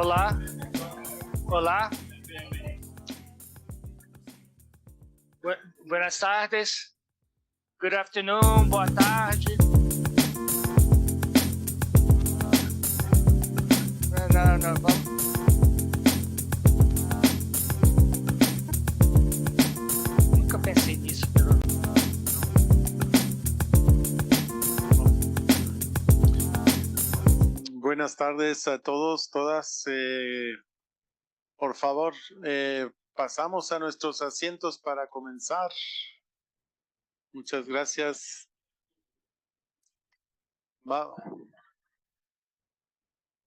Olá, olá, buenas tardes, good afternoon, boa tarde. Não, vamos. Nunca pensei nisso, pero... Buenas tardes a todos, todas. Por favor, pasamos a nuestros asientos para comenzar. Muchas gracias.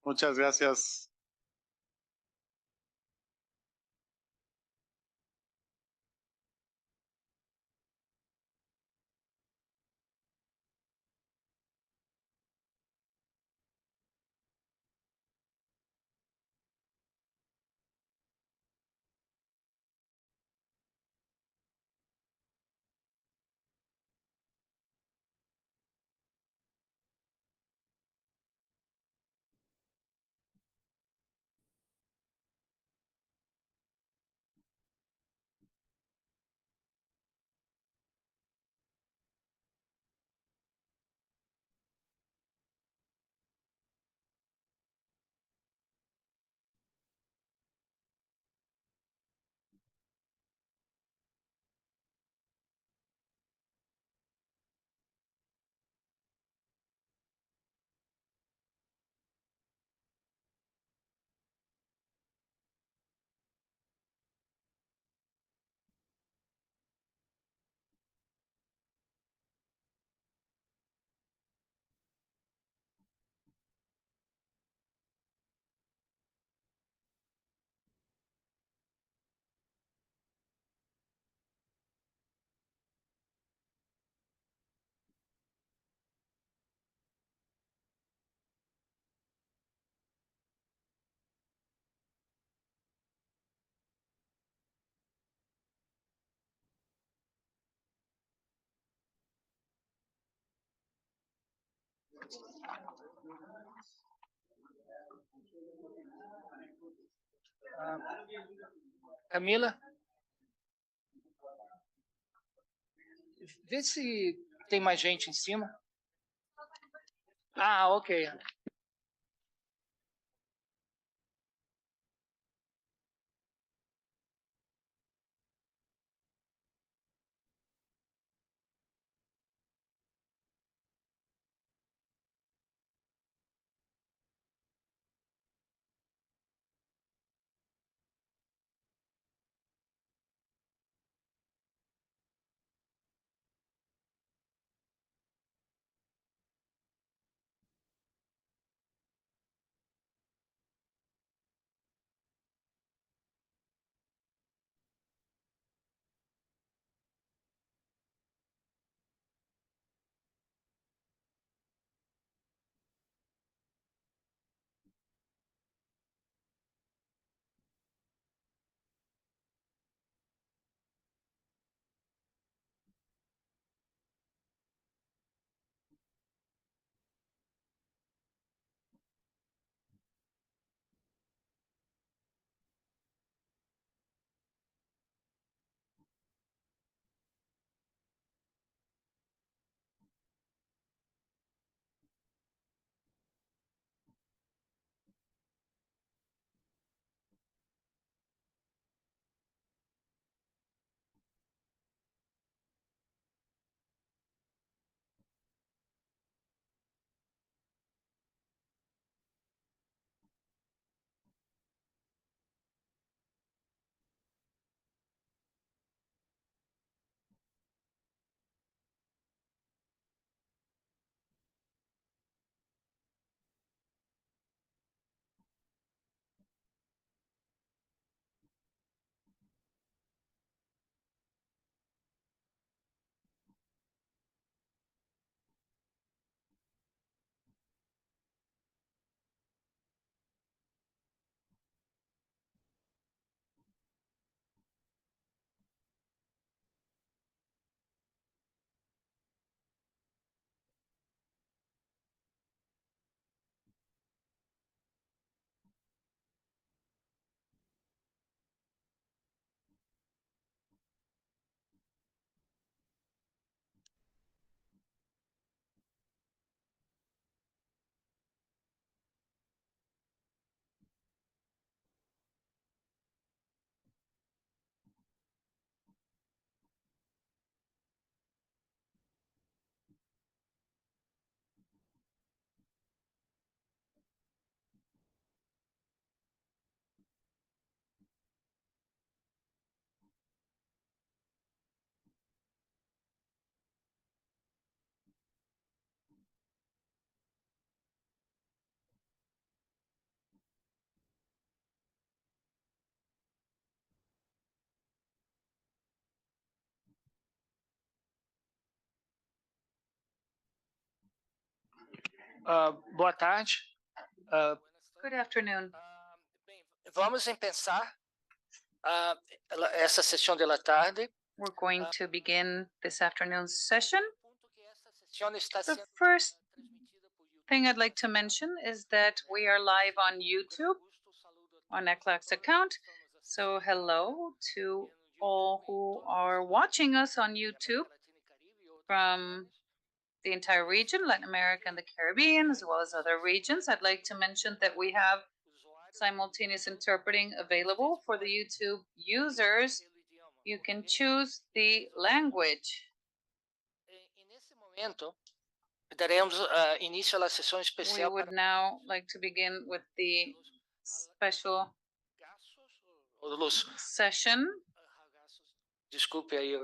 Muchas gracias. Camila, vê se tem mais gente em cima. Ah, ok. Boa tarde. Good afternoon. Bem, vamos pensar essa sessão da tarde. We're going to begin this afternoon's session. Sessão está The sendo first transmitida por YouTube. thing I'd like to mention is that we are live on YouTube on ECLAC's account. So hello to all who are watching us on YouTube from the entire region, Latin America and the Caribbean, as well as other regions. I'd like to mention that we have simultaneous interpreting available for the YouTube users. You can choose the language. E nesse momento daremos início à sessão We especial would now like to begin with the special los session desculpe aí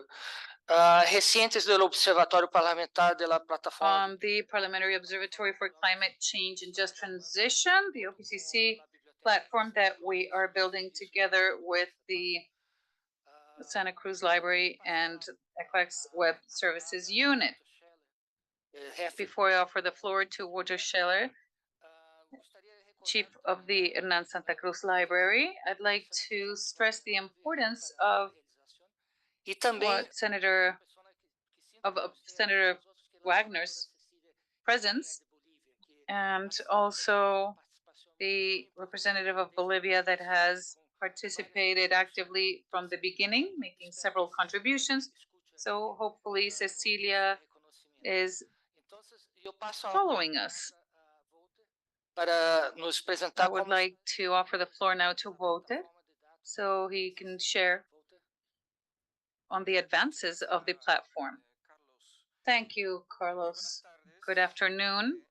recentes do Observatório Parlamentar da Plataforma on the Parliamentary Observatory for Climate Change and Just Transition, the OPCC platform that we are building together with the Santa Cruz Library and ECLAC's Web Services Unit. Before I offer the floor to Walter Scheller, Chief of the Hernan Santa Cruz Library, I'd like to stress the importance of e também what Senator Wagner's presence, and also the representative of Bolivia that has participated actively from the beginning, making several contributions. So hopefully Cecilia is following us. para nos I apresentar would like to offer the floor now to Walter so he can share on the advances of the platform. Thank you, Carlos. Good afternoon.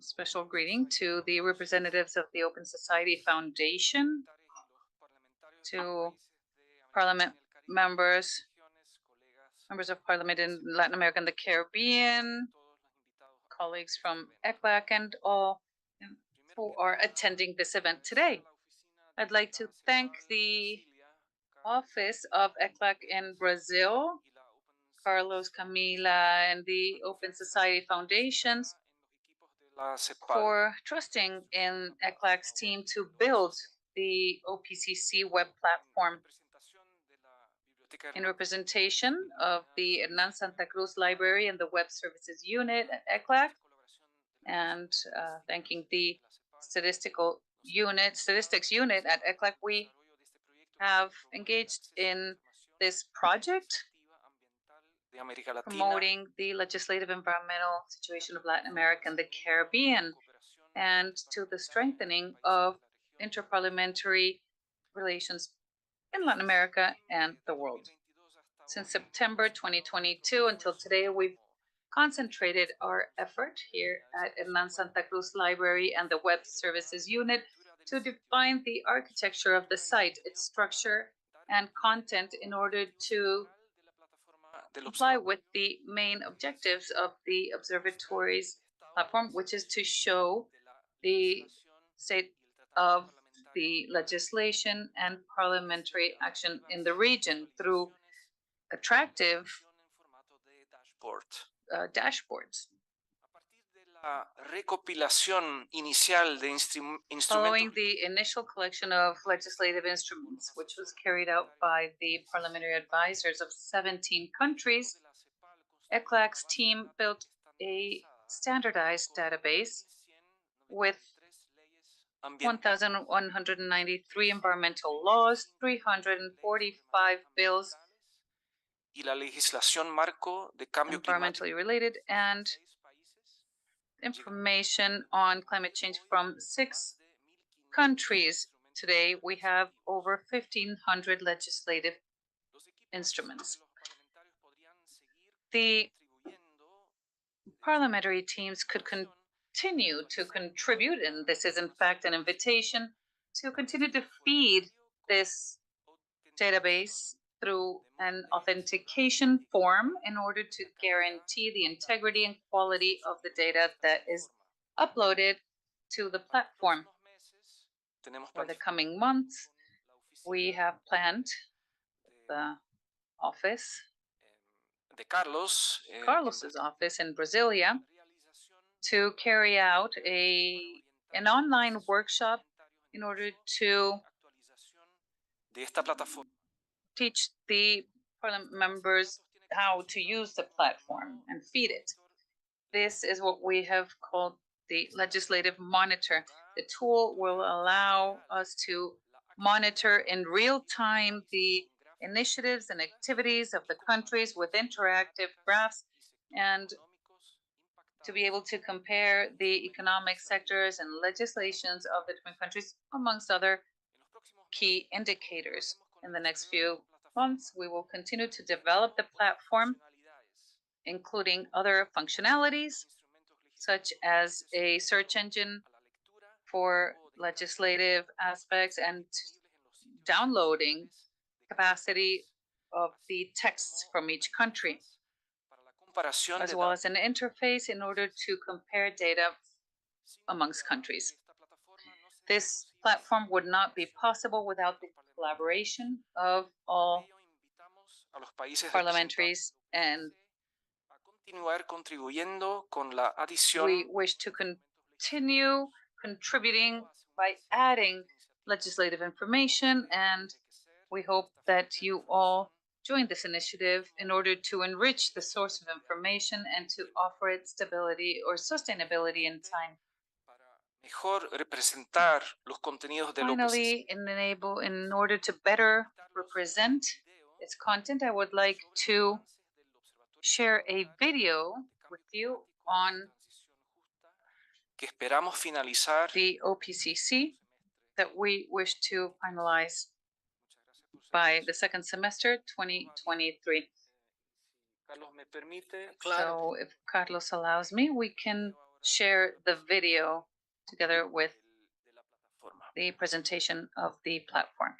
Special greeting to the representatives of the Open Society Foundation, to Parliament members of Parliament in Latin America and the Caribbean, colleagues from ECLAC, and all who are attending this event today. I'd like to thank the office of ECLAC in Brazil, Carlos, Camila, and the Open Society Foundations for trusting in ECLAC's team to build the OPCC web platform. In representation of the Hernan Santa Cruz Library and the Web Services Unit at ECLAC, and thanking the statistics unit at ECLAC, we have engaged in this project promoting the legislative environmental situation of Latin America and the Caribbean, and to the strengthening of interparliamentary relations in Latin America and the world. Since September 2022 until today, we've concentrated our effort here at Hernan Santa Cruz Library and the Web Services Unit to define the architecture of the site, its structure and content, in order to comply with the main objectives of the observatory's platform, which is to show the state of the legislation and parliamentary action in the region through attractive dashboards. Following the initial collection of legislative instruments, which was carried out by the parliamentary advisors of 17 countries, ECLAC's team built a standardized database with 1,193 environmental laws, 345 bills environmentally related, and information on climate change from 6 countries. Today, we have over 1,500 legislative instruments. The parliamentary teams could continue to contribute, and this is in fact an invitation to continue to feed this database through an authentication form in order to guarantee the integrity and quality of the data that is uploaded to the platform. For the coming months, we have planned the office Carlos's office in Brasilia to carry out an online workshop in order to teach the parliament members how to use the platform and feed it. This is what we have called the legislative monitor. The tool will allow us to monitor in real time the initiatives and activities of the countries with interactive graphs and to be able to compare the economic sectors and legislations of the different countries, amongst other key indicators. In the next few months, we will continue to develop the platform, including other functionalities, such as a search engine for legislative aspects and downloading capacity of the texts from each country, as well as an interface in order to compare data amongst countries. This platform would not be possible without the collaboration of all parliamentaries, and we wish to continue contributing by adding legislative information, and we hope that you all join this initiative in order to enrich the source of information and to offer it stability or sustainability in time. Finally, in order to better represent its content, I would like to share a video with you on the OPCC that we wish to finalize by the second semester 2023. So if Carlos allows me, we can share the video together with the presentation of the platform.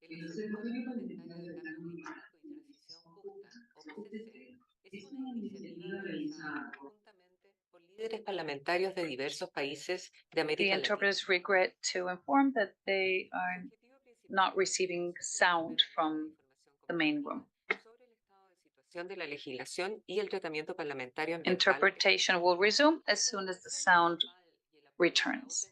El Observatorio Parlamentario de Cambio Climático y Transición Justa, OPCC, es una iniciativa realizada conjuntamente por líderes parlamentarios de diversos países de The América Latina. interpreters regret to inform that they are not receiving sound from the main room. Sobre el estado de situación de la legislación y el tratamiento parlamentario ambiental. Interpretation will resume as soon as the sound returns.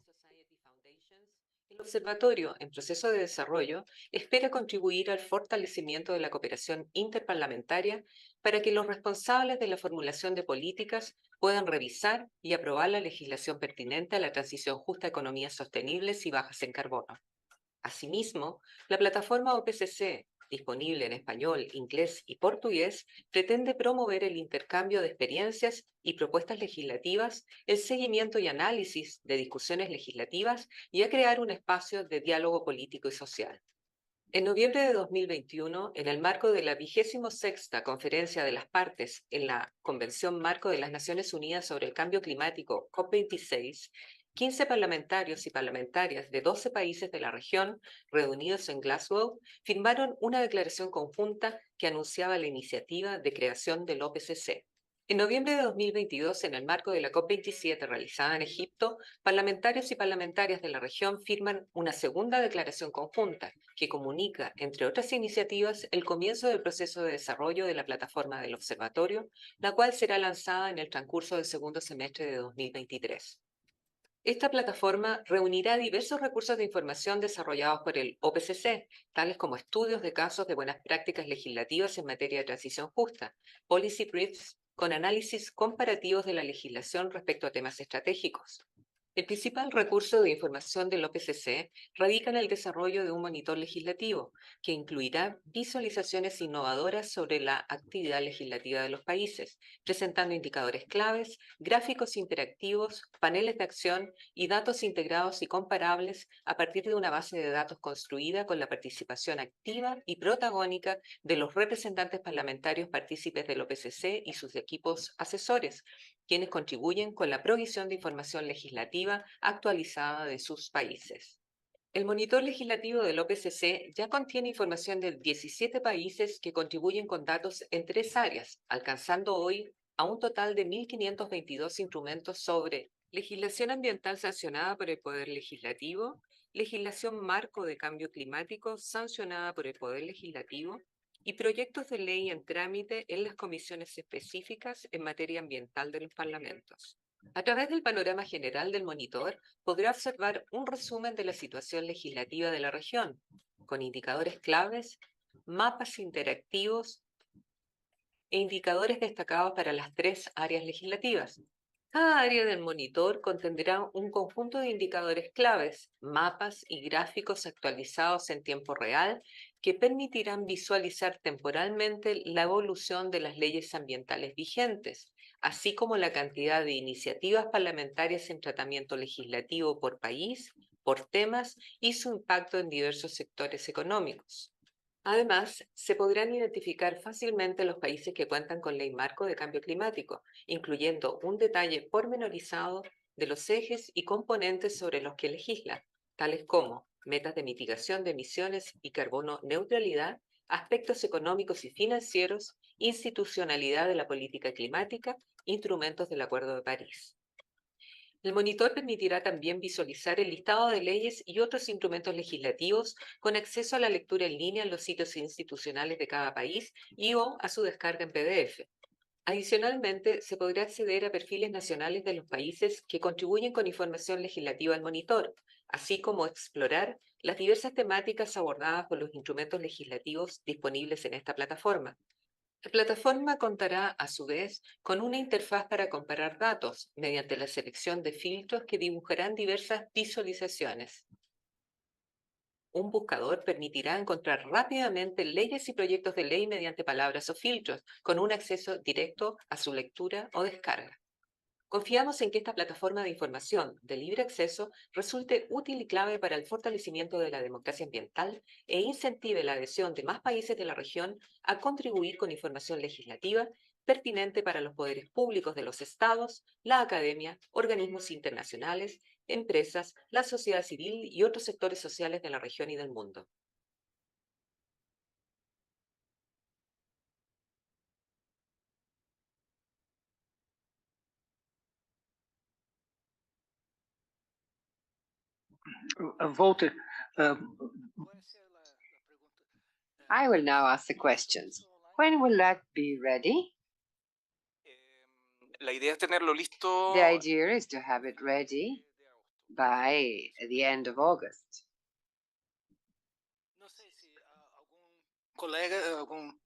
El observatorio, en proceso de desarrollo, espera contribuir al fortalecimiento de la cooperación interparlamentaria para que los responsables de la formulación de políticas puedan revisar y aprobar la legislación pertinente a la transición justa a economías sostenibles y bajas en carbono. Asimismo, la plataforma OPCC, disponible en español, inglés y portugués, pretende promover el intercambio de experiencias y propuestas legislativas, el seguimiento y análisis de discusiones legislativas y a crear un espacio de diálogo político y social. En noviembre de 2021, en el marco de la 26ª Conferencia de las Partes en la Convención Marco de las Naciones Unidas sobre el Cambio Climático, COP26, 15 parlamentarios y parlamentarias de 12 países de la región, reunidos en Glasgow, firmaron una declaración conjunta que anunciaba la iniciativa de creación del OPCC. En noviembre de 2022, en el marco de la COP27 realizada en Egipto, parlamentarios y parlamentarias de la región firman una segunda declaración conjunta que comunica, entre otras iniciativas, el comienzo del proceso de desarrollo de la plataforma del observatorio, la cual será lanzada en el transcurso del segundo semestre de 2023. Esta plataforma reunirá diversos recursos de información desarrollados por el OPCC, tales como estudios de casos de buenas prácticas legislativas en materia de transición justa, policy briefs con análisis comparativos de la legislación respecto a temas estratégicos. El principal recurso de información del OPCC radica en el desarrollo de un monitor legislativo, que incluirá visualizaciones innovadoras sobre la actividad legislativa de los países, presentando indicadores claves, gráficos interactivos, paneles de acción y datos integrados y comparables a partir de una base de datos construida con la participación activa y protagónica de los representantes parlamentarios partícipes del OPCC y sus equipos asesores, quienes contribuyen con la provisión de información legislativa actualizada de sus países. El monitor legislativo del OPCC ya contiene información de 17 países que contribuyen con datos en 3 áreas, alcanzando hoy a un total de 1.522 instrumentos sobre legislación ambiental sancionada por el Poder Legislativo, legislación marco de cambio climático sancionada por el Poder Legislativo y proyectos de ley en trámite en las comisiones específicas en materia ambiental de los parlamentos. A través del panorama general del monitor, podrá observar un resumen de la situación legislativa de la región, con indicadores claves, mapas interactivos e indicadores destacados para las 3 áreas legislativas. Cada área del monitor contendrá un conjunto de indicadores claves, mapas y gráficos actualizados en tiempo real que permitirán visualizar temporalmente la evolución de las leyes ambientales vigentes, así como la cantidad de iniciativas parlamentarias en tratamiento legislativo por país, por temas y su impacto en diversos sectores económicos. Además, se podrán identificar fácilmente los países que cuentan con ley marco de cambio climático, incluyendo un detalle pormenorizado de los ejes y componentes sobre los que legisla, tales como metas de mitigación de emisiones y carbono neutralidad, aspectos económicos y financieros, institucionalidad de la política climática, instrumentos del Acuerdo de París. El monitor permitirá también visualizar el listado de leyes y otros instrumentos legislativos con acceso a la lectura en línea en los sitios institucionales de cada país y o a su descarga en PDF. Adicionalmente, se podrá acceder a perfiles nacionales de los países que contribuyen con información legislativa al monitor, así como explorar las diversas temáticas abordadas por los instrumentos legislativos disponibles en esta plataforma. La plataforma contará, a su vez, con una interfaz para comparar datos mediante la selección de filtros que dibujarán diversas visualizaciones. Un buscador permitirá encontrar rápidamente leyes y proyectos de ley mediante palabras o filtros, con un acceso directo a su lectura o descarga. Confiamos en que esta plataforma de información de libre acceso resulte útil y clave para el fortalecimiento de la democracia ambiental e incentive la adhesión de más países de la región a contribuir con información legislativa pertinente para los poderes públicos de los estados, la academia, organismos internacionales, empresas, la sociedad civil y otros sectores sociales de la región y del mundo. Voter, I will now ask the questions. When will that be ready? La idea es tenerlo listo. The idea is to have it ready by the end of August. No sé si algún colega, algún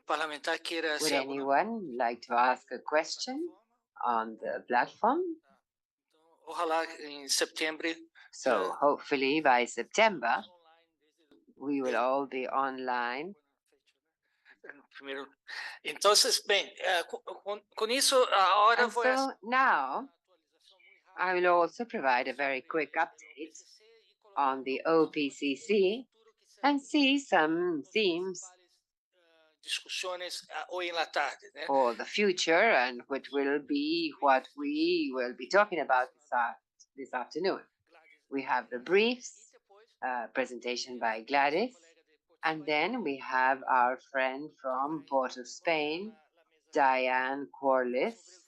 parlamentar quiera Would hacer alguna anyone like to ask a question on the platform? Ojalá en septiembre. So hopefully by September, we will all be online. Primero. Entonces, ven, con eso ahora And voy a so now, I will also provide a very quick update on the OPCC and see some themes discusiones hoy en la tarde, ¿eh? for the future and what we will be talking about this afternoon. We have the briefs, presentation by Gladys, and then we have our friend from Port of Spain, Diane Corliss,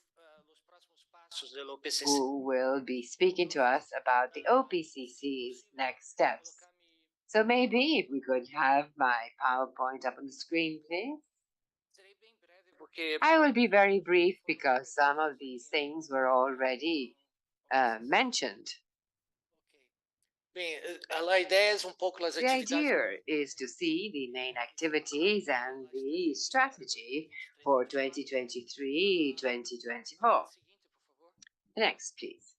who will be speaking to us about the OPCC's next steps. So maybe if we could have my PowerPoint up on the screen, please. I will be very brief because some of these things were already mentioned. The idea is to see the main activities and the strategy for 2023-2024. Next, please.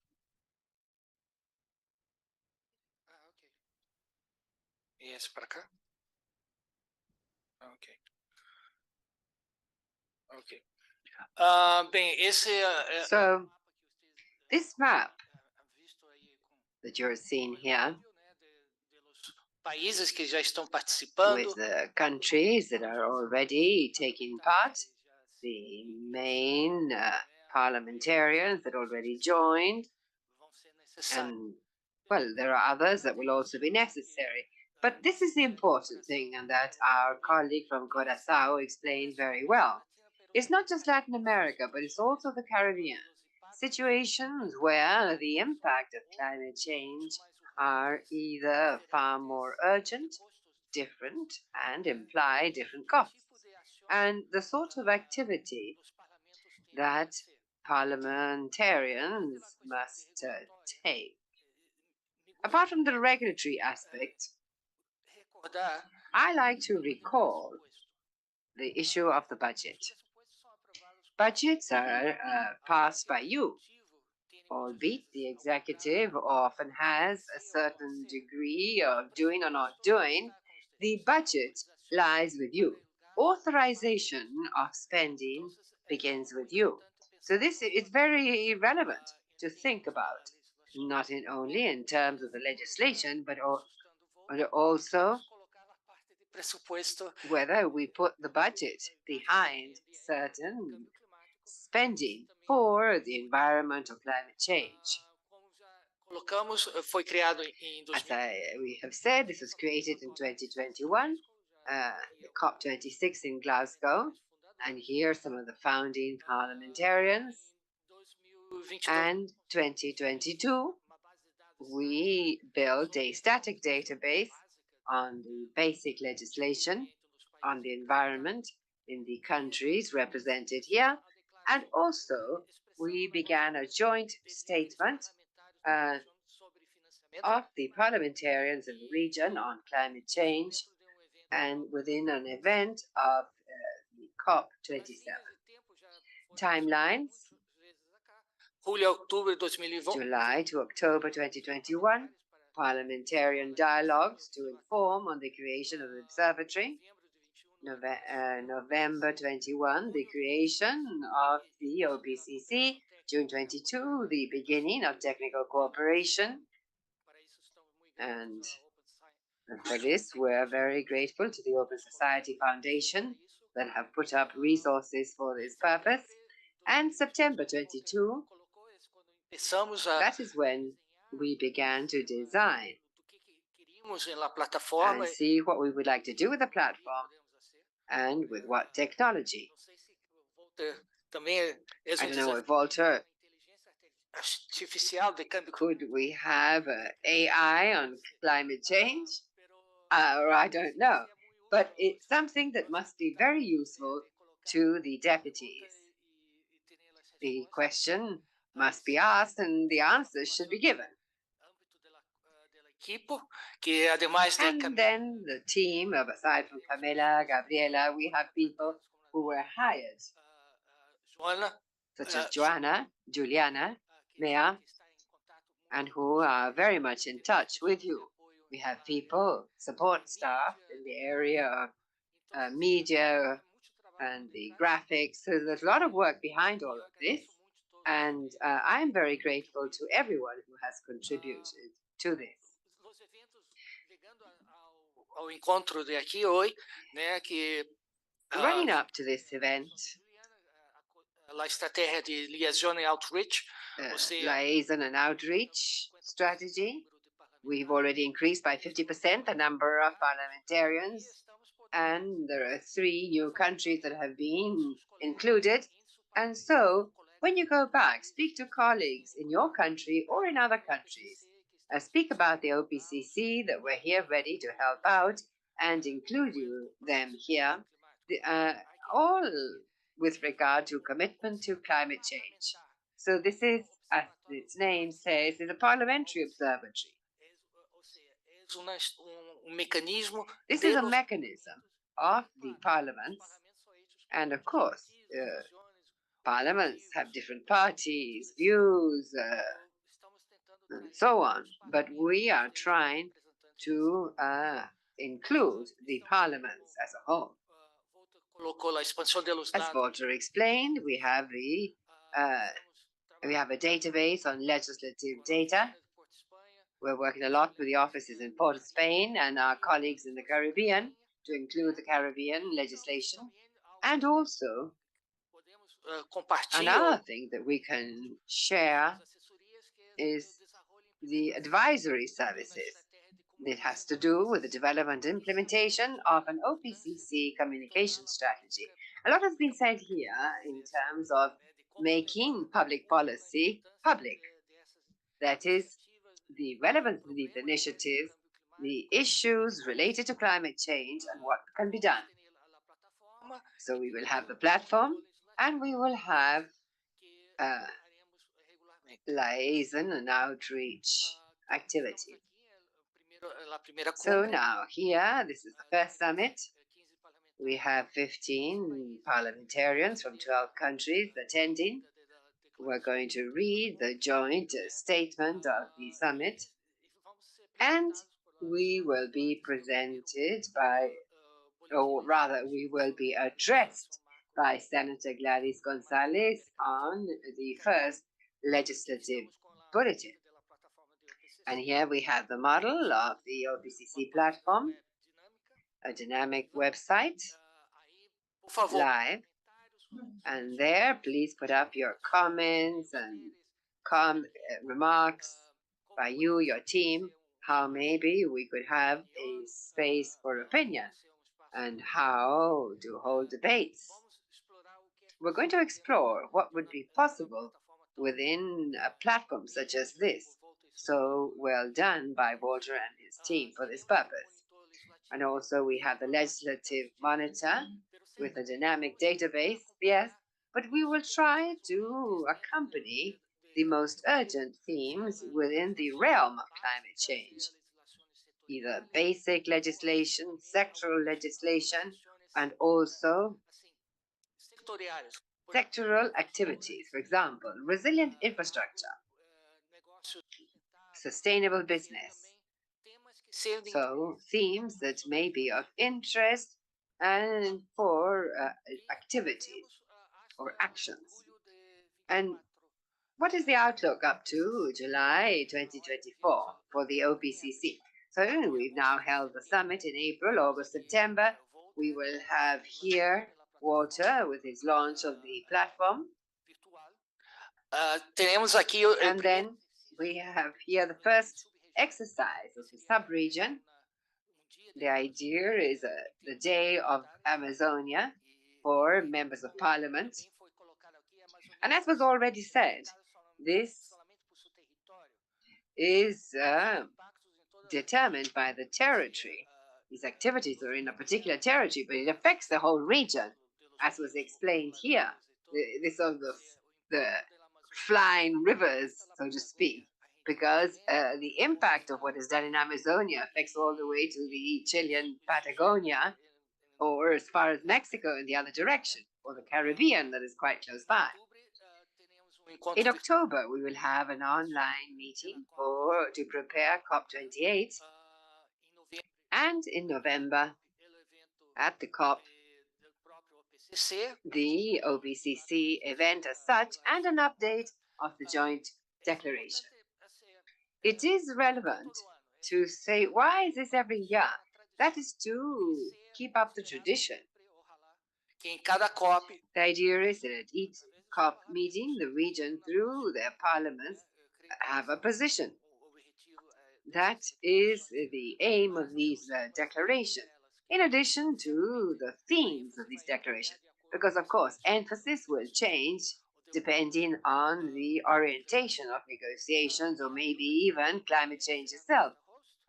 Yes, para acá. Okay. Okay. Bem, So, this map that you're seeing here, países que já estão participando, with the countries that are already taking part, the main parliamentarians that already joined, and well, there are others that will also be necessary. But this is the important thing, and that our colleague from Curaçao explained very well. It's not just Latin America, but it's also the Caribbean. Situations where the impact of climate change are either far more urgent, different, and imply different costs. And the sort of activity that parliamentarians must take. Apart from the regulatory aspect, I like to recall the issue of the budget. Budgets are passed by you, albeit the executive often has a certain degree of doing or not doing. The budget lies with you. Authorization of spending begins with you. So this is very relevant to think about, not only in terms of the legislation, but also whether we put the budget behind certain spending for the environment or climate change. As we have said, this was created in 2021, the COP26 in Glasgow, and here are some of the founding parliamentarians. And 2022, we built a static database on the basic legislation on the environment in the countries represented here. And also, we began a joint statement of the parliamentarians in the region on climate change and within an event of the COP27. Timelines: July to October 2021, parliamentarian dialogues to inform on the creation of the observatory. November 21, the creation of the OPCC. June 22, the beginning of technical cooperation. And for this, we're very grateful to the Open Society Foundation that have put up resources for this purpose. And September 22, that is when we began to design and see what we would like to do with the platform and with what technology. I don't know if Walter, could we have AI on climate change? Or I don't know. But it's something that must be very useful to the deputies. The question must be asked and the answers should be given. And then the team, aside from Camila, Gabriela, we have people who were hired, such as Joanna, Juliana, Mea, and who are very much in touch with you. We have people, support staff in the area of media and the graphics. So there's a lot of work behind all of this. And I'm very grateful to everyone who has contributed to this. Running up to this event, liaison and outreach strategy, we've already increased by 50% the number of parliamentarians, and there are 3 new countries that have been included. And so, when you go back, speak to colleagues in your country or in other countries. Speak about the OPCC, that we're here ready to help out and include them here, all with regard to commitment to climate change. So this is, as its name says, is a parliamentary observatory. This is a mechanism of the parliaments, and of course, parliaments have different parties, views, and so on. But we are trying to include the parliaments as a whole. As Walter explained, we have a database on legislative data. We're working a lot with the offices in Port of Spain and our colleagues in the Caribbean to include the Caribbean legislation. And also, another thing that we can share is the advisory services. It has to do with the development and implementation of an OPCC communication strategy. A lot has been said here in terms of making public policy public. That is, the relevance of these initiatives, the issues related to climate change, and what can be done. So we will have the platform, and we will have liaison and outreach activities. So now here, this is the first summit. We have 15 parliamentarians from 12 countries attending. We're going to read the joint statement of the summit, and we will be presented by, or rather, we will be addressed by Senator Gladys Gonzalez on the first legislative bulletin. And here we have the model of the OPCC platform, a dynamic website, live. And there, please put up your comments and remarks by you, your team, how maybe we could have a space for opinion and how to hold debates. We're going to explore what would be possible within a platform such as this. So well done by Walter and his team for this purpose. And also we have the legislative monitor with a dynamic database, yes, but we will try to accompany the most urgent themes within the realm of climate change, either basic legislation, sectoral legislation, and also sectoral activities. For example, resilient infrastructure, sustainable business. So themes that may be of interest and for activities or actions. And what is the outlook up to July 2024 for the OPCC? So we've now held the summit in April, August, September. We will have here Walter with his launch of the platform. And then we have here the first exercise of the sub-region. The idea is the Day of Amazonia for members of parliament. And as was already said, this is determined by the territory. These activities are in a particular territory, but it affects the whole region, as was explained here. This of the flying rivers, so to speak, because the impact of what is done in Amazonia affects all the way to the Chilean Patagonia, or as far as Mexico in the other direction, or the Caribbean that is quite close by. In October, we will have an online meeting to prepare COP28, and in November, at the COP, the OPCC event as such, and an update of the joint declaration. It is relevant to say, why is this every year? That is to keep up the tradition. The idea is that at each COP meeting, the region, through their parliaments, have a position. That is the aim of these declarations, in addition to the themes of these declarations. Because, of course, emphasis will change depending on the orientation of negotiations, or maybe even climate change itself.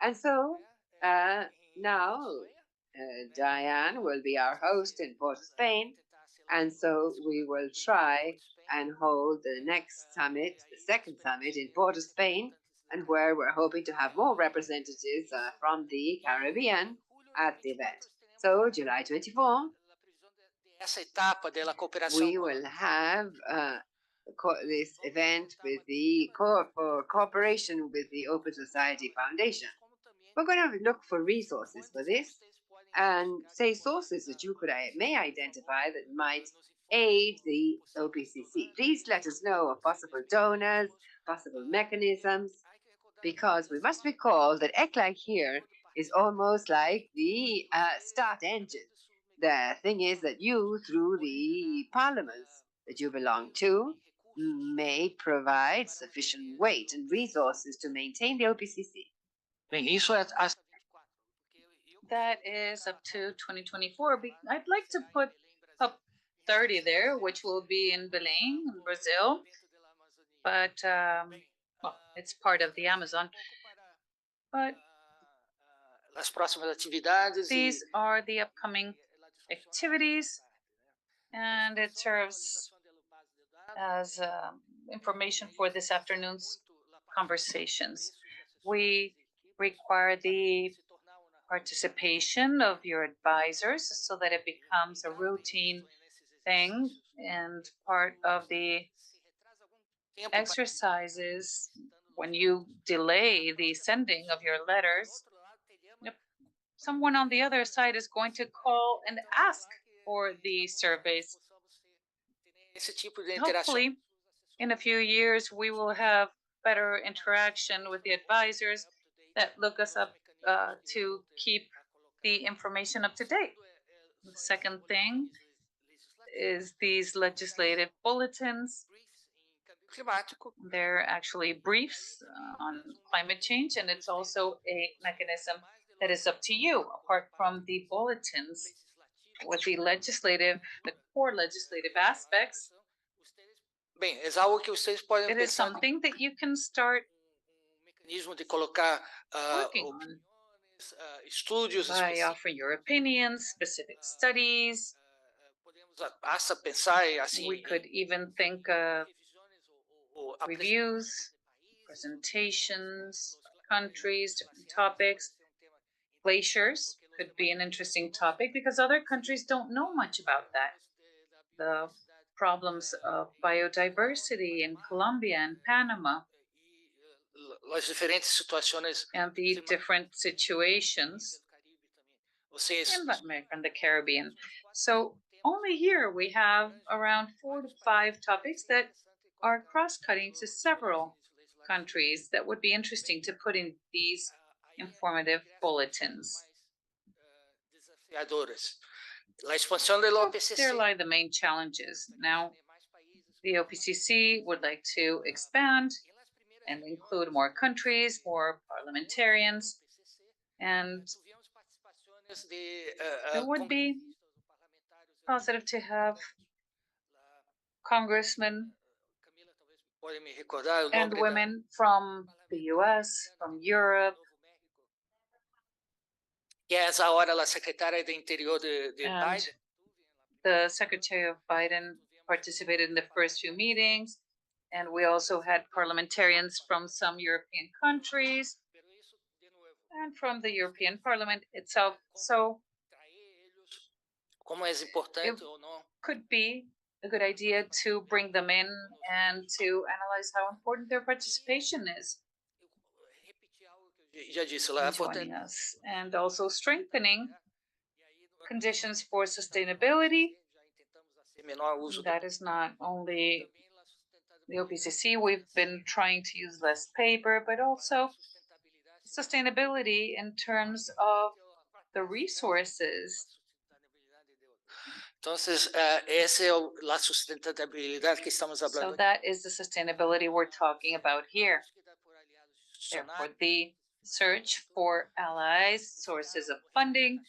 And so now Diane will be our host in Port of Spain, and so we will try and hold the next summit, the second summit in Port of Spain, and where we're hoping to have more representatives from the Caribbean at the event. So July 24, we will have this event with the cooperation with the Open Society Foundation. We're going to look for resources for this, and say sources that you may identify that might aid the OPCC. Please let us know of possible donors, possible mechanisms, because we must recall that ECLAC here is almost like the start engine. The thing is that you, through the parliaments that you belong to, may provide sufficient weight and resources to maintain the OPCC. That is up to 2024. I'd like to put up 30 there, which will be in Belém, in Brazil. But well, it's part of the Amazon, but as próximas atividades these are the upcoming activities, and it serves as information for this afternoon's conversations. We require the participation of your advisors so that it becomes a routine thing and part of the exercises. When you delay the sending of your letters, someone on the other side is going to call and ask for the surveys. esse tipo de interação. Hopefully, in a few years, we will have better interaction with the advisors that look us up to keep the information up to date. The second thing is these legislative bulletins. Climático. They're actually briefs on climate change, and it's also a mechanism that is up to you, apart from the bulletins with the core legislative aspects. Bem, é algo que vocês podem It is pensar something that you can start mecanismo de colocar working on estudos by específicos. offering your opinions, specific studies. Podemos basta pensar assim We could even think of reviews, presentations, countries, different topics. Glaciers could be an interesting topic because other countries don't know much about that. The problems of biodiversity in Colombia and Panama, as diferentes situações and the different situations vocês in Latin America and the Caribbean. So only here we have around 4 to 5 topics that are cross-cutting to several countries that would be interesting to put in these informative bulletins. desafiadoras. A expansão da OPCC. There lie the main challenges. Now, the OPCC would like to expand and include more countries, more parliamentarians, and it would be positive to have congressmen and women from the US, from Europe, que é essa hora a secretária do Interior de and Biden. the Secretary of Biden participated in the first few meetings, and we also had parliamentarians from some European countries and from the European Parliament itself. So Como é importante ou não. could be a good idea to bring them in and to analyze how important their participation is Já disse lá, in joining us, and also strengthening conditions for sustainability. menor uso That is not only the OPCC, we've been trying to use less paper, but also sustainability in terms of the resources. Então, essa é a sustentabilidade que estamos So falando. that is the sustainability we're talking about here. Therefore, the search for allies, sources of funding,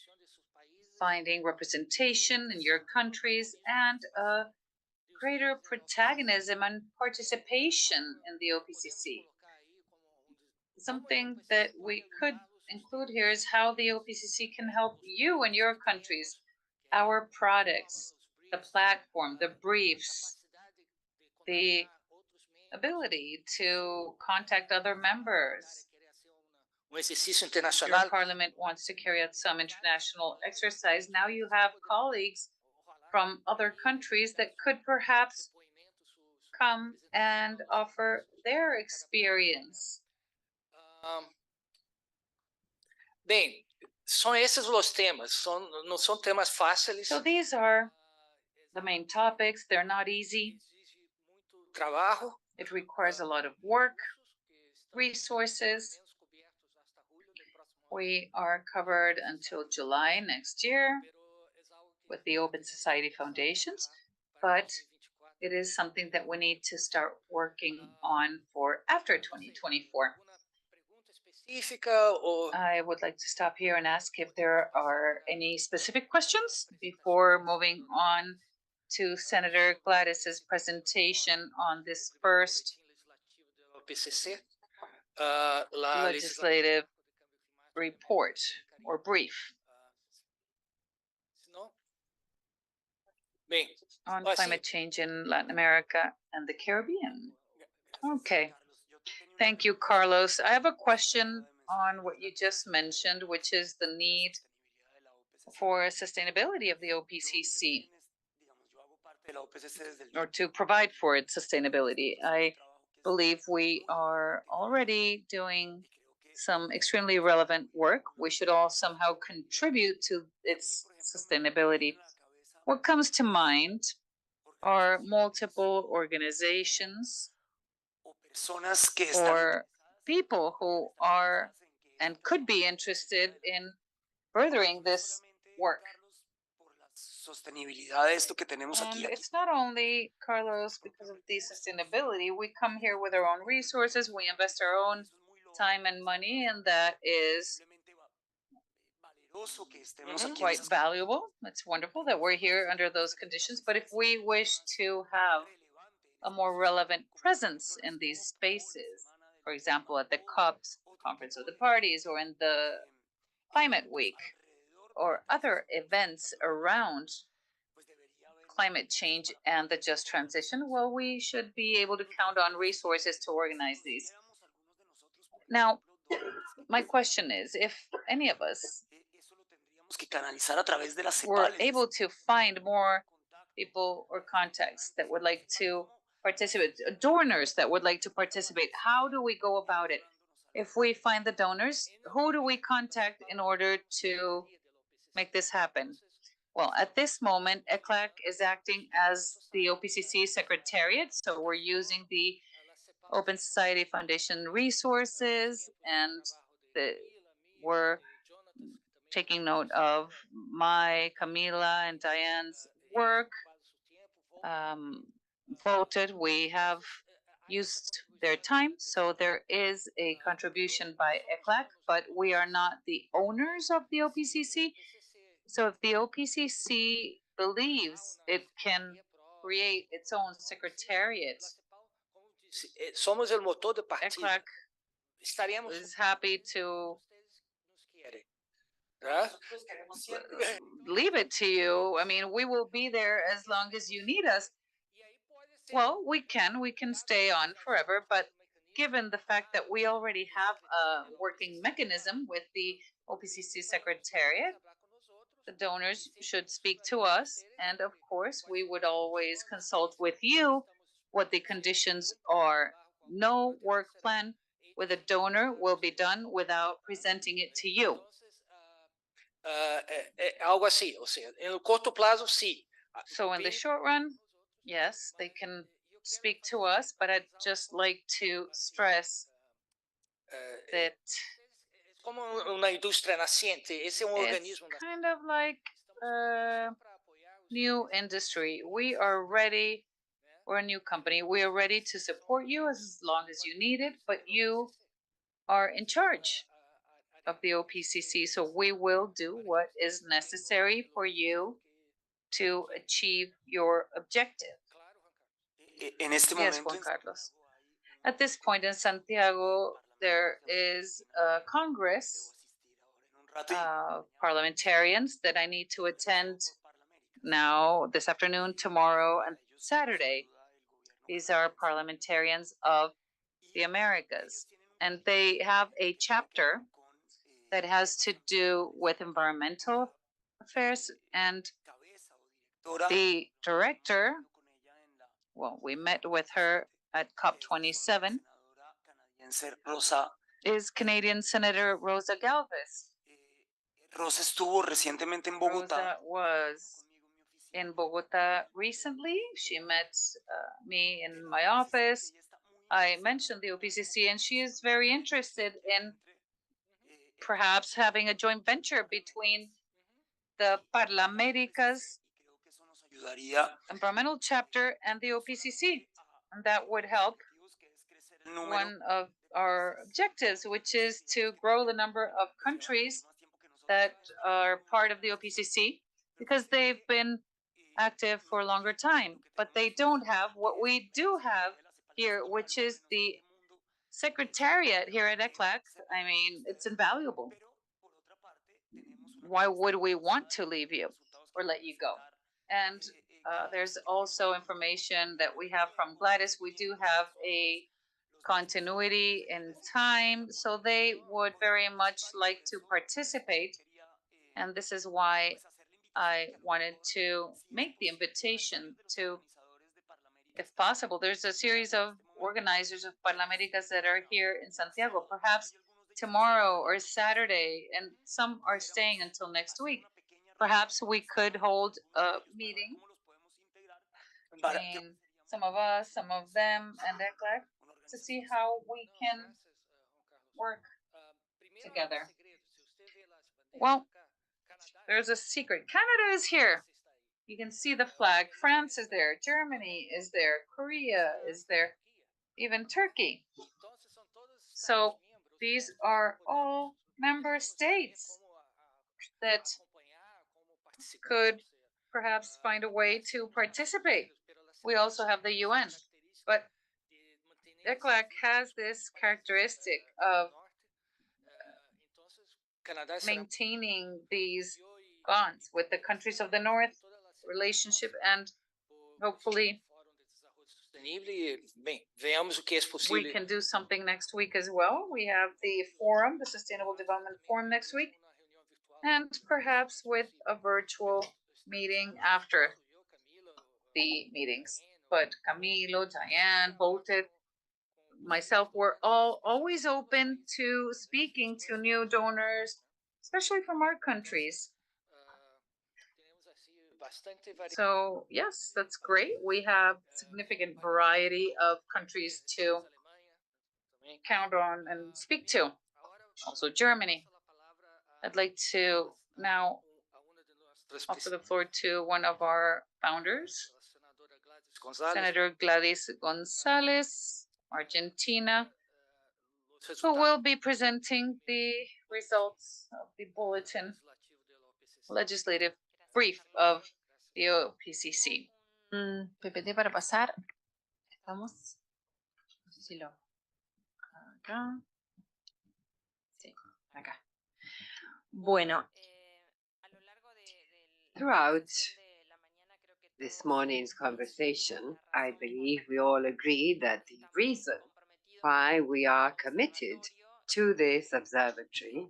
finding representation in your countries, and a greater protagonism and participation in the OPCC. Something that we could include here is how the OPCC can help you in your countries, our products, the platform, the briefs, the ability to contact other members. Exercício Your internacional. parliament wants to carry out some international exercise. Now you have colleagues from other countries that could perhaps come and offer their experience. Bem, são esses os temas. Não são temas fáceis. So these are the main topics. They're not easy. Muito trabalho. It requires a lot of work, resources. We are covered until July next year with the Open Society Foundations, but it is something that we need to start working on for after 2024. I would like to stop here and ask if there are any specific questions before moving on to Senator Gladys's presentation on this first OPCC. legislative report or brief No? Bem, on Well, climate change in Latin America and the Caribbean. Okay. Thank you, Carlos. I have a question on what you just mentioned, which is the need for sustainability of the OPCC, or to provide for its sustainability. I believe we are already doing some extremely relevant work. We should all somehow contribute to its sustainability. What comes to mind are multiple organizations or people who are and could be interested in furthering this work. And it's not only, Carlos, because of the sustainability. We come here with our own resources, we invest our own time and money, and that is quite valuable. It's wonderful that we're here under those conditions. But if we wish to have a more relevant presence in these spaces, for example, at the COPs, Conference of the Parties, or in the Climate Week, or other events around climate change and the just transition, well, we should be able to count on resources to organize these. Now, my question is, if any of us were able to find more people or contacts that would like to participate, donors that would like to participate, how do we go about it? If we find the donors, who do we contact in order to make this happen? Well, at this moment, ECLAC is acting as the OPCC secretariat, so we're using the Open Society Foundation resources, and we're taking note of my, Camila, and Diane's work. Voted, we have used their time, so there is a contribution by ECLAC, but we are not the owners of the OPCC. So if the OPCC believes it can create its own secretariat, somos el motor de partido. ECLAC Estaríamos is happy to leave it to you. I mean, we will be there as long as you need us. Well, we can stay on forever, but given the fact that we already have a working mechanism with the OPCC secretariat, the donors should speak to us, and of course, we would always consult with you what the conditions are. No work plan with a donor will be done without presenting it to you. Algo assim, ou seja, no curto prazo, sim. So in the short run, yes, they can speak to us, but I'd just like to stress that Como uma indústria nascente, esse é it's organismo kind of like a new industry. We are ready, we're a new company. We are ready to support you as long as you need it, but you are in charge of the OPCC, so we will do what is necessary for you to achieve your objective. Yes, Juan Carlos. At this point in Santiago, there is a Congress of parliamentarians that I need to attend now, this afternoon, tomorrow, and Saturday. These are parliamentarians of the Americas, and they have a chapter that has to do with environmental affairs, and the director, well, we met with her at COP27, is Canadian Senator Rosa Galvez. Rosa estuvo recientemente en Bogotá. Rosa was in Bogota recently. She met me in my office. I mentioned the OPCC, and she is very interested in perhaps having a joint venture between the Parliamentary environmental chapter and the OPCC. And that would help one of our objectives, which is to grow the number of countries that are part of the OPCC, because they've been active for a longer time, but they don't have what we do have here, which is the secretariat here at ECLAC, I mean, it's invaluable. Why would we want to leave you or let you go? And there's also information that we have from Gladys. We do have a continuity in time, so they would very much like to participate. And this is why I wanted to make the invitation to, if possible, there's a series of organizers of Parliamentarias that are here in Santiago, perhaps tomorrow or Saturday, and some are staying until next week. Perhaps we could hold a meeting between some of us, some of them, and ECLAC to see how we can work together. Well, there's a secret. Canada is here. You can see the flag. France is there. Germany is there. Korea is there. Even Turkey. So these are all member states that could perhaps find a way to participate. We also have the UN, but ECLAC has this characteristic of maintaining these bonds with the countries of the North relationship, and hopefully we can do something next week as well. We have the forum, the Sustainable Development Forum next week, and perhaps with a virtual meeting after the meetings. But Camilo, Diane, Bolted, myself, we're all always open to speaking to new donors, especially from our countries. So yes, that's great. We have significant variety of countries to count on and speak to. Also Germany. I'd like to now offer the floor to one of our founders, Senator Gladys Gonzalez, Argentina, who will be presenting the results of the bulletin legislative brief of the OPCC. PPT para pasar. Estamos. No sé si lo. Acá. Sí, acá. Bueno. Throughout this morning's conversation, I believe we all agree that the reason why we are committed to this observatory,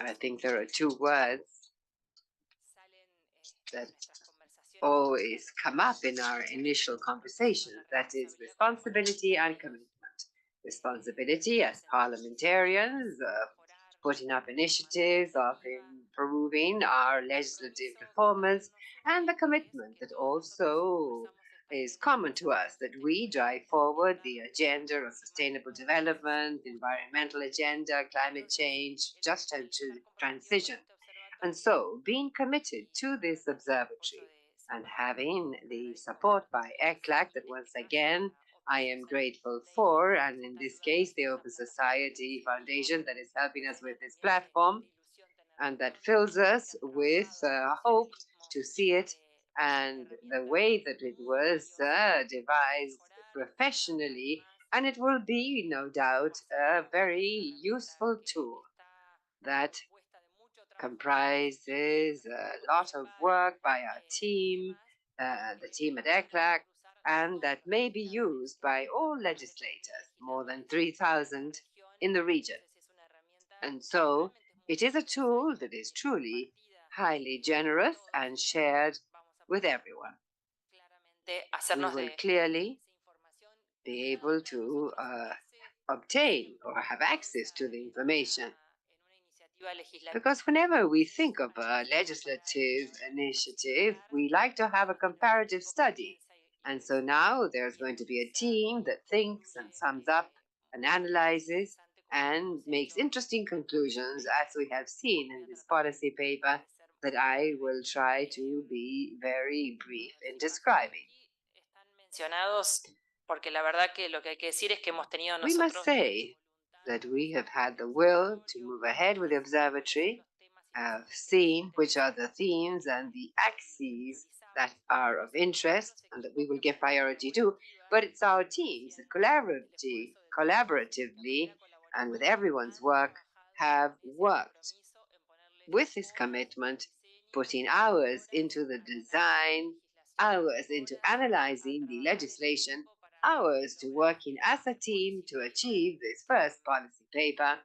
I think there are two words that always come up in our initial conversations, that is responsibility and commitment. Responsibility as parliamentarians, putting up initiatives of improving our legislative performance, and the commitment that also is common to us, that we drive forward the agenda of sustainable development, environmental agenda, climate change, just transition. And so being committed to this observatory and having the support by ECLAC that once again I am grateful for, and in this case the Open Society Foundation that is helping us with this platform, and that fills us with hope to see it, and the way that it was devised professionally, and it will be, no doubt, a very useful tool that comprises a lot of work by our team, the team at ECLAC, and that may be used by all legislators, more than 3,000 in the region. And so it is a tool that is truly highly generous and shared with everyone. We will clearly be able to obtain or have access to the information. Because whenever we think of a legislative initiative, we like to have a comparative study. And so now there's going to be a team that thinks and sums up and analyzes and makes interesting conclusions, as we have seen in this policy paper that I will try to be very brief in describing. We must say that we have had the will to move ahead with the observatory, have seen which are the themes and the axes that are of interest and that we will give priority to, but it's our teams that collaboratively and with everyone's work have worked with this commitment, putting hours into the design, hours into analyzing the legislation, hours to working as a team to achieve this first policy paper.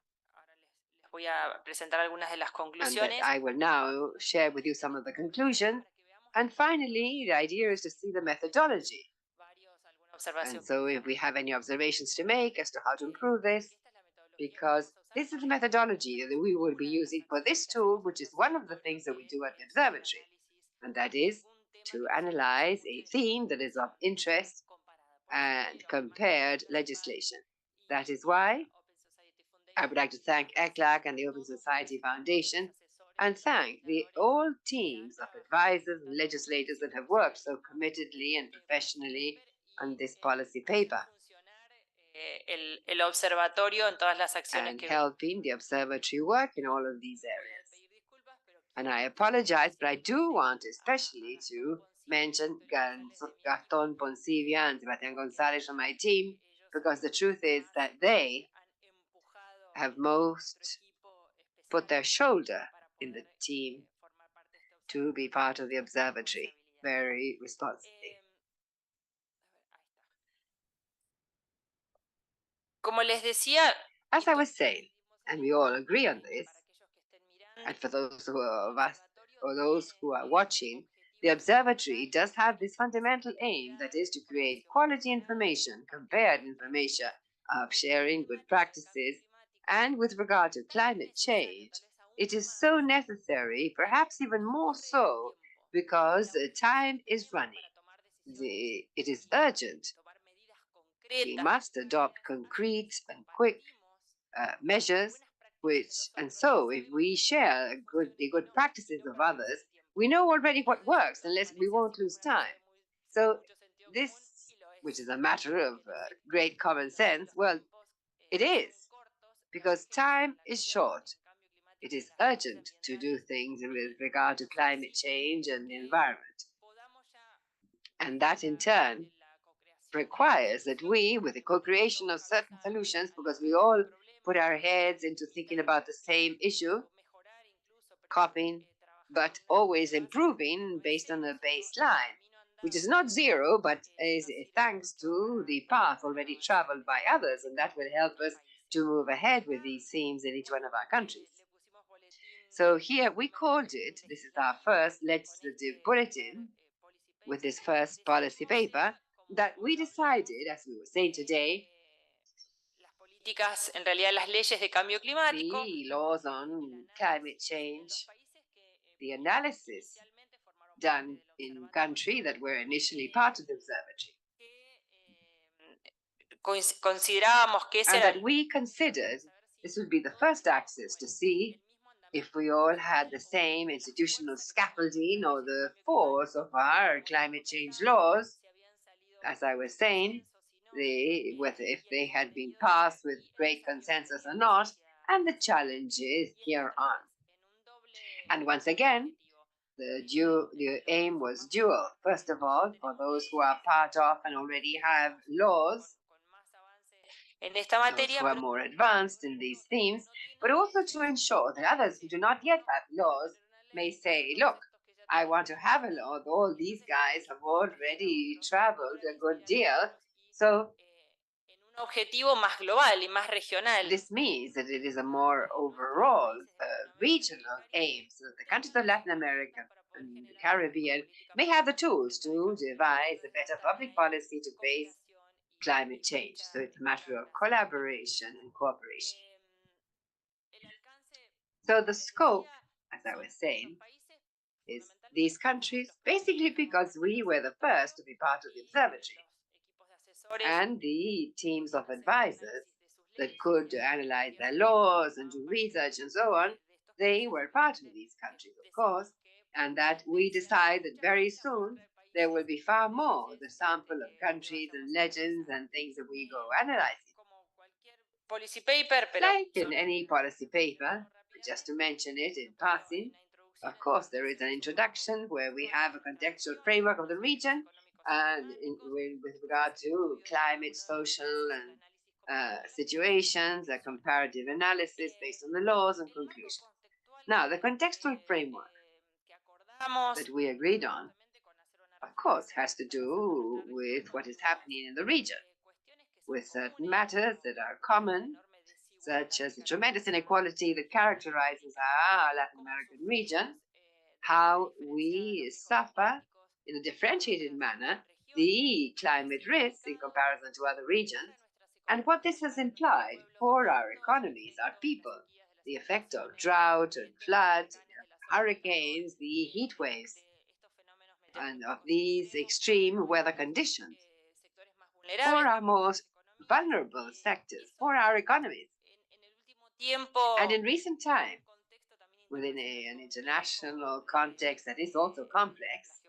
Voy a presentar algunas de las And that conclusiones. I will now share with you some of the conclusions. And finally, the idea is to see the methodology. And so if we have any observations to make as to how to improve this, because this is the methodology that we will be using for this tool, which is one of the things that we do at the observatory, and that is to analyze a theme that is of interest and compared legislation. That is why I would like to thank ECLAC and the Open Society Foundation and thank all teams of advisors and legislators that have worked so committedly and professionally on this policy paper El observatorio en todas las acciones and que helping the observatory work in all of these areas. And I apologize, but I do want especially to mention Gaston Poncivia and Sebastián González on my team, because the truth is that they have most put their shoulder in the team to be part of the observatory very responsibly. Como les decía, As I was saying, and we all agree on this, and for those of us or those who are watching, the observatory does have this fundamental aim, that is to create quality information, compared information of sharing good practices. And with regard to climate change, it is so necessary, perhaps even more so, because time is running. It is urgent. We must adopt concrete and quick measures, and so if we share the good practices of others, we know already what works, unless we won't lose time. So this, which is a matter of great common sense, well, it is, because time is short. It is urgent to do things with regard to climate change and the environment. And that in turn requires that we, with the co-creation of certain solutions, because we all put our heads into thinking about the same issue, copying, but always improving based on a baseline, which is not zero, but is thanks to the path already traveled by others, and that will help us to move ahead with these themes in each one of our countries. So here we called it, this is our first legislative bulletin, with this first policy paper, that we decided, as we were saying today, políticas, en realidad las leyes de cambio climático, the laws on climate change, the analysis done in country that were initially part of the observatory, considerábamos que ese and era that we considered this would be the first axis to see if we all had the same institutional scaffolding or the force of our climate change laws, as I was saying, whether if they had been passed with great consensus or not, and the challenges here on. And once again, the aim was dual. First of all, for those who are part of and already have laws, en esta those materia, who are more advanced in these themes, but also to ensure that others who do not yet have laws may say, look, I want to have a law. All these guys have already traveled a good deal. So en un objetivo más global y más regional. this means that it is a more overall regional aim, so that the countries of Latin America and the Caribbean may have the tools to devise a better public policy to face climate change. So it's a matter of collaboration and cooperation. So the scope, as I was saying, is these countries, basically because we were the first to be part of the observatory, and the teams of advisors that could analyze their laws and do research and so on, they were part of these countries, of course, and that we decide that very soon there will be far more, the sample of countries and legends and things that we go analyzing. Policy paper, pero Like in any policy paper, just to mention it in passing, of course, there is an introduction where we have a contextual framework of the region and with regard to climate, social, and situations, a comparative analysis based on the laws and conclusions. Now, the contextual framework that we agreed on, of course, has to do with what is happening in the region, with certain matters that are common, such as the tremendous inequality that characterizes our Latin American region, how we suffer in a differentiated manner the climate risks in comparison to other regions, and what this has implied for our economies, our people, the effect of drought and flood, hurricanes, the heat waves, and of these extreme weather conditions for our most vulnerable sectors, for our economies. And in recent time, within an international context that is also complex,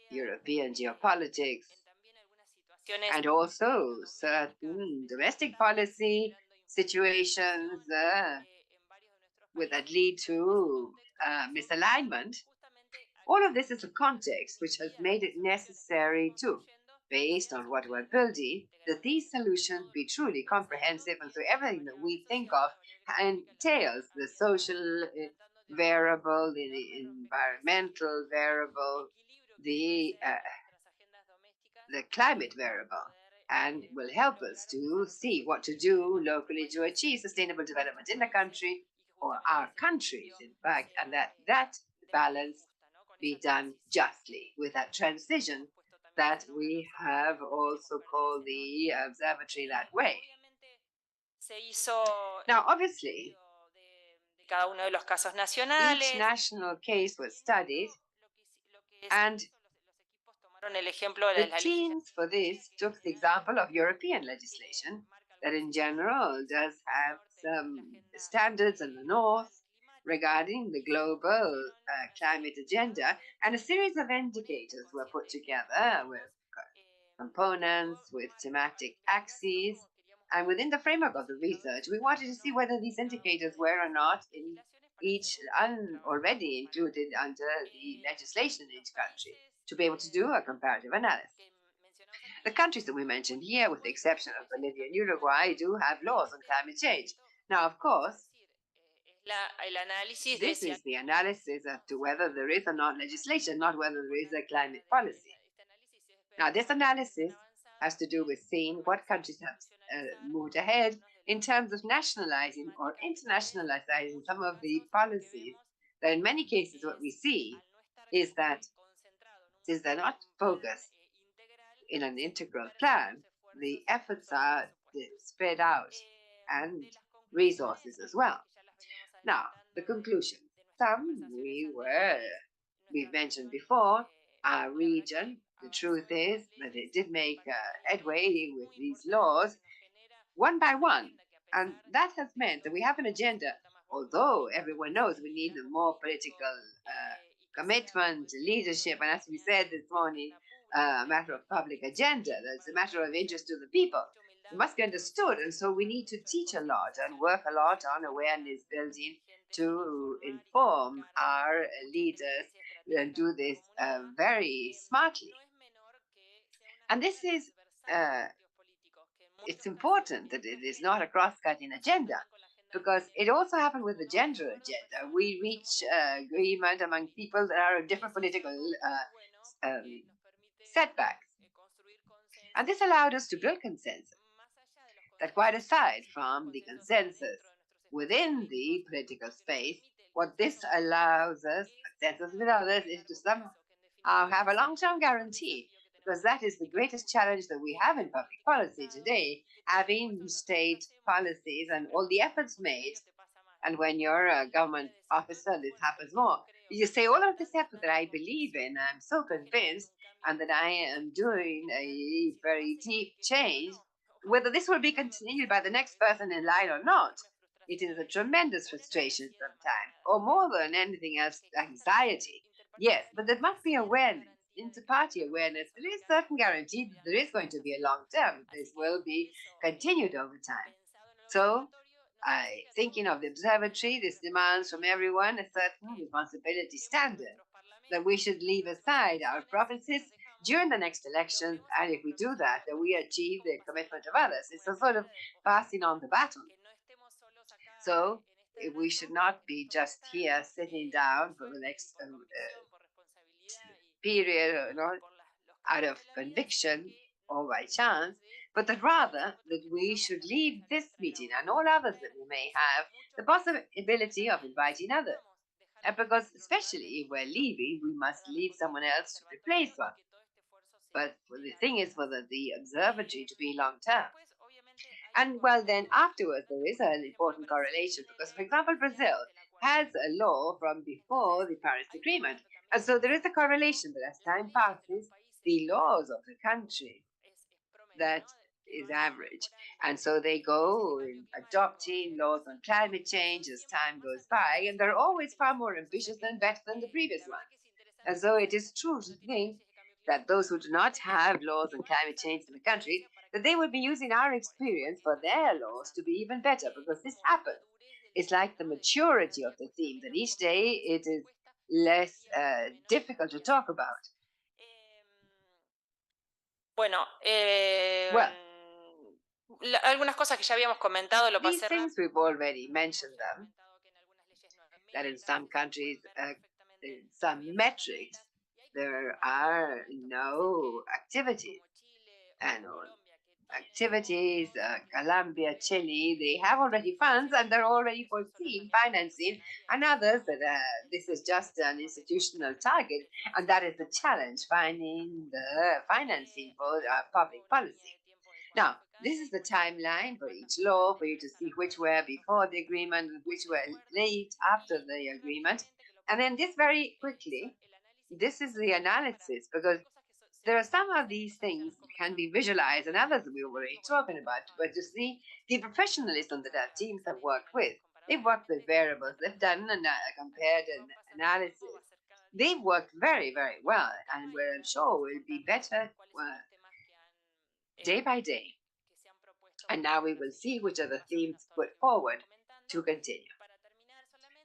European geopolitics, and also certain domestic policy situations that lead to misalignment. All of this is a context which has made it necessary to, based on what we're building, that these solutions be truly comprehensive, and so everything that we think of entails the social variable, the environmental variable, the climate variable, and will help us to see what to do locally to achieve sustainable development in the country or our countries, in fact, and that balance be done justly with that transition that we have also called the observatory that way. Now, obviously, each national case was studied, and the teams for this took the example of European legislation that in general does have some standards in the north regarding the global climate agenda, and a series of indicators were put together with components, with thematic axes, and within the framework of the research, we wanted to see whether these indicators were or not in each already included under the legislation in each country to be able to do a comparative analysis. The countries that we mentioned here, with the exception of Bolivia and Uruguay, do have laws on climate change. Now, of course, this is the analysis as to whether there is or not legislation, not whether there is a climate policy. Now, this analysis has to do with seeing what countries have moved ahead in terms of nationalizing or internationalizing some of the policies that in many cases what we see is that since they're not focused in an integral plan, the efforts are spread out and resources as well. Now, the conclusion. Some we've mentioned before, our region, the truth is that it did make headway with these laws one by one. And that has meant that we have an agenda, although everyone knows we need more political commitment, leadership, and as we said this morning, a matter of public agenda. That's a matter of interest to the people. It must be understood, and so we need to teach a lot and work a lot on awareness building to inform our leaders and do this very smartly. And this is, it's important that it is not a cross-cutting agenda, because it also happened with the gender agenda. We reach agreement among people that are of different political setbacks. And this allowed us to build consensus that, quite aside from the consensus within the political space, what this allows us, consensus with others, is to somehow have a long-term guarantee, because that is the greatest challenge that we have in public policy today, having state policies and all the efforts made. And when you're a government officer, this happens more. You say, all of this effort that I believe in, I'm so convinced, and that I am doing a very deep change, whether this will be continued by the next person in line or not, it is a tremendous frustration sometimes, or more than anything else, anxiety. Yes, but there must be awareness, inter-party awareness. There is certain guarantee that there is going to be a long term. This will be continued over time. So thinking of the observatory, this demands from everyone a certain responsibility standard that we should leave aside our provinces during the next elections, and if we do that, then we achieve the commitment of others. It's a sort of passing on the baton. So we should not be just here sitting down for the next period, out of conviction or by chance, but that rather that we should leave this meeting and all others that we may have the possibility of inviting others. And because especially if we're leaving, we must leave someone else to replace us. But the thing is for the observatory to be long term. And well, then afterwards, there is an important correlation because, for example, Brazil has a law from before the Paris Agreement. And so there is a correlation that as time passes, the laws of the country that is average. And so they go in adopting laws on climate change as time goes by, and they're always far more ambitious and better than the previous one. And so it is true to think that those who do not have laws on climate change in the country, that they will be using our experience for their laws to be even better, because this happens. It's like the maturity of the theme, that each day it is less difficult to talk about. Bueno, Well, algunas cosas que ya habíamos comentado, lo these pasé things we've already mentioned them, that in some countries, in some metrics, there are no activities. And activities, Colombia, Chile, they have already funds and they're already foreseen financing, and others that this is just an institutional target, and that is the challenge, finding the financing for public policy. Now, this is the timeline for each law for you to see which were before the agreement and which were late after the agreement. And then this very quickly, this is the analysis, because there are some of these things can be visualized and others we were already talking about. But you see, the professionalism that our teams have worked with, they've worked with variables, they've done a compared analysis. They've worked very, very well, and where I'm sure will be better day by day. And now we will see which are the themes put forward to continue.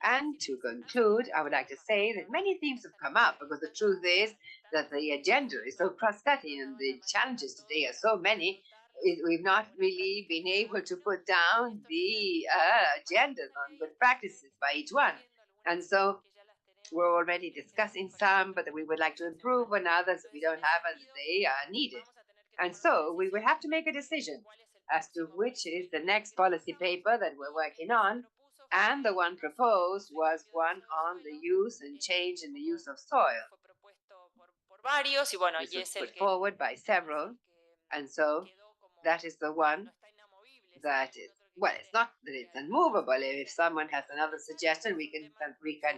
And to conclude, I would like to say that many themes have come up, because the truth is that the agenda is so cross-cutting and the challenges today are so many. We've not really been able to put down the agendas on good practices by each one. And so we're already discussing some, but we would like to improve on others that we don't have as they are needed. And so we will have to make a decision as to which is the next policy paper that we're working on. And the one proposed was one on the use and change in the use of soil. This was put forward by several, and so that is the one that is, well, it's not that it's unmovable. If someone has another suggestion, we can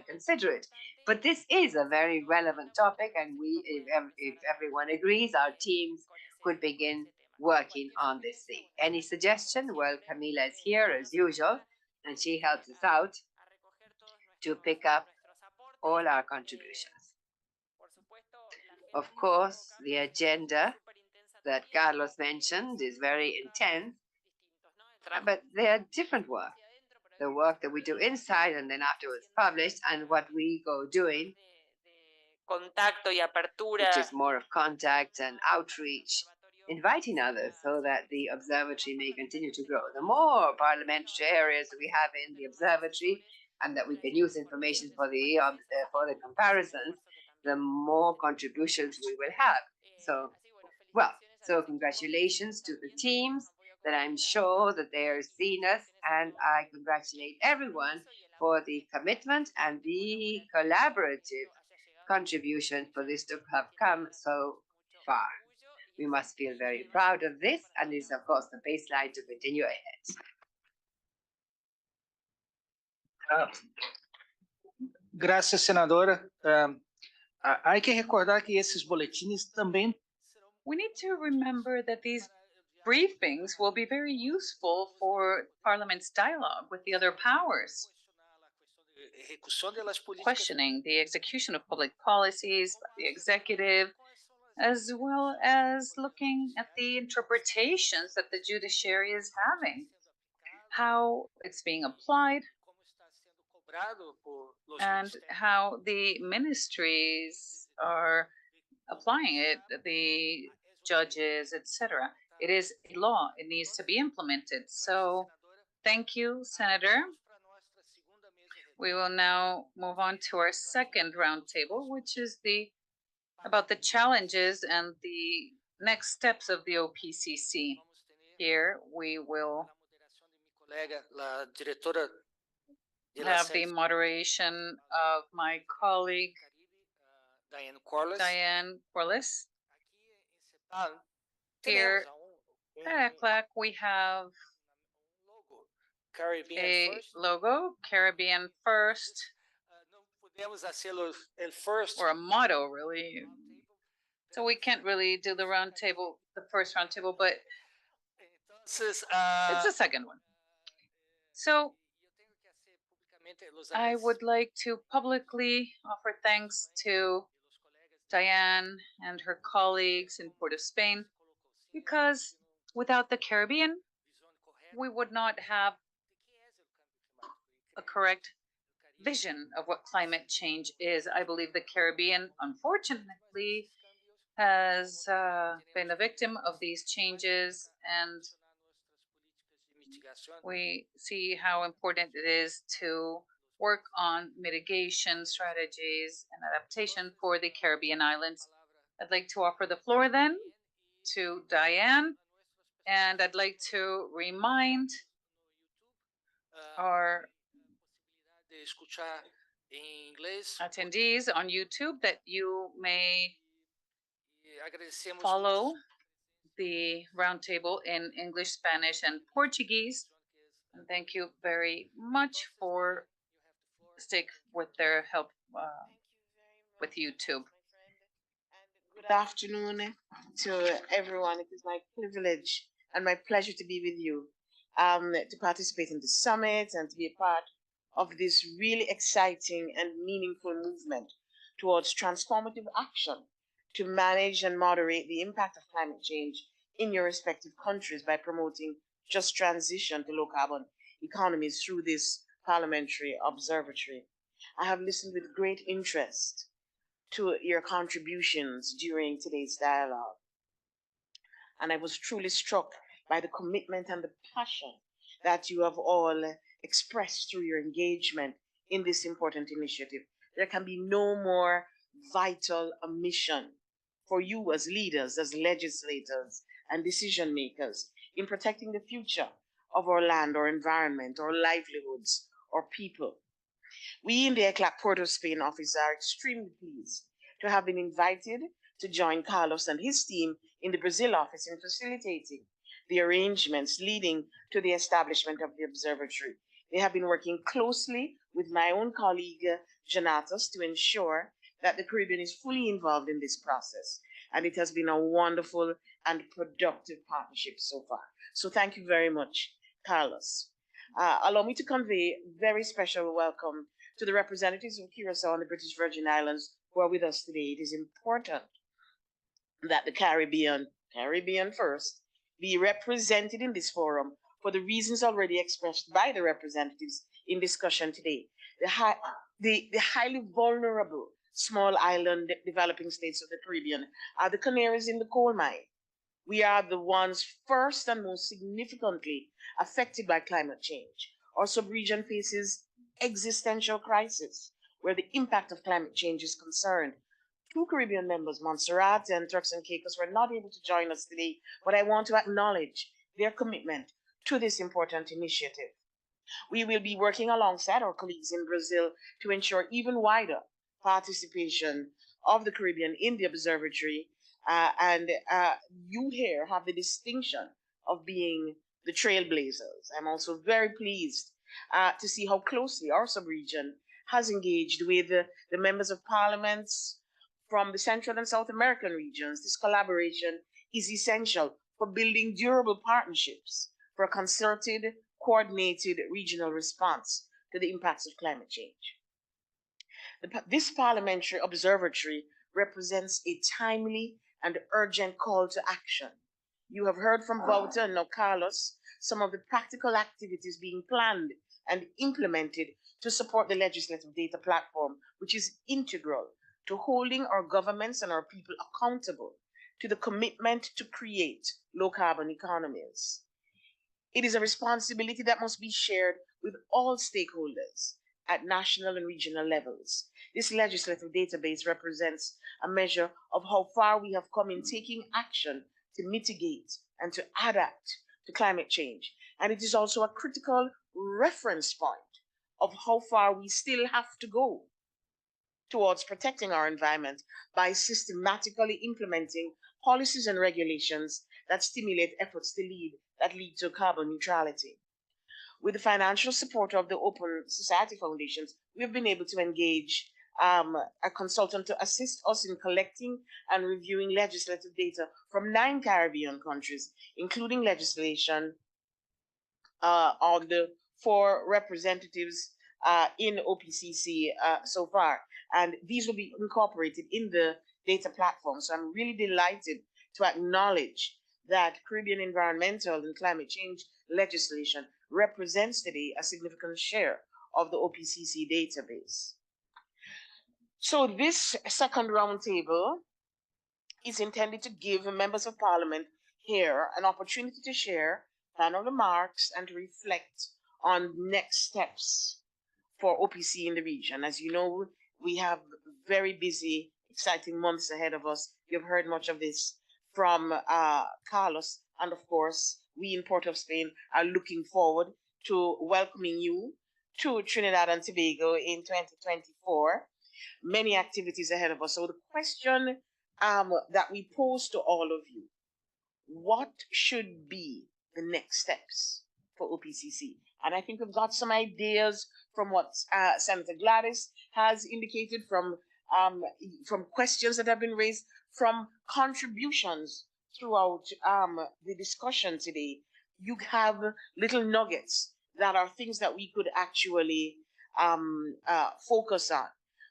consider it. But this is a very relevant topic, and if everyone agrees, our teams could begin working on this thing. Any suggestion? Well, Camila is here as usual, and she helps us out to pick up all our contributions. Of course, the agenda that Carlos mentioned is very intense, but they are different work. The work that we do inside and then afterwards published, and what we go doing, which is more of contact and outreach, inviting others so that the observatory may continue to grow. The more parliamentary areas we have in the observatory, and that we can use information for the comparisons, the more contributions we will have. So congratulations to the teams, that I'm sure that they are seeing us, and I congratulate everyone for the commitment and the collaborative contribution for this to have come so far. We must feel very proud of this, and is of course the baseline to continue ahead. Graças, senadora. Há que recordar que esses boletins também. We need to remember that these briefings will be very useful for Parliament's dialogue with the other powers, questioning the execution of public policies by the executive, as well as looking at the interpretations that the judiciary is having. how it's being applied, and how the ministries are applying it, the judges, etc. It is a law. It needs to be implemented. So thank you, Senator. We will now move on to our second roundtable, which is about the challenges and the next steps of the OPCC. Here we will have the moderation of my colleague Diane Corliss. Here at ECLAC, we have a logo, Caribbean First, or a motto, really. So we can't really do the roundtable, the first roundtable, but it's the second one. So I would like to publicly offer thanks to Diane and her colleagues in Port of Spain, because without the Caribbean, we would not have a correct vision of what climate change is. I believe the Caribbean, unfortunately, has been a victim of these changes, and we see how important it is to work on mitigation strategies and adaptation for the Caribbean islands. I'd like to offer the floor then to Diane, and I'd like to remind our attendees on YouTube that you may follow the roundtable in English, Spanish, and Portuguese. And thank you very much for stick with their help with YouTube. Good afternoon to everyone. It is my privilege and my pleasure to be with you, to participate in the summit and to be a part of this really exciting and meaningful movement towards transformative action to manage and moderate the impact of climate change in your respective countries by promoting just transition to low carbon economies through this parliamentary observatory. I have listened with great interest to your contributions during today's dialogue, and I was truly struck by the commitment and the passion that you have all expressed through your engagement in this important initiative. There can be no more vital a mission for you as leaders, as legislators, and decision makers in protecting the future of our land, our environment, our livelihoods, our people. We in the ECLAC Port of Spain office are extremely pleased to have been invited to join Carlos and his team in the Brazil office in facilitating the arrangements leading to the establishment of the observatory. They have been working closely with my own colleague, Janatos, to ensure that the Caribbean is fully involved in this process. And it has been a wonderful and productive partnership so far. So thank you very much, Carlos. Allow me to convey a very special welcome to the representatives of Curacao and the British Virgin Islands who are with us today. It is important that the Caribbean first, be represented in this forum for the reasons already expressed by the representatives in discussion today. The highly vulnerable small island developing states of the Caribbean are the canaries in the coal mine. We are the ones first and most significantly affected by climate change. Our subregion faces existential crisis where the impact of climate change is concerned. Two Caribbean members, Montserrat and Turks and Caicos, were not able to join us today, but I want to acknowledge their commitment to this important initiative. We will be working alongside our colleagues in Brazil to ensure even wider participation of the Caribbean in the observatory. And you here have the distinction of being the trailblazers. I'm also very pleased to see how closely our subregion has engaged with the members of parliaments from the Central and South American regions. This collaboration is essential for building durable partnerships for a concerted, coordinated regional response to the impacts of climate change. This parliamentary observatory represents a timely and urgent call to action You have heard from Wouter and now Carlos some of the practical activities being planned and implemented to support the legislative data platform, which is integral to holding our governments and our people accountable to the commitment to create low carbon economies. It is a responsibility that must be shared with all stakeholders at national and regional levels. This legislative database represents a measure of how far we have come in taking action to mitigate and to adapt to climate change. And it is also a critical reference point of how far we still have to go towards protecting our environment by systematically implementing policies and regulations that stimulate efforts that lead to carbon neutrality. With the financial support of the Open Society Foundations, we have been able to engage a consultant to assist us in collecting and reviewing legislative data from 9 Caribbean countries, including legislation on the 4 representatives in OPCC so far. And these will be incorporated in the data platform. So I'm really delighted to acknowledge that Caribbean environmental and climate change legislation represents today a significant share of the OPCC database. So this second roundtable is intended to give members of parliament here an opportunity to share final remarks and to reflect on next steps for OPC in the region. As you know, we have very busy, exciting months ahead of us. You've heard much of this from Carlos, and of course, we in Port of Spain are looking forward to welcoming you to Trinidad and Tobago in 2024. Many activities ahead of us. So the question that we pose to all of you, what should be the next steps for OPCC? And I think we've got some ideas from what Senator Gladys has indicated, from questions that have been raised, from contributions throughout the discussion today. You have little nuggets that are things that we could actually focus on.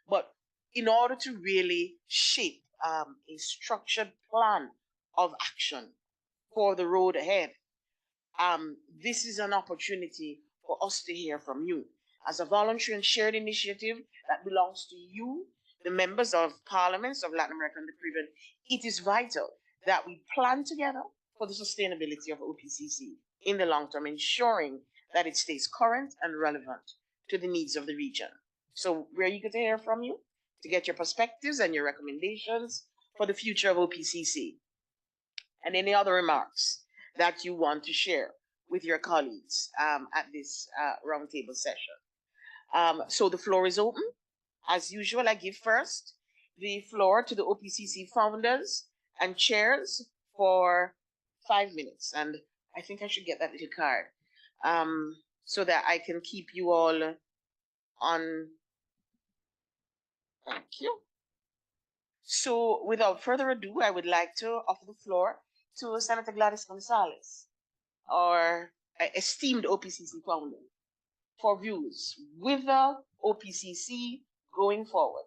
But in order to really shape a structured plan of action for the road ahead, this is an opportunity for us to hear from you. As a voluntary and shared initiative that belongs to you, the members of parliaments of Latin America and the Caribbean, it is vital that we plan together for the sustainability of OPCC in the long term, ensuring that it stays current and relevant to the needs of the region. So we're eager to hear from you, to get your perspectives and your recommendations for the future of OPCC, and any other remarks that you want to share with your colleagues at this roundtable session. So the floor is open. As usual, I give first the floor to the OPCC founders and chairs for 5 minutes. And I think I should get that little card so that I can keep you all on. Thank you. So without further ado, I would like to offer the floor to Senator Gladys Gonzalez, our esteemed OPCC founder, for views with the OPCC going forward.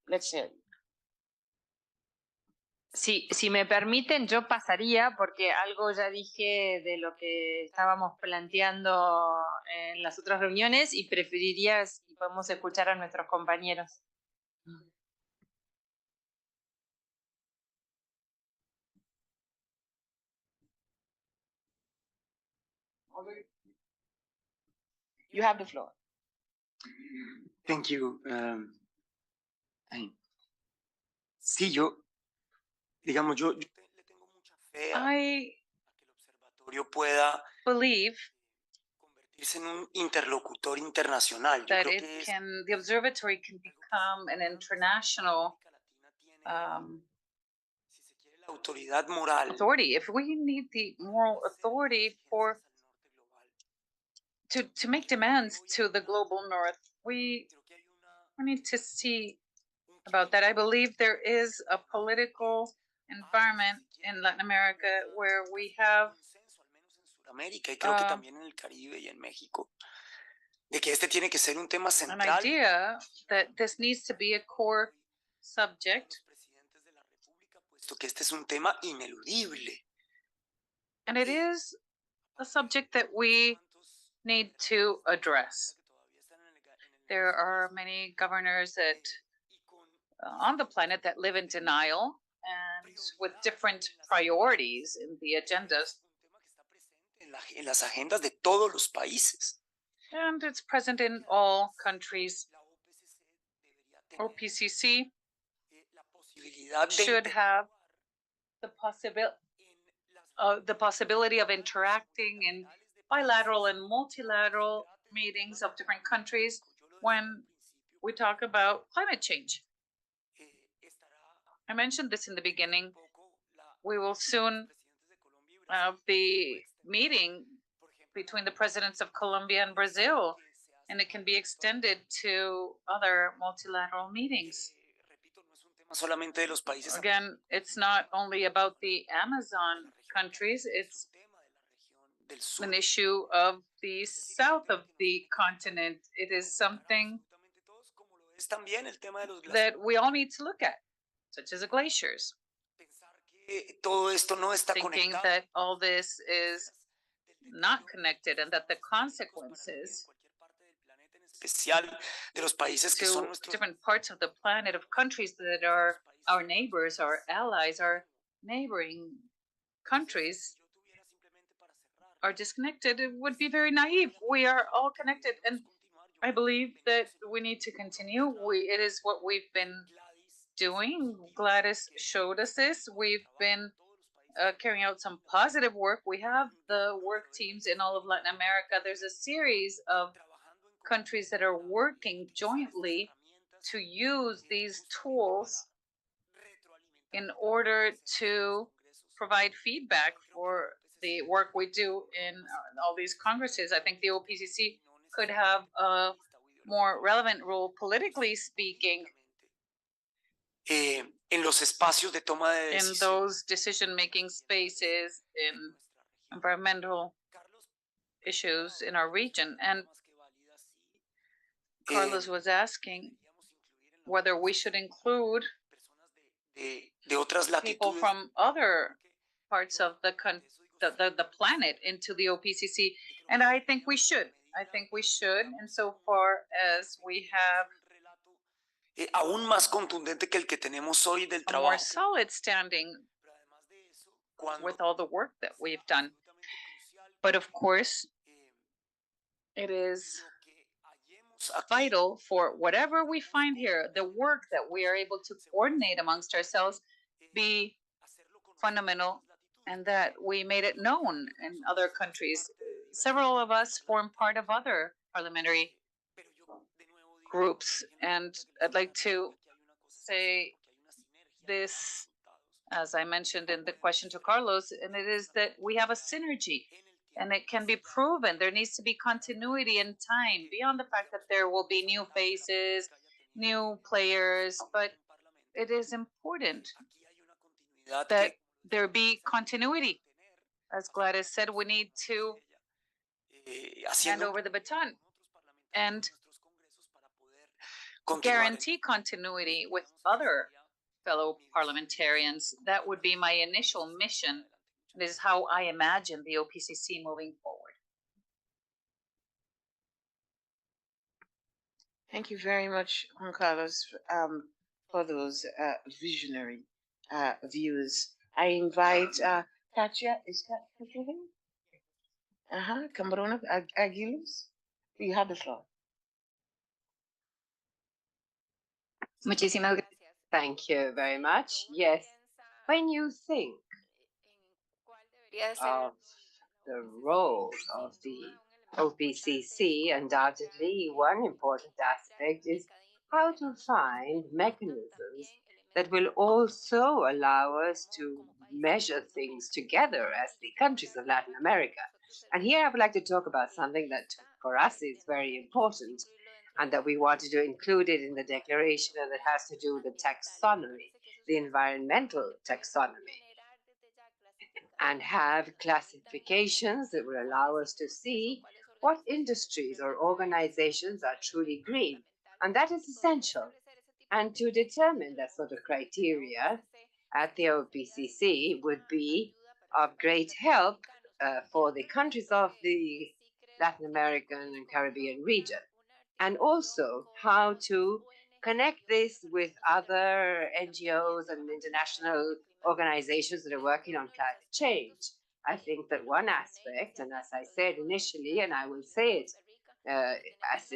Let's hear it. Si me permiten, yo pasaría, porque algo ya dije de lo que estábamos planteando en las otras reuniones, y preferiría si podemos escuchar a nuestros compañeros. You have the floor. Thank you. Sí, digamos, yo le tengo mucha fe a que el observatorio pueda convertirse en un interlocutor internacional. Yo creo que the observatory can become an international si se quiere la autoridad moral, authority. If we need the moral authority to make demands to the global north, we need to see about that. I believe there is a political environment in Latin America where we have América, y creo que también en el Caribe y en México, de que este tiene que ser un tema central. An idea that this needs to be a core subject. Los presidentes de la República, puesto que este es un tema ineludible. And it is a subject that we need to address. There are many governors that on the planet that live in denial and with different priorities in the agendas. En las agendas de todos los países. And it's present in all countries. OPCC should have the possibility of interacting in bilateral and multilateral meetings of different countries when we talk about climate change. I mentioned this in the beginning. We will soon have the meeting between the presidents of Colombia and Brazil, and it can be extended to other multilateral meetings. Again, it's not only about the Amazon countries, it's an issue of the south of the continent. It is something that we all need to look at, such as the glaciers. Thinking that all this is not connected and that the consequences to different parts of the planet of countries that are our neighbors, our allies, our neighboring countries are disconnected, it would be very naive. We are all connected, and I believe that we need to continue. It is what we've been doing. Gladys showed us this. We've been carrying out some positive work. We have the work teams in all of Latin America. There's a series of countries that are working jointly to use these tools in order to provide feedback for the work we do in all these congresses. I think the OPCC could have a more relevant role politically speaking en los espacios de toma de in decisión. those decision-making spaces, in environmental issues in our region. And Carlos was asking whether we should include people from other parts of the planet into the OPCC, and I think we should. I think we should, insofar as we have aún más contundente que el que tenemos hoy del a more trabajo. solid standing with all the work that we've done. But of course, it is vital for whatever we find here, the work that we are able to coordinate amongst ourselves be fundamental, and that we made it known in other countries. Several of us form part of other parliamentary groups, and I'd like to say this, as I mentioned in the question to Carlos, and it is that we have a synergy, and it can be proven. There needs to be continuity in time, beyond the fact that there will be new faces, new players, but it is important that there be continuity. As Gladys said, we need to hand over the baton and guarantee continuity with other fellow parliamentarians. That would be my initial mission. This is how I imagine the OPCC moving forward. Thank you very much, Juan Carlos, for those visionary views. I invite Katya. Is Katya here? Camarona Aguilos. You have the floor. Muchísimas gracias. Thank you very much. Yes, when you think of the role of the OPCC, undoubtedly one important aspect is how to find mechanisms that will also allow us to measure things together as the countries of Latin America. And here I would like to talk about something that for us is very important, and that we wanted to include it in the declaration, and it has to do with the taxonomy, the environmental taxonomy, and have classifications that will allow us to see what industries or organizations are truly green. And that is essential. And to determine that sort of criteria at the OPCC would be of great help for the countries of the Latin American and Caribbean region, and also how to connect this with other NGOs and international organizations that are working on climate change. I think that one aspect, and as I said initially, and I will say it as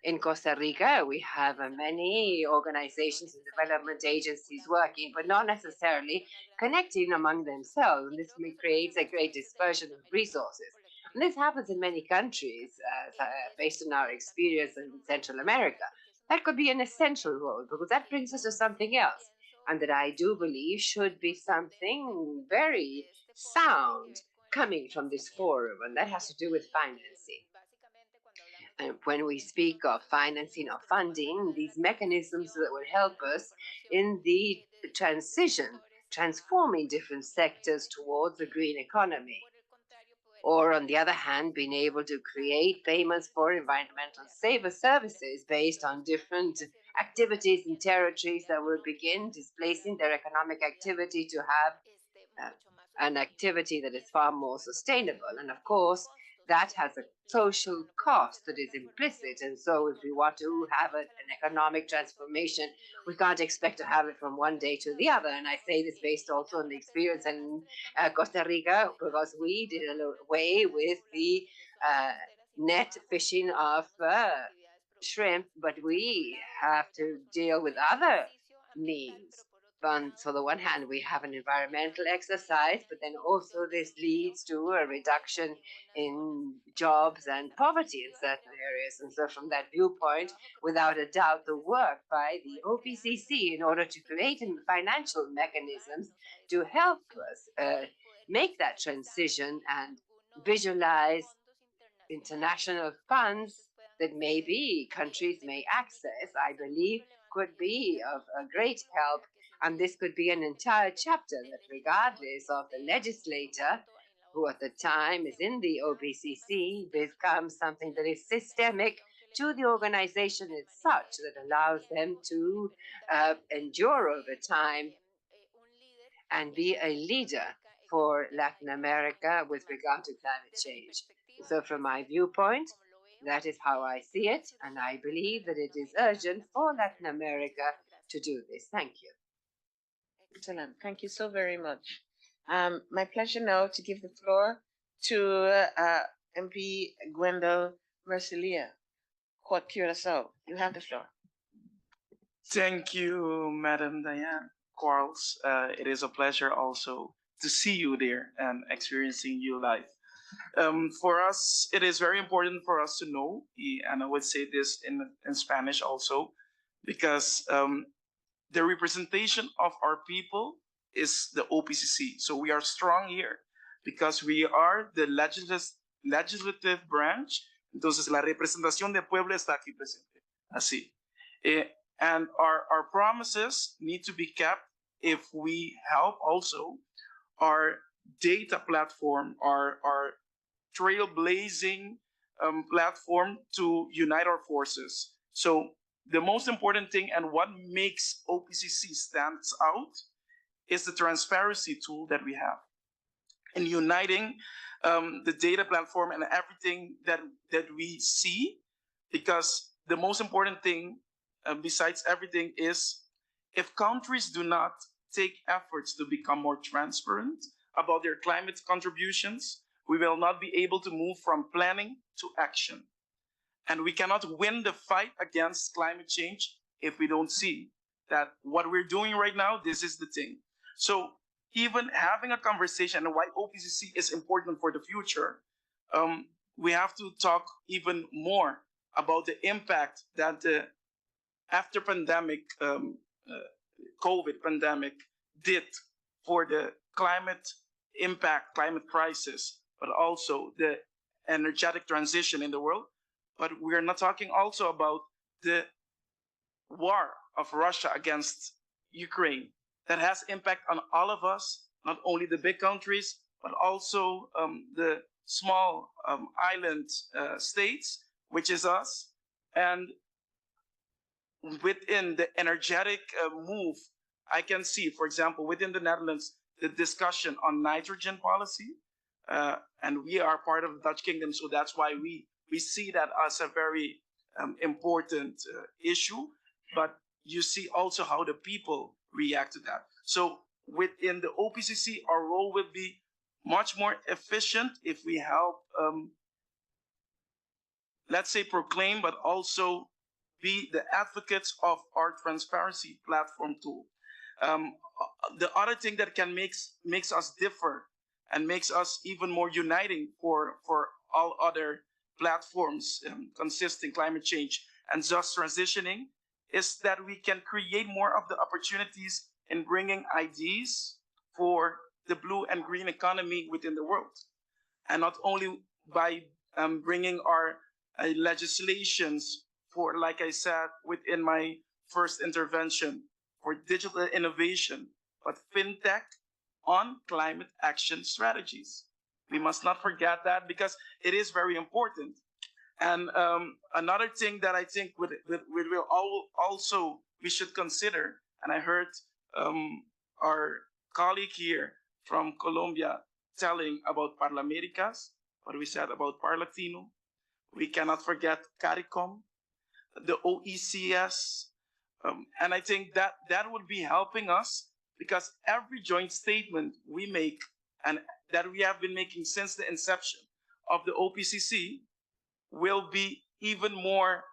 in Costa Rica, we have many organizations and development agencies working, but not necessarily connecting among themselves. And this creates a great dispersion of resources. And this happens in many countries, based on our experience in Central America. That could be an essential role, because that brings us to something else, and that I do believe should be something very sound coming from this forum, and that has to do with financing. And when we speak of financing or funding, these mechanisms that will help us in the transition, transforming different sectors towards a green economy. Or on the other hand, being able to create payments for environmental saver services based on different activities in territories that will begin displacing their economic activity to have an activity that is far more sustainable. And of course, that has a social cost that is implicit. And so if we want to have an economic transformation, we can't expect to have it from one day to the other. And I say this based also on the experience in Costa Rica, because we did away with the net fishing of shrimp, but we have to deal with other needs. So on the one hand, we have an environmental exercise, but then also this leads to a reduction in jobs and poverty in certain areas. And so from that viewpoint, without a doubt, the work by the OPCC in order to create financial mechanisms to help us make that transition and visualize international funds that maybe countries may access, I believe could be of a great help. And this could be an entire chapter that, regardless of the legislator, who at the time is in the OPCC, becomes something that is systemic to the organization as such, that allows them to endure over time and be a leader for Latin America with regard to climate change. So from my viewpoint, that is how I see it, and I believe that it is urgent for Latin America to do this. Thank you. Excellent. Thank you so very much. My pleasure now to give the floor to MP Gwendol Mercilia, Court Curacao. You have the floor. Thank you, Madam Diane Quarles. It is a pleasure also to see you there and experiencing you live. For us, it is very important for us to know, and I would say this in Spanish also, because the representation of our people is the OPCC. So we are strong here because we are the legislative branch. Entonces, la representación del pueblo está aquí presente. Así. And our promises need to be kept if we help also our data platform, our trailblazing platform to unite our forces. So the most important thing and what makes OPCC stands out is the transparency tool that we have in uniting the data platform and everything that we see, because the most important thing besides everything is if countries do not take efforts to become more transparent about their climate contributions, we will not be able to move from planning to action. And we cannot win the fight against climate change if we don't see that what we're doing right now, this is the thing. So even having a conversation and why OPCC is important for the future, we have to talk even more about the impact that the after pandemic, COVID pandemic did for the climate impact, climate crisis, but also the energetic transition in the world. But we are not talking also about the war of Russia against Ukraine that has impact on all of us, not only the big countries, but also the small island states, which is us. And within the energetic move, I can see, for example, within the Netherlands, the discussion on nitrogen policy, and we are part of the Dutch Kingdom, so that's why we see that as a very important issue. But you see also how the people react to that. So within the OPCC, our role will be much more efficient if we help, let's say, proclaim, but also be the advocates of our transparency platform tool. The other thing that can makes us differ and makes us even more uniting for all other platforms consisting climate change and just transitioning is that we can create more of the opportunities in bringing ideas for the blue and green economy within the world. And not only by bringing our legislations for, like I said within my first intervention, for digital innovation, but fintech on climate action strategies. We must not forget that because it is very important. And another thing that I think we should consider, and I heard our colleague here from Colombia telling about Parliamericas, what we said about Parlatino. We cannot forget CARICOM, the OECS, and I think that would be helping us because every joint statement we make and that we have been making since the inception of the OPCC will be even more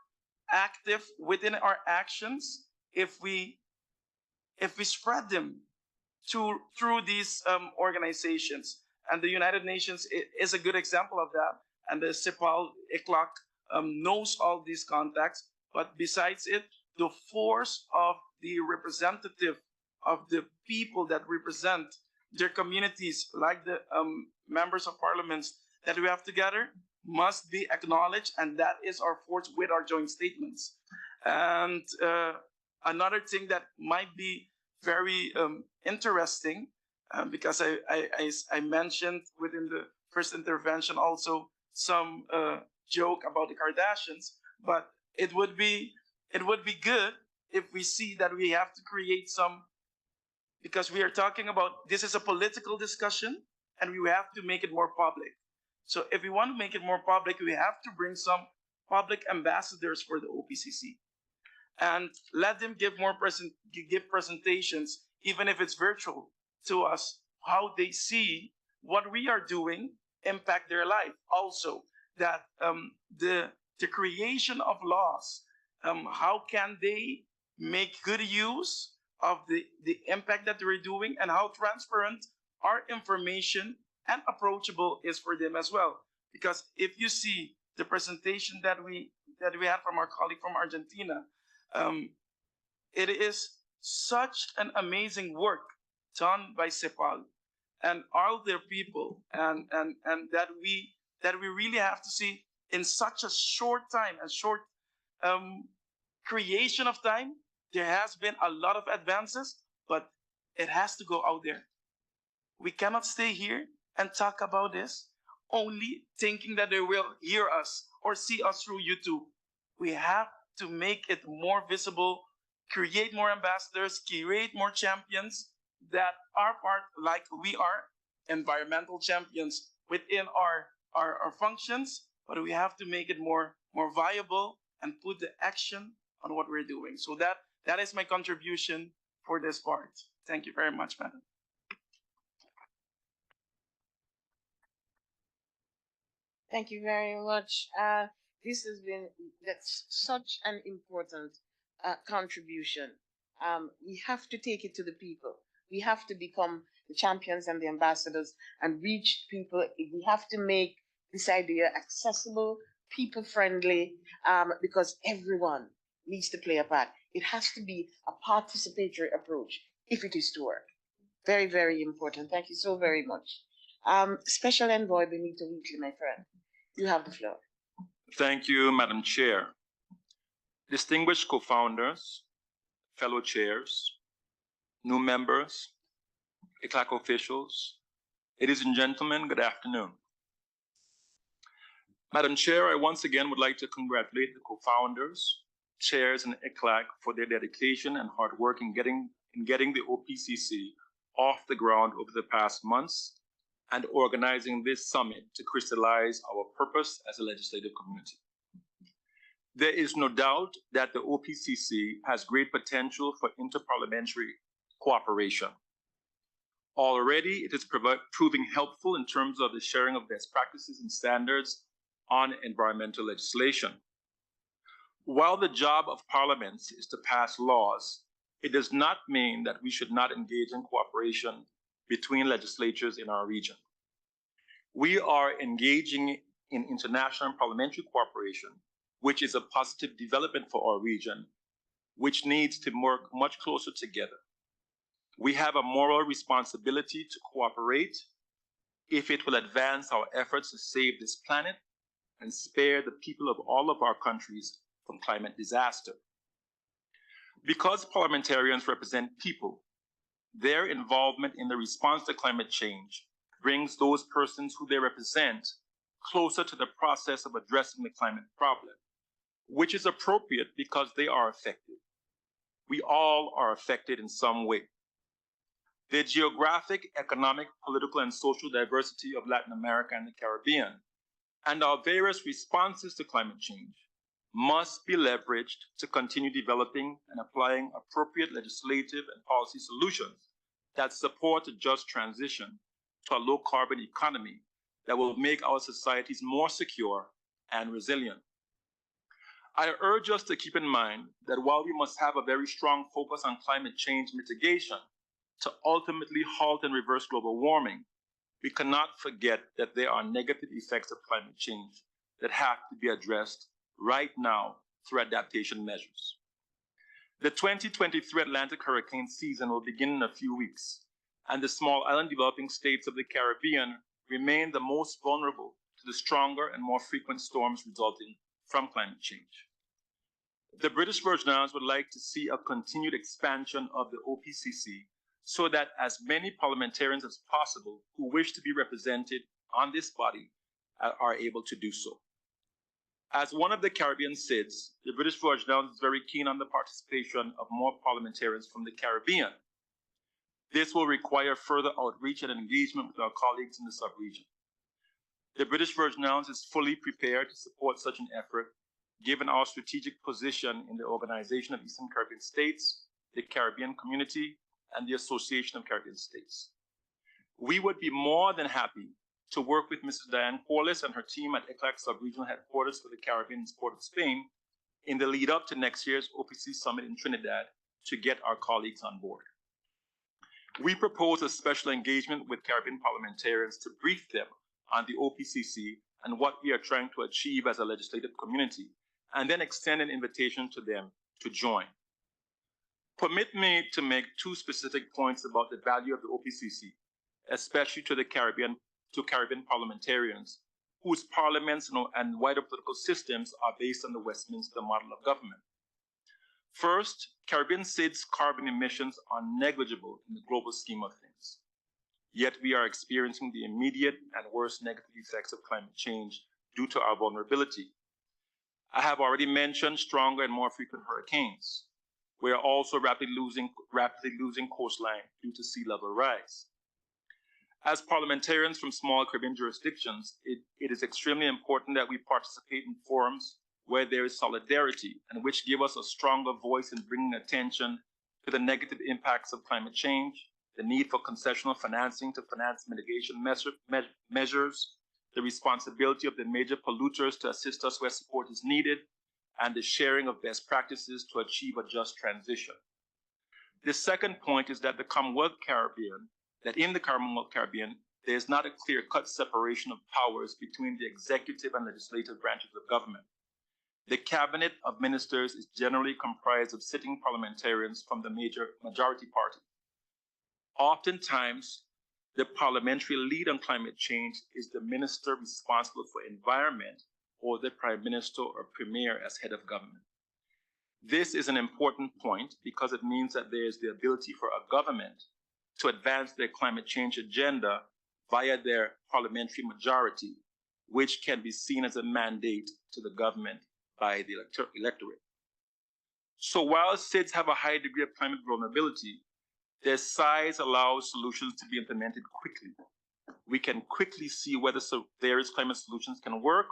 active within our actions if we spread them through these organizations. And the United Nations is a good example of that. And the CEPAL, ECLAC knows all these contacts. But besides it, the force of the representative of the people that represent their communities, like the members of parliaments that we have together, must be acknowledged. And that is our force with our joint statements. And another thing that might be very interesting, because I mentioned within the first intervention also some joke about the Kardashians, but it would be good if we see that we have to create some, because we are talking about, this is a political discussion and we have to make it more public. So if we want to make it more public, we have to bring some public ambassadors for the OPCC and let them give presentations, even if it's virtual, to us, how they see what we are doing impact their life. Also, that the creation of laws, how can they make good use of the impact that they're doing, and how transparent our information and approachable is for them as well. Because if you see the presentation that we had from our colleague from Argentina, it is such an amazing work done by CEPAL and all their people, and that we really have to see in such a short time, a short creation of time. There has been a lot of advances, but it has to go out there. We cannot stay here and talk about this only thinking that they will hear us or see us through YouTube. We have to make it more visible, create more ambassadors, create more champions that are part, like we are, environmental champions within our functions, but we have to make it more viable and put the action on what we're doing. So that is my contribution for this part. Thank you very much, madam. Thank you very much. That's such an important contribution. We have to take it to the people. We have to become the champions and the ambassadors and reach people. We have to make this idea accessible, people-friendly, because everyone needs to play a part. It has to be a participatory approach if it is to work. Very, very important. Thank you so very much. Special Envoy Benito Wheatley, my friend. You have the floor. Thank you, Madam Chair. Distinguished co-founders, fellow chairs, new members, ECLAC officials, ladies and gentlemen, good afternoon. Madam Chair, I once again would like to congratulate the co-founders, chairs, and ECLAC for their dedication and hard work in getting the OPCC off the ground over the past months and organizing this summit to crystallize our purpose as a legislative community. There is no doubt that the OPCC has great potential for interparliamentary cooperation. Already, it is proving helpful in terms of the sharing of best practices and standards on environmental legislation. While the job of parliaments is to pass laws, it does not mean that we should not engage in cooperation between legislatures in our region. We are engaging in international and parliamentary cooperation, which is a positive development for our region, which needs to work much closer together. We have a moral responsibility to cooperate if it will advance our efforts to save this planet and spare the people of all of our countries from climate disaster. Because parliamentarians represent people, their involvement in the response to climate change brings those persons who they represent closer to the process of addressing the climate problem, which is appropriate because they are affected. We all are affected in some way. The geographic, economic, political, and social diversity of Latin America and the Caribbean, and our various responses to climate change, must be leveraged to continue developing and applying appropriate legislative and policy solutions that support a just transition to a low-carbon economy that will make our societies more secure and resilient. I urge us to keep in mind that while we must have a very strong focus on climate change mitigation to ultimately halt and reverse global warming, we cannot forget that there are negative effects of climate change that have to be addressed right now through adaptation measures. The 2023 Atlantic hurricane season will begin in a few weeks, and the small island developing states of the Caribbean remain the most vulnerable to the stronger and more frequent storms resulting from climate change. The British Virgin Islands would like to see a continued expansion of the OPCC so that as many parliamentarians as possible who wish to be represented on this body are able to do so. As one of the Caribbean SIDS, the British Virgin Islands is very keen on the participation of more parliamentarians from the Caribbean. This will require further outreach and engagement with our colleagues in the sub-region. The British Virgin Islands is fully prepared to support such an effort, given our strategic position in the Organization of Eastern Caribbean States, the Caribbean Community, and the Association of Caribbean States. We would be more than happy to work with Mrs. Diane Corliss and her team at ECLAC Sub-Regional Headquarters for the Caribbean in Port of Spain in the lead up to next year's OPC Summit in Trinidad to get our colleagues on board. We propose a special engagement with Caribbean parliamentarians to brief them on the OPCC and what we are trying to achieve as a legislative community, and then extend an invitation to them to join. Permit me to make two specific points about the value of the OPCC, especially to Caribbean parliamentarians whose parliaments and wider political systems are based on the Westminster model of government. First, Caribbean SIDS carbon emissions are negligible in the global scheme of things. Yet we are experiencing the immediate and worst negative effects of climate change due to our vulnerability. I have already mentioned stronger and more frequent hurricanes. We are also rapidly losing coastline due to sea level rise. As parliamentarians from small Caribbean jurisdictions, it is extremely important that we participate in forums where there is solidarity and which give us a stronger voice in bringing attention to the negative impacts of climate change, the need for concessional financing to finance mitigation measures, the responsibility of the major polluters to assist us where support is needed, and the sharing of best practices to achieve a just transition. The second point is that in the Commonwealth Caribbean, there is not a clear-cut separation of powers between the executive and legislative branches of government. The cabinet of ministers is generally comprised of sitting parliamentarians from the majority party. Oftentimes, the parliamentary lead on climate change is the minister responsible for environment or the prime minister or premier as head of government. This is an important point because it means that there is the ability for a government to advance their climate change agenda via their parliamentary majority, which can be seen as a mandate to the government by the electorate. So while SIDS have a high degree of climate vulnerability, their size allows solutions to be implemented quickly we can quickly see whether various climate solutions can work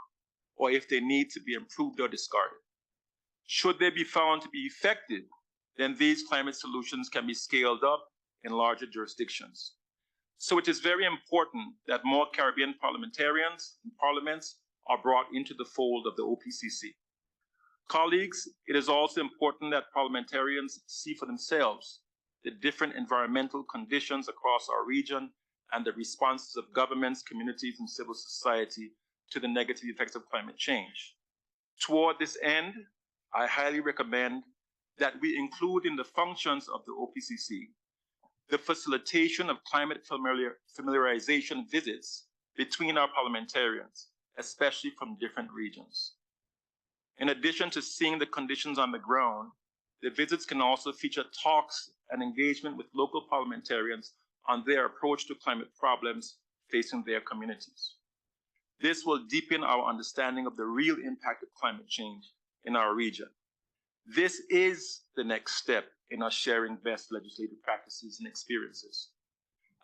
or if they need to be improved or discarded. Should they be found to be effective, then these climate solutions can be scaled up in larger jurisdictions. So it is very important that more Caribbean parliamentarians and parliaments are brought into the fold of the OPCC. Colleagues, it is also important that parliamentarians see for themselves the different environmental conditions across our region and the responses of governments, communities, and civil society to the negative effects of climate change. Toward this end, I highly recommend that we include in the functions of the OPCC the facilitation of climate familiarization visits between our parliamentarians, especially from different regions. In addition to seeing the conditions on the ground, the visits can also feature talks and engagement with local parliamentarians on their approach to climate problems facing their communities. This will deepen our understanding of the real impact of climate change in our region. This is the next step in us sharing best legislative practices and experiences.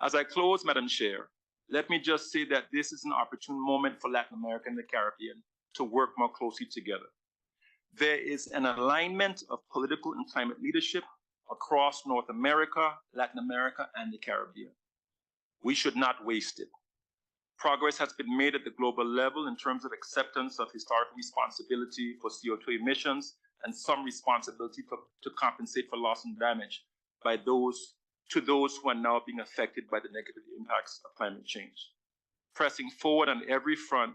As I close, Madam Chair, let me just say that this is an opportune moment for Latin America and the Caribbean to work more closely together. There is an alignment of political and climate leadership across North America, Latin America, and the Caribbean. We should not waste it. Progress has been made at the global level in terms of acceptance of historical responsibility for CO2 emissions and some responsibility to compensate for loss and damage by those who are now being affected by the negative impacts of climate change. Pressing forward on every front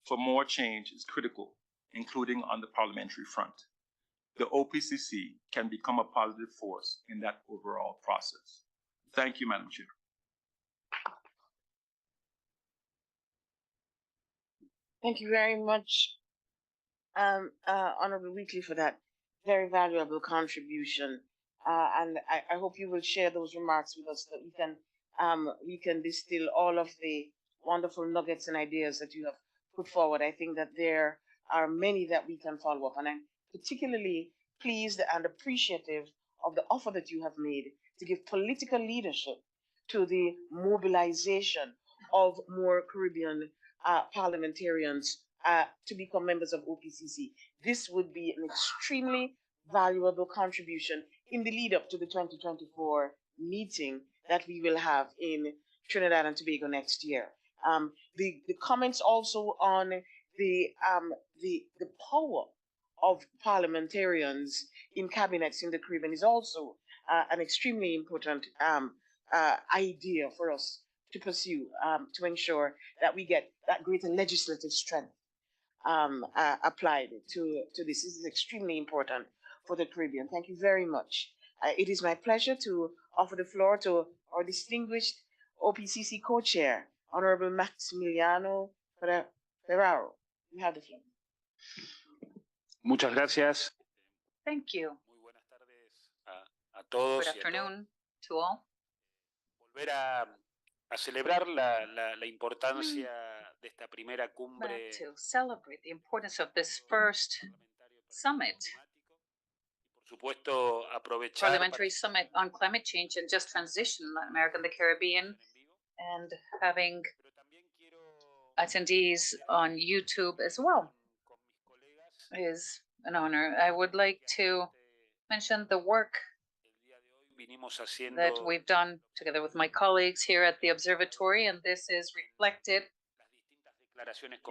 for more change is critical, including on the parliamentary front. The OPCC can become a positive force in that overall process. Thank you, Madam Chair. Thank you very much, Honorable Wheatley, for that very valuable contribution. And I hope you will share those remarks with us so that we can distill all of the wonderful nuggets and ideas that you have put forward. I think that there are many that we can follow up, and I'm particularly pleased and appreciative of the offer that you have made to give political leadership to the mobilization of more Caribbean parliamentarians to become members of OPCC. This would be an extremely valuable contribution in the lead up to the 2024 meeting that we will have in Trinidad and Tobago next year. The comments also on the power of parliamentarians in cabinets in the Caribbean is also an extremely important idea for us to pursue to ensure that we get that greater legislative strength applied to this. This is extremely important for the Caribbean. Thank you very much. It is my pleasure to offer the floor to our distinguished OPCC co-chair, Honorable Maximiliano Ferraro. You have the floor. Muchas gracias. Thank you. Muy buenas tardes a todos. Good afternoon to all. Volver a celebrar la importancia de esta primera cumbre. To celebrate the importance of this first summit, Por supuesto, aprovechar Parliamentary Summit on Climate Change and Just Transition in Latin America and the Caribbean, and having attendees on YouTube as well is an honor. I would like to mention the work that we've done together with my colleagues here at the observatory, and this is reflected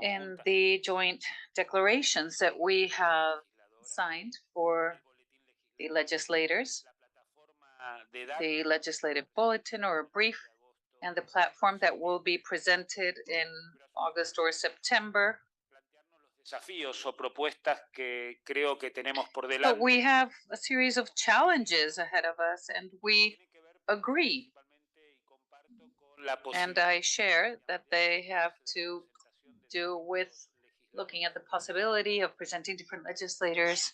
in the joint declarations that we have signed for the legislators, the legislative bulletin or a brief, and the platform that will be presented in August or September. But we have a series of challenges ahead of us, and we agree. And I share that they have to do with looking at the possibility of presenting different legislators,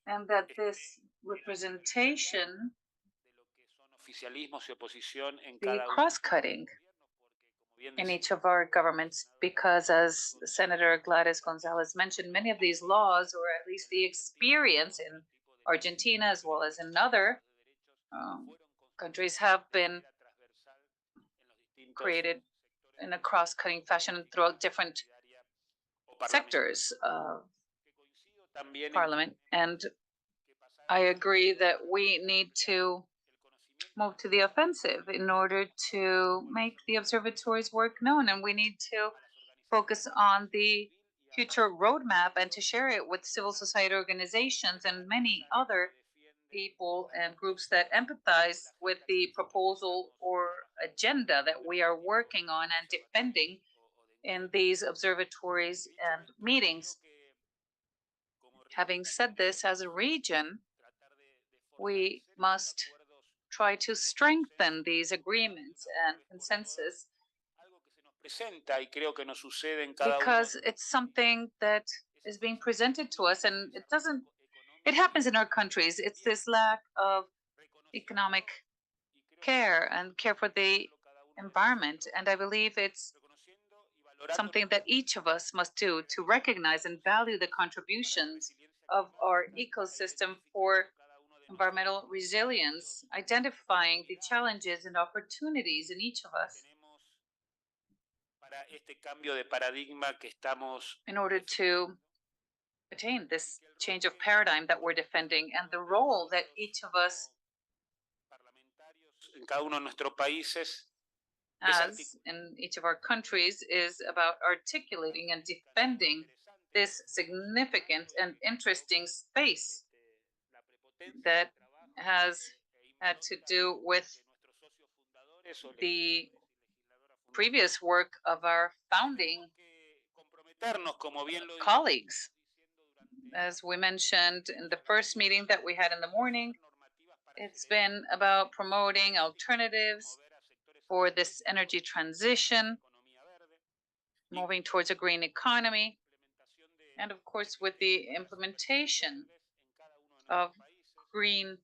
and that this representation, the cross-cutting in each of our governments, because as Senator Gladys Gonzalez mentioned, many of these laws, or at least the experience in Argentina as well as in other countries, have been created in a cross-cutting fashion throughout different sectors of Parliament. And I agree that we need to move to the offensive in order to make the observatory's work known. And we need to focus on the future roadmap and to share it with civil society organizations and many other people and groups that empathize with the proposal or agenda that we are working on and defending in these observatories and meetings. Having said this, as a region, we must try to strengthen these agreements and consensus because it's something that is being presented to us, and it happens in our countries. It's this lack of economic care and care for the environment. And I believe it's something that each of us must do to recognize and value the contributions of our ecosystem for environmental resilience, identifying the challenges and opportunities in each of us in order to attain this change of paradigm that we're defending, and the role that each of us has in each of our countries is about articulating and defending this significant and interesting space that has had to do with the previous work of our founding colleagues. As we mentioned in the first meeting that we had in the morning, it's been about promoting alternatives for this energy transition, moving towards a green economy, and of course with the implementation of green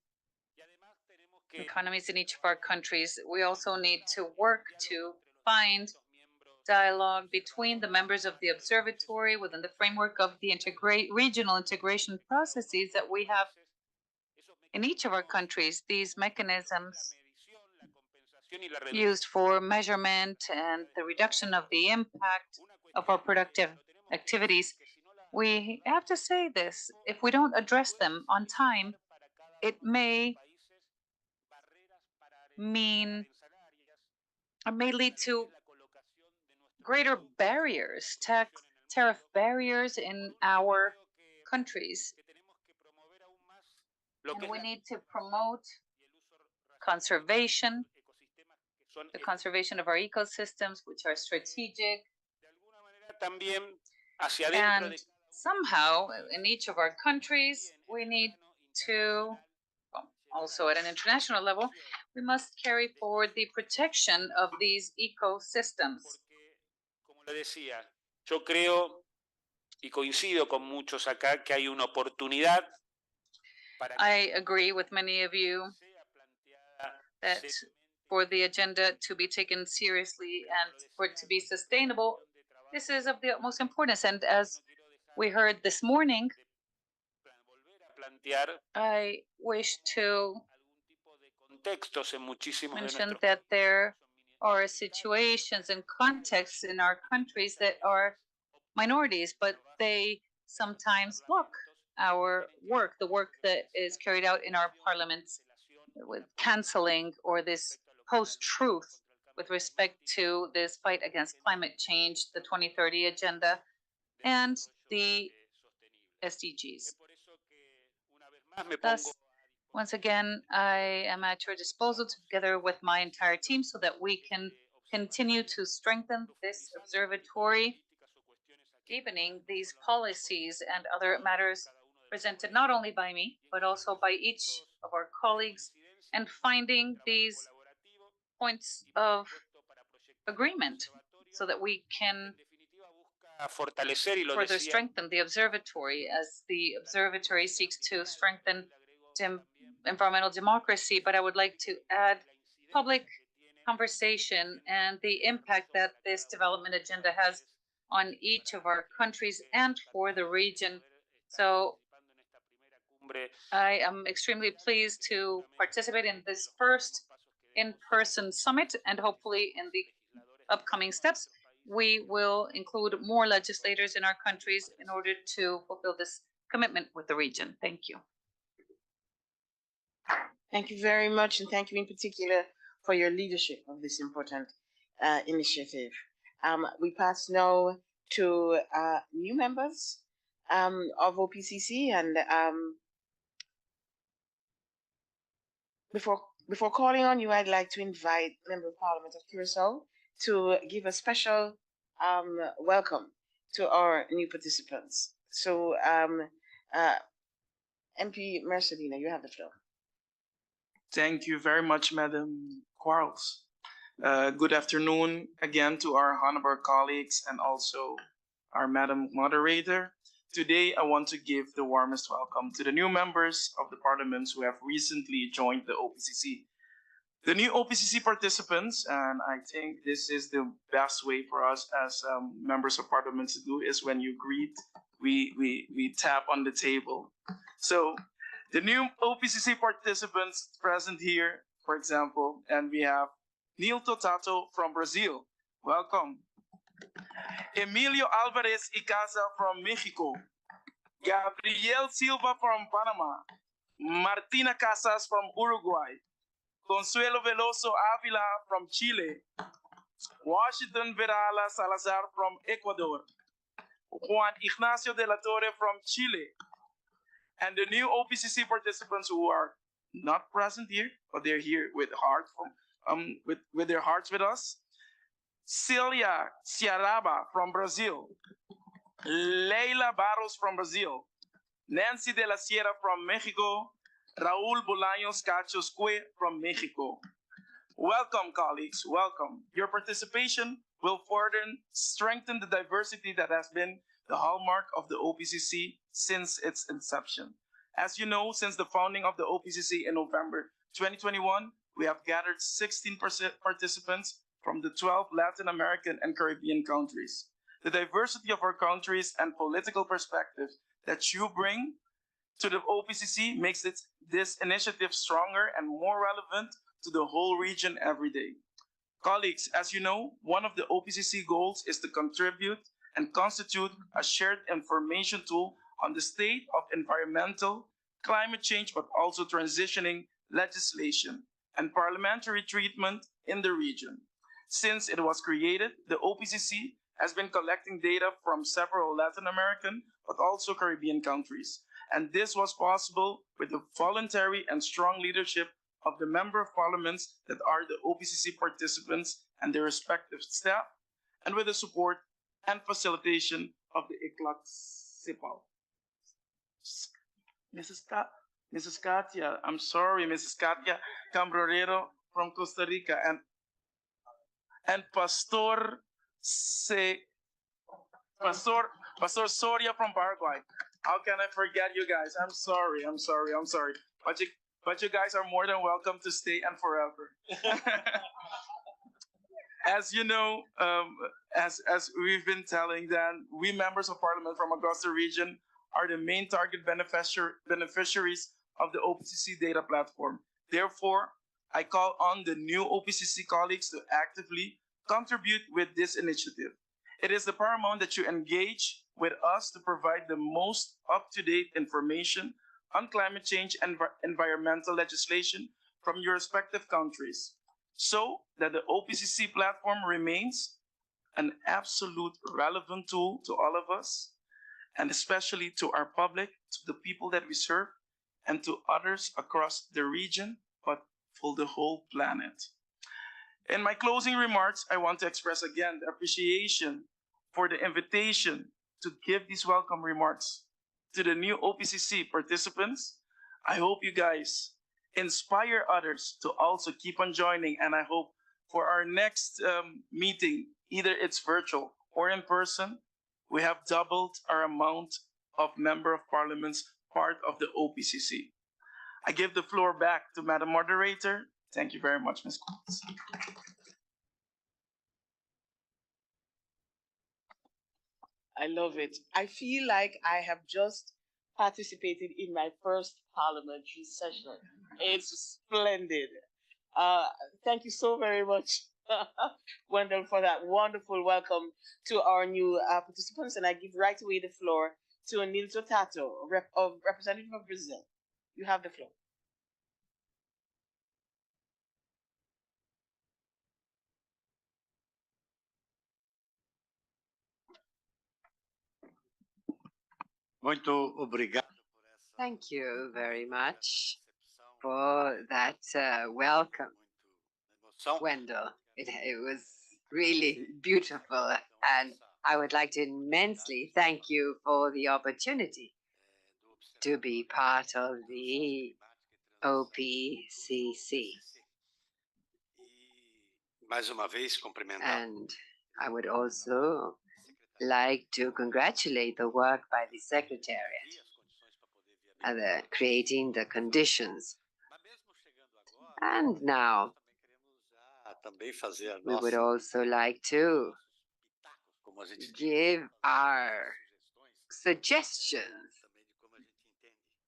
economies in each of our countries. We also need to work to find dialogue between the members of the observatory within the framework of the regional integration processes that we have in each of our countries. These mechanisms used for measurement and the reduction of the impact of our productive activities. We have to say this, if we don't address them on time, it may lead to greater barriers, tariff barriers in our countries. And we need to promote conservation, the conservation of our ecosystems, which are strategic. And somehow, in each of our countries, we need to, also at an international level, we must carry forward the protection of these ecosystems. Yo creo y coincido con muchos acá que hay una oportunidad. I agree with many of you that for the agenda to be taken seriously and for it to be sustainable, this is of the utmost importance. And as we heard this morning, I wish to mention that there are situations and contexts in our countries that are minorities, but they sometimes block our work, the work that is carried out in our parliaments with canceling or this post-truth with respect to this fight against climate change, the 2030 agenda, and the SDGs. Thus, once again, I am at your disposal together with my entire team so that we can continue to strengthen this observatory, deepening these policies and other matters presented not only by me, but also by each of our colleagues, and finding these points of agreement so that we can further strengthen the observatory as the observatory seeks to strengthen environmental democracy. But I would like to add public conversation and the impact that this development agenda has on each of our countries and for the region. So I am extremely pleased to participate in this first in-person summit and hopefully in the upcoming steps, we will include more legislators in our countries in order to fulfill this commitment with the region. Thank you. Thank you very much, and thank you in particular for your leadership of this important initiative. We pass now to new members of OPCC, and before calling on you, I'd like to invite Member of Parliament of Curacao to give a special welcome to our new participants. So, MP Mercedina, you have the floor. Thank you very much, Madam Quarles. Good afternoon again to our honorable colleagues and also our Madam Moderator. Today, I want to give the warmest welcome to the new members of the Parliament who have recently joined the OPCC. The new OPCC participants, and I think this is the best way for us as members of Parliament to do, is when you greet, we tap on the table. So, the new OPCC participants present here, for example, and we have Neil Totato from Brazil. Welcome. Emilio Alvarez Icaza from Mexico. Gabriel Silva from Panama. Martina Casas from Uruguay. Consuelo Veloso Avila from Chile. Washington Verala Salazar from Ecuador. Juan Ignacio de la Torre from Chile. And the new OPCC participants who are not present here, but they're here with their hearts with us. Celia Ciaraba from Brazil. Leila Barros from Brazil. Nancy de la Sierra from Mexico. Raúl Bolaños Cachosque from Mexico. Welcome, colleagues, welcome. Your participation will further strengthen the diversity that has been the hallmark of the OPCC since its inception. As you know, since the founding of the OPCC in November 2021, we have gathered 16 participants from the 12 Latin American and Caribbean countries. The diversity of our countries and political perspectives that you bring to the OPCC makes this initiative stronger and more relevant to the whole region every day. Colleagues, as you know, one of the OPCC goals is to contribute and constitute a shared information tool on the state of environmental, climate change, but also transitioning legislation and parliamentary treatment in the region. Since it was created, the OPCC has been collecting data from several Latin American, but also Caribbean countries. And this was possible with the voluntary and strong leadership of the member of parliaments that are the OPCC participants and their respective staff, and with the support and facilitation of the ICLAC-CIPAL. Mrs. Katia, I'm sorry, Mrs. Katia Cambrorero from Costa Rica, and Pastor Soria from Paraguay. How can I forget you guys? I'm sorry. But you guys are more than welcome to stay and forever. As you know, as we've been telling, then we members of parliament from Augusta region are the main target beneficiaries of the OPCC data platform. Therefore, I call on the new OPCC colleagues to actively contribute with this initiative. It is the paramount that you engage with us to provide the most up-to-date information on climate change and environmental legislation from your respective countries, so that the OPCC platform remains an absolute relevant tool to all of us, and especially to our public, to the people that we serve, and to others across the region, but for the whole planet. In my closing remarks, I want to express again the appreciation for the invitation to give these welcome remarks to the new OPCC participants. I hope you guys inspire others to also keep on joining, and I hope for our next meeting, either it's virtual or in person, we have doubled our amount of member of parliaments part of the OPCC. I give the floor back to Madam Moderator. Thank you very much, Ms. Quarles. I love it. I feel like I have just participated in my first parliamentary session. It's splendid. Thank you so very much, Wendell, for that wonderful welcome to our new participants. And I give right away the floor to Nilton Tato, representative of Brazil. You have the floor. Muito obrigado. Thank you very much for that welcome, Wendell. It was really beautiful, and I would like to immensely thank you for the opportunity to be part of the OPCC. Mais uma vez, cumprimentar. And I would also like to congratulate the work by the Secretariat and creating the conditions. And now, we would also like to give our suggestions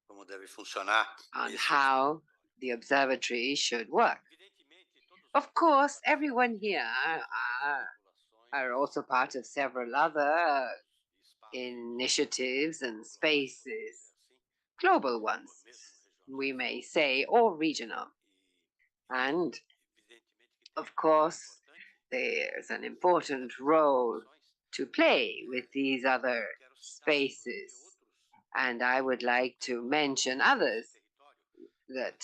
on how the observatory should work. Of course, everyone here are also part of several other initiatives and spaces, global ones, we may say, or regional. And of course, there's an important role to play with these other spaces. And I would like to mention others that,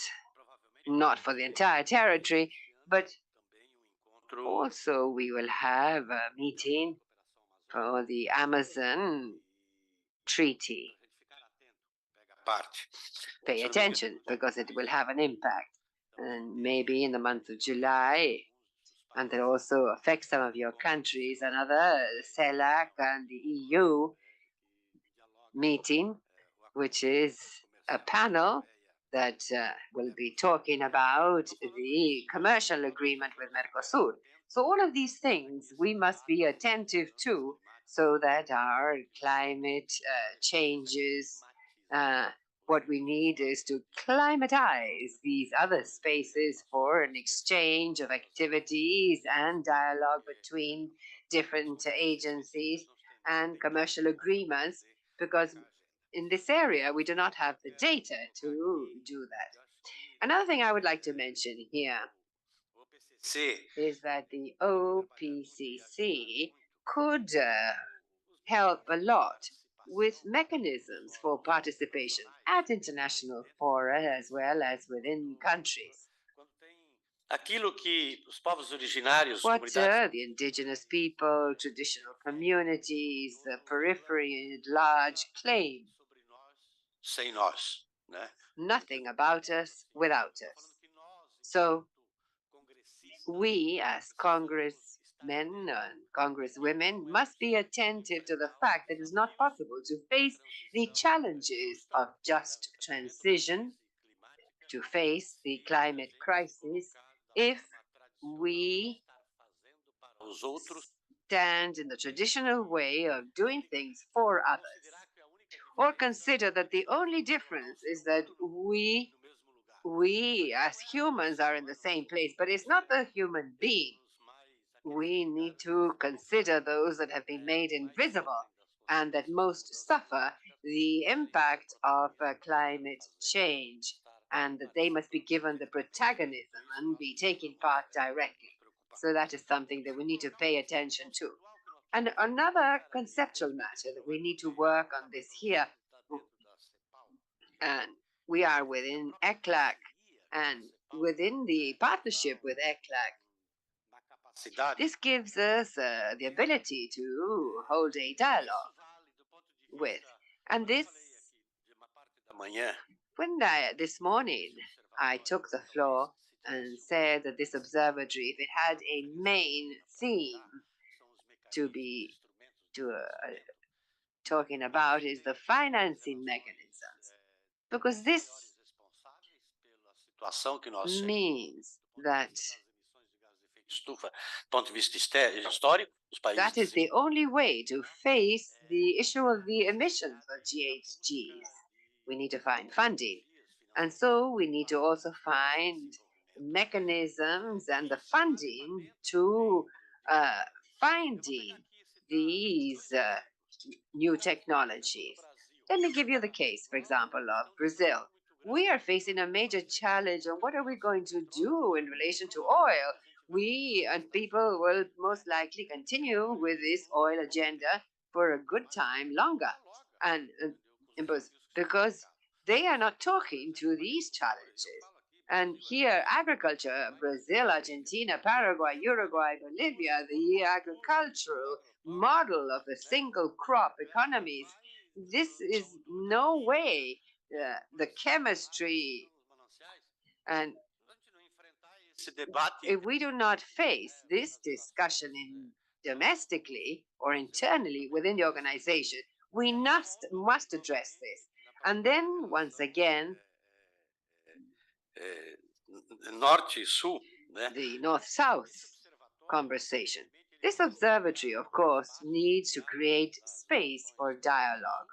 not for the entire territory, but also we will have a meeting for the Amazon Treaty. Pay attention, because it will have an impact. And maybe in the month of July, and it also affects some of your countries, another CELAC and the EU meeting, which is a panel that will be talking about the commercial agreement with Mercosur. So all of these things we must be attentive to, so that our climate changes. What we need is to climatize these other spaces for an exchange of activities and dialogue between different agencies and commercial agreements, because in this area we do not have the data to do that. Another thing I would like to mention here is that the OPCC could help a lot with mechanisms for participation at international fora as well as within countries. What the indigenous people, traditional communities, the periphery at large claim. Nothing about us without us. So we as congressmen and congresswomen must be attentive to the fact that it is not possible to face the challenges of just transition, to face the climate crisis, if we stand in the traditional way of doing things for others, or consider that the only difference is that we as humans are in the same place, but it's not the human being. We need to consider those that have been made invisible and that most suffer the impact of climate change, and that they must be given the protagonism and be taking part directly. So that is something that we need to pay attention to. And another conceptual matter that we need to work on this here, and we are within ECLAC, and within the partnership with ECLAC, this gives us the ability to hold a dialogue with. And this, when this morning I took the floor and said that this observatory, if it had a main theme to be talking about, is the financing mechanisms, because this means that that is the only way to face the issue of the emissions of GHGs. We need to find funding. And so we need to also find mechanisms and the funding to finding these new technologies. Let me give you the case, for example, of Brazil. We are facing a major challenge on what are we going to do in relation to oil. We and people will most likely continue with this oil agenda for a good time longer. And because they are not talking to these challenges. And here, agriculture, Brazil, Argentina, Paraguay, Uruguay, Bolivia, the agricultural model of the single crop economies, this is no way the chemistry. And if we do not face this discussion domestically or internally within the organization, we must address this. And then, once again, the North-South conversation. This observatory, of course, needs to create space for dialogue,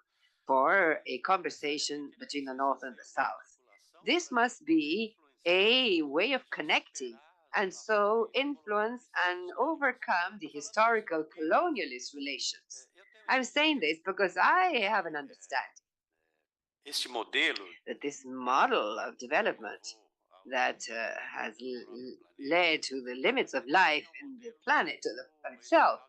for a conversation between the North and the South. This must be a way of connecting and so influence and overcome the historical colonialist relations. I'm saying this because I have an understanding that this model of development that has led to the limits of life in the planet itself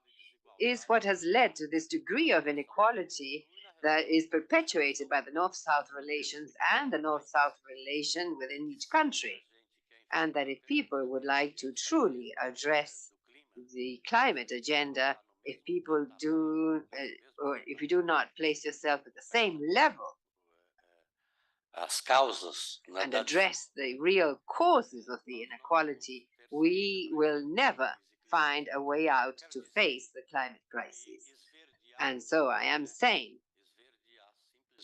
is what has led to this degree of inequality that is perpetuated by the North-South relations and the North-South relation within each country. And that if people would like to truly address the climate agenda, if people do, or if you do not place yourself at the same level and address the real causes of the inequality, we will never find a way out to face the climate crisis. And so I am saying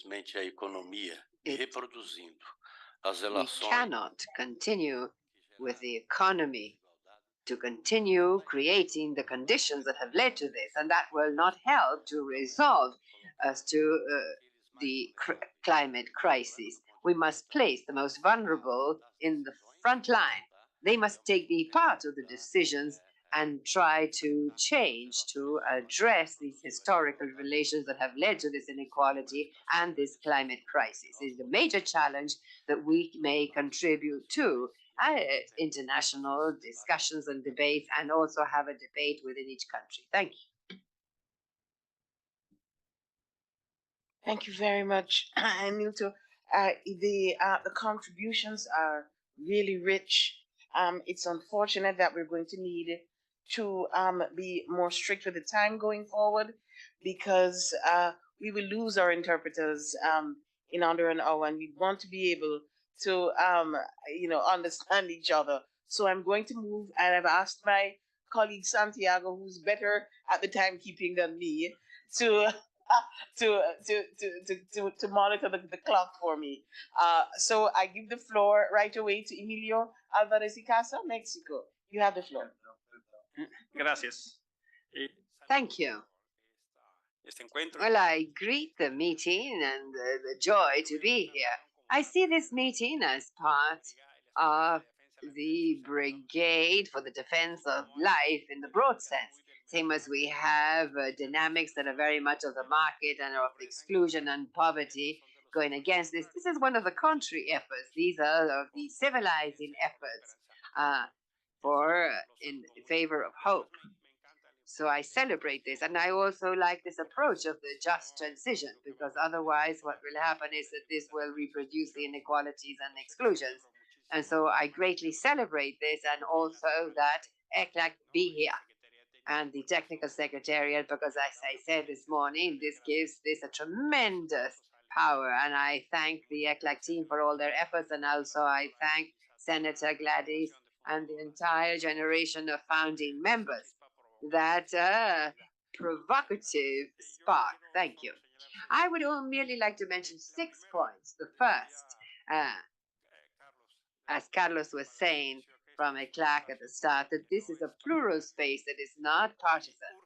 we cannot continue with the economy to continue creating the conditions that have led to this, and that will not help to resolve us to the climate crisis. We must place the most vulnerable in the front line. They must take the part of the decisions and try to change, to address these historical relations that have led to this inequality and this climate crisis. It is a major challenge that we may contribute to international discussions and debates, and also have a debate within each country. Thank you. Thank you very much, Anilto. The contributions are really rich. It's unfortunate that we're going to need to be more strict with the time going forward, because we will lose our interpreters in under an hour, and we want to be able to understand each other. So I'm going to move, and I've asked my colleague Santiago, who's better at the timekeeping than me, to monitor the clock for me. So I give the floor right away to Emilio Alvarez y Casa, Mexico. You have the floor. Gracias. Thank you. Well, I greet the meeting and the joy to be here. I see this meeting as part of the Brigade for the Defense of Life in the broad sense. Same as we have dynamics that are very much of the market and of exclusion and poverty going against this. This is one of the contrary efforts. These are the civilizing efforts in favor of hope. So I celebrate this, and I also like this approach of the just transition, because otherwise what will happen is that this will reproduce the inequalities and exclusions. And so I greatly celebrate this, and also that ECLAC be here and the technical secretariat, because as I said this morning, this gives this a tremendous power. And I thank the ECLAC team for all their efforts, and also I thank Senator Gladys and the entire generation of founding members. That provocative spark. Thank you. I would merely like to mention 6 points. The first, as Carlos was saying from ECLAC at the start, that this is a plural space that is not partisan.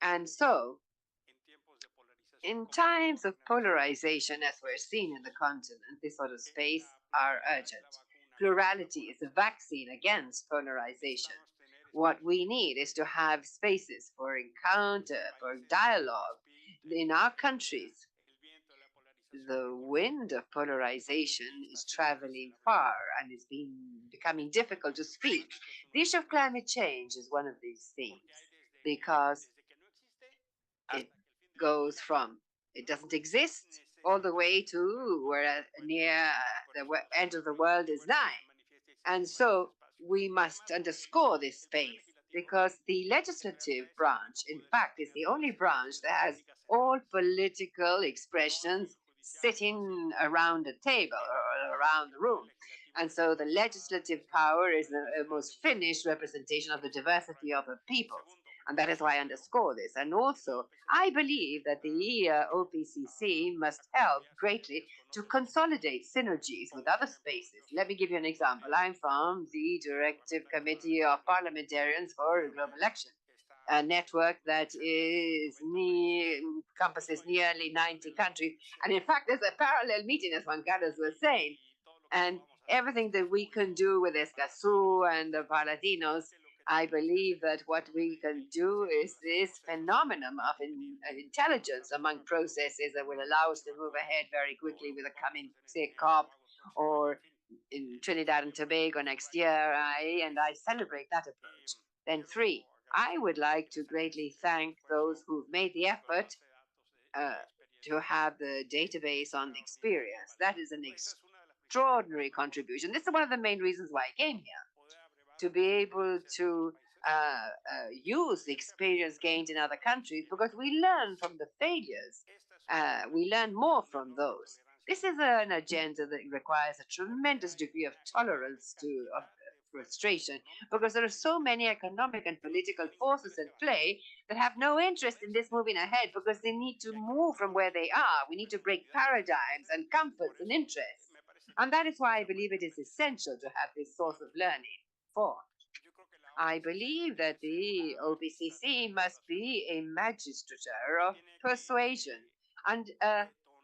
And so, in times of polarization, as we're seeing in the continent, this sort of space are urgent. plurality is a vaccine against polarization. What we need is to have spaces for encounter, for dialogue. In our countries, the wind of polarization is traveling far and it's becoming difficult to speak. The issue of climate change is one of these themes because it goes from it doesn't exist all the way to where near the end of the world is nigh. And so we must underscore this space because the legislative branch, in fact, is the only branch that has all political expressions sitting around a table or around the room. And so the legislative power is the most finished representation of the diversity of the peoples. And that is why I underscore this. And also, I believe that the OPCC must help greatly to consolidate synergies with other spaces. Let me give you an example. I'm from the Directive Committee of Parliamentarians for Global Action, a network that encompasses nearly 90 countries. And in fact, there's a parallel meeting, as Juan Carlos was saying. And everything that we can do with Escazú and the Paladinos, I believe that what we can do is this phenomenon of intelligence among processes that will allow us to move ahead very quickly with the coming, say, COP or in Trinidad and Tobago next year. I celebrate that approach. Then 3, I would like to greatly thank those who've made the effort to have the database on the experience. That is an extraordinary contribution. This is one of the main reasons why I came here, to be able to use the experience gained in other countries, because we learn from the failures. We learn more from those. This is an agenda that requires a tremendous degree of tolerance of frustration, because there are so many economic and political forces at play that have no interest in this moving ahead, because they need to move from where they are. We need to break paradigms and comforts and interests. And that is why I believe it is essential to have this source of learning. 4, I believe that the OPCC must be a magistrature of persuasion, and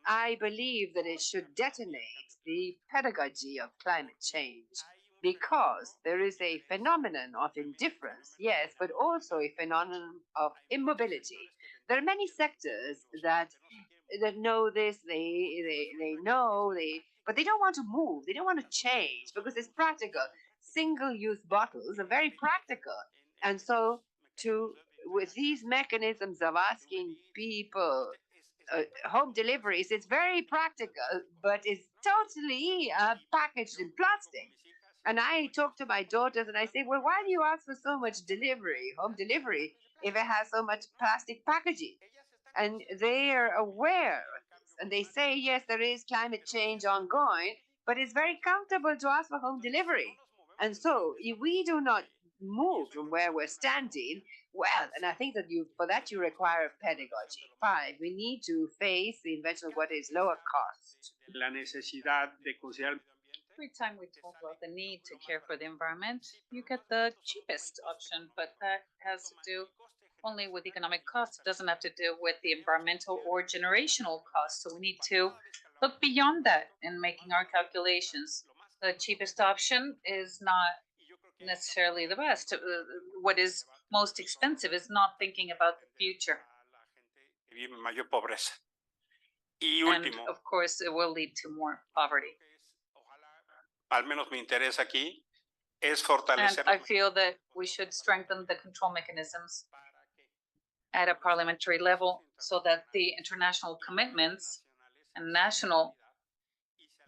I believe that it should detonate the pedagogy of climate change, because there is a phenomenon of indifference, yes, but also a phenomenon of immobility. There are many sectors that know this, they know, but they don't want to move, they don't want to change, because it's practical. Single-use bottles are very practical. And so with these mechanisms of asking people home deliveries, it's very practical, but it's totally packaged in plastic. And I talk to my daughters and I say, well, why do you ask for so much home delivery, if it has so much plastic packaging? And they are aware of this. And they say, yes, there is climate change ongoing, but it's very comfortable to ask for home delivery. And so if we do not move from where we're standing, well, and I think that for that you require pedagogy. 5, we need to face the invention of what is lower cost. La necesidad de considerar. Every time we talk about the need to care for the environment, you get the cheapest option, but that has to do only with economic costs. It doesn't have to do with the environmental or generational costs. So we need to look beyond that in making our calculations. The cheapest option is not necessarily the best. What is most expensive is not thinking about the future. Mayor pobreza. And of course, it will lead to more poverty. Al menos mi interés aquí es fortalecer. And I feel that we should strengthen the control mechanisms at a parliamentary level so that the international commitments and national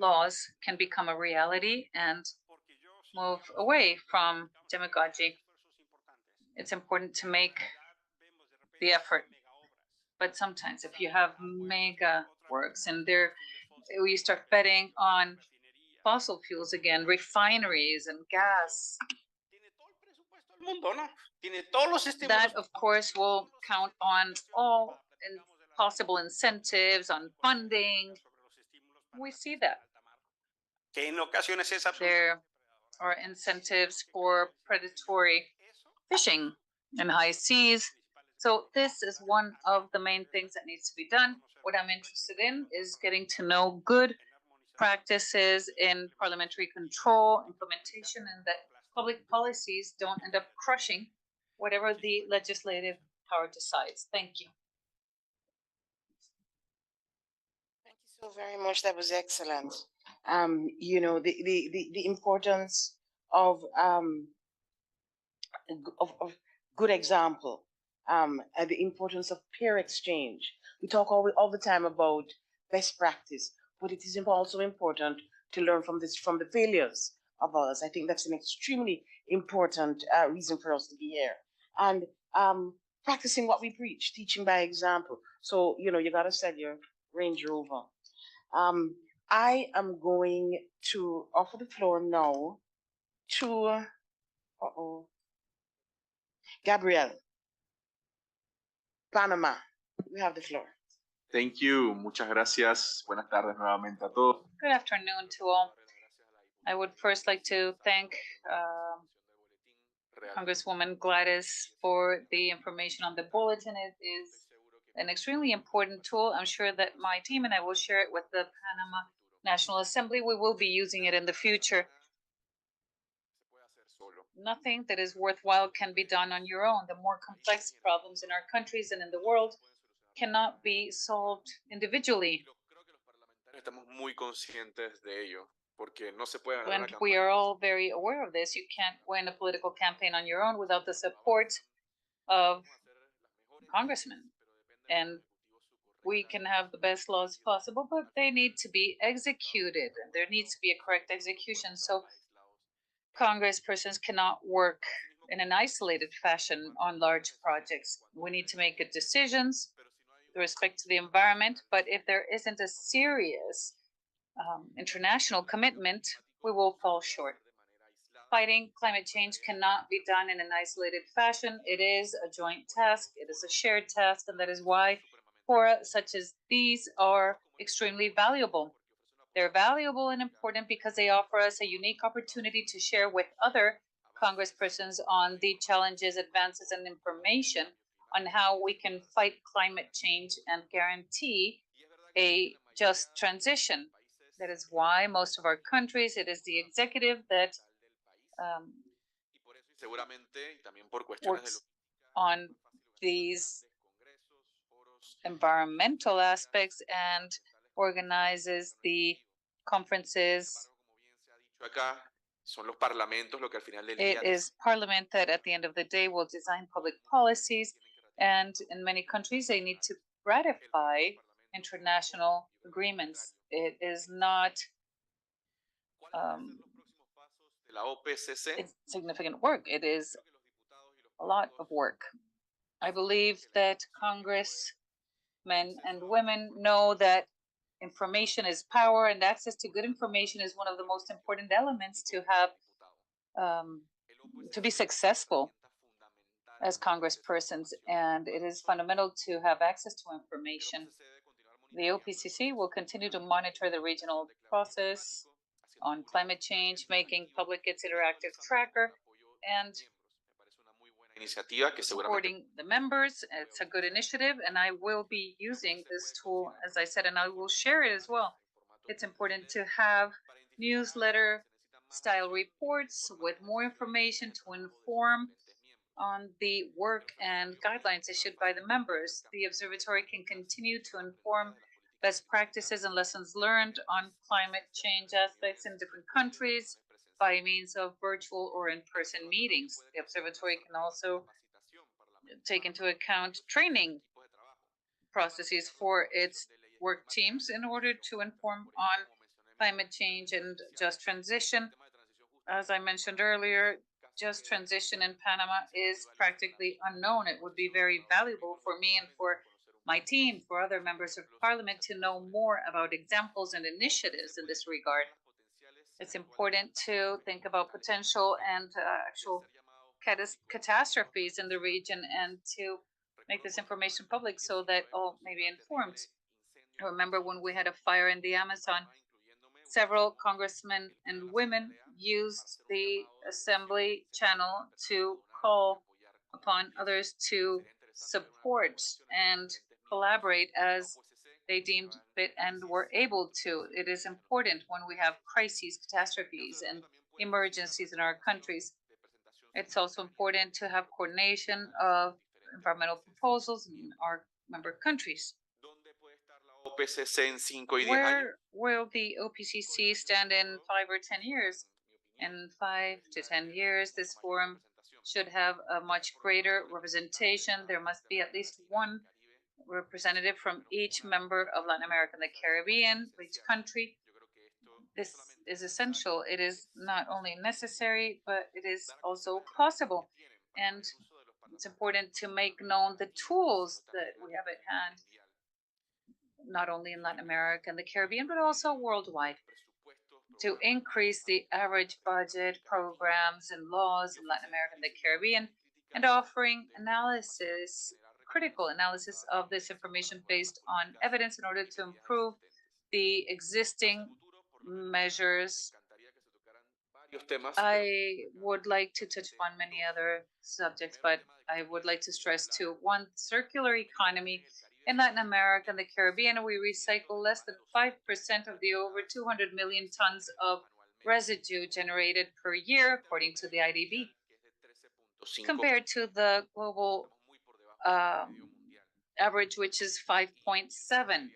laws can become a reality and move away from demagogy. It's important to make the effort. But sometimes if you have mega works and we start betting on fossil fuels again, refineries and gas, that of course will count on all possible incentives, on funding. We see that. There are incentives for predatory fishing in high seas. So this is one of the main things that needs to be done. What I'm interested in is getting to know good practices in parliamentary control, implementation, and that public policies don't end up crushing whatever the legislative power decides. Thank you. Thank you so very much. That was excellent. You know, the importance of good example, and the importance of peer exchange. We talk all the time about best practice, but it is also important to learn from the failures of others. I think that's an extremely important reason for us to be here. And practicing what we preach, teaching by example. So, you know, you got to sell your Range Rover. I am going to offer the floor now to, Gabriel, Panama. We have the floor. Thank you. Muchas gracias. Buenas tardes nuevamente a todos. Good afternoon to all. I would first like to thank Congresswoman Gladys for the information on the bulletin. It is an extremely important tool. I'm sure that my team and I will share it with the Panama National Assembly. We will be using it in the future. Nothing that is worthwhile can be done on your own. The more complex problems in our countries and in the world cannot be solved individually. And we are all very aware of this. You can't win a political campaign on your own without the support of congressmen. And we can have the best laws possible, but they need to be executed. There needs to be a correct execution. So congresspersons cannot work in an isolated fashion on large projects. We need to make good decisions with respect to the environment, but if there isn't a serious international commitment, we will fall short. Fighting climate change cannot be done in an isolated fashion. It is a joint task, it is a shared task, and that is why fora such as these are extremely valuable. They're valuable and important because they offer us a unique opportunity to share with other congresspersons on the challenges, advances, and information on how we can fight climate change and guarantee a just transition. That is why most of our countries, it is the executive that works on these environmental aspects and organizes the conferences. It is Parliament that at the end of the day will design public policies, and in many countries they need to ratify international agreements. It is not it's significant work. It is a lot of work. I believe that congressmen and women know that information is power, and access to good information is one of the most important elements to have to be successful as congresspersons, and it is fundamental to have access to information. The OPCC will continue to monitor the regional process on climate change, making public its interactive tracker, and supporting the members. It's a good initiative, and I will be using this tool, as I said, and I will share it as well. It's important to have newsletter style reports with more information to inform on the work and guidelines issued by the members. The observatory can continue to inform best practices and lessons learned on climate change aspects in different countries by means of virtual or in-person meetings. The observatory can also take into account training processes for its work teams in order to inform on climate change and just transition. As I mentioned earlier, just transition in Panama is practically unknown. It would be very valuable for me and for my team, for other members of parliament, to know more about examples and initiatives in this regard. It's important to think about potential and actual catastrophes in the region and to make this information public so that all may be informed. I remember when we had a fire in the Amazon, several congressmen and women used the assembly channel to call upon others to support and collaborate as they deemed fit and were able to. It is important when we have crises, catastrophes, and emergencies in our countries. It's also important to have coordination of environmental proposals in our member countries. OPCC en 5 y 10 años? Where will the OPCC stand in 5 or 10 years? In 5 to 10 years, this forum should have a much greater representation. There must be at least one representative from each member of Latin America and the Caribbean, each country. This is essential. It is not only necessary, but it is also possible. And it's important to make known the tools that we have at hand, not only in Latin America and the Caribbean, but also worldwide, to increase the average budget, programs, and laws in Latin America and the Caribbean, and offering analysis, critical analysis of this information based on evidence in order to improve the existing measures. I would like to touch upon many other subjects, but I would like to stress too, one, circular economy. In Latin America and the Caribbean, we recycle less than 5% of the over 200 million tons of residue generated per year, according to the IDB, compared to the global average, which is 5.7%.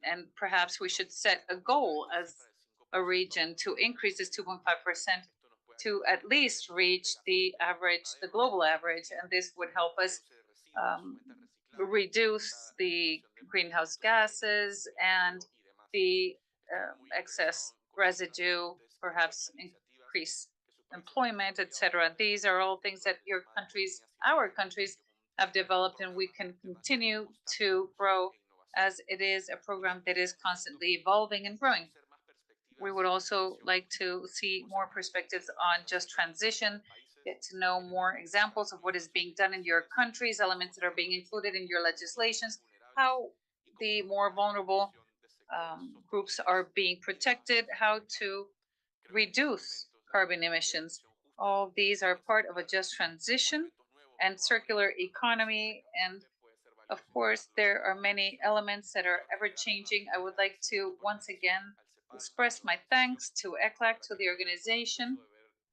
And perhaps we should set a goal as a region to increase this 2.5% to at least reach the average, the global average, and this would help us reduce the greenhouse gases and the excess residue, perhaps increase employment, etc. These are all things that your countries, our countries, have developed, and we can continue to grow as it is a program that is constantly evolving and growing. We would also like to see more perspectives on just transition, get to know more examples of what is being done in your countries, elements that are being included in your legislations, how the more vulnerable groups are being protected, how to reduce carbon emissions. All these are part of a just transition and circular economy. And of course, there are many elements that are ever changing. I would like to once again express my thanks to ECLAC, to the organization.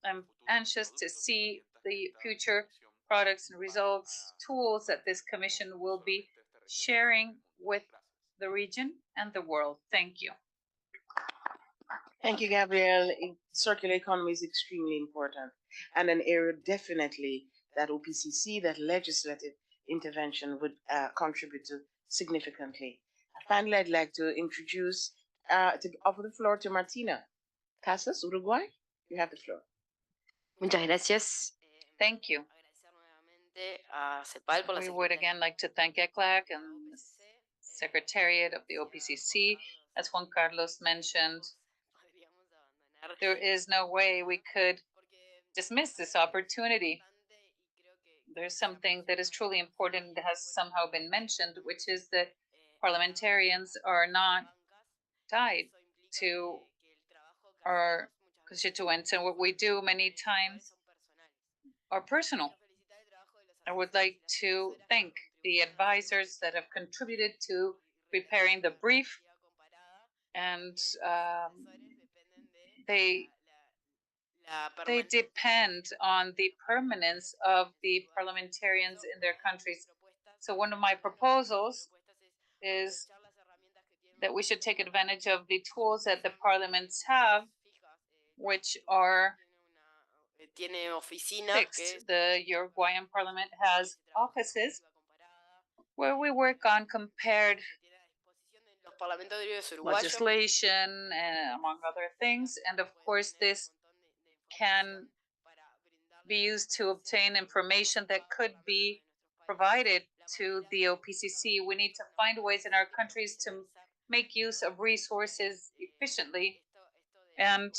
I'm anxious to see the future products and results, tools that this commission will be sharing with the region and the world. Thank you. Thank you, Gabriel. Circular economy is extremely important and an area definitely that OPCC, that legislative intervention would contribute to significantly. Finally, I'd like to introduce, to offer the floor to Martina Casas, Uruguay. You have the floor. Muchas gracias. Thank you. We would again like to thank ECLAC and the Secretariat of the OPCC. As Juan Carlos mentioned, there is no way we could dismiss this opportunity. There's something that is truly important that has somehow been mentioned, which is that parliamentarians are not tied to our constituents, and what we do many times are personal. I would like to thank the advisors that have contributed to preparing the brief, and they depend on the permanence of the parliamentarians in their countries. So one of my proposals is that we should take advantage of the tools that the parliaments have, which are fixed. The Uruguayan parliament has offices where we work on compared legislation, among other things. And of course, this can be used to obtain information that could be provided to the OPCC. We need to find ways in our countries to make use of resources efficiently, and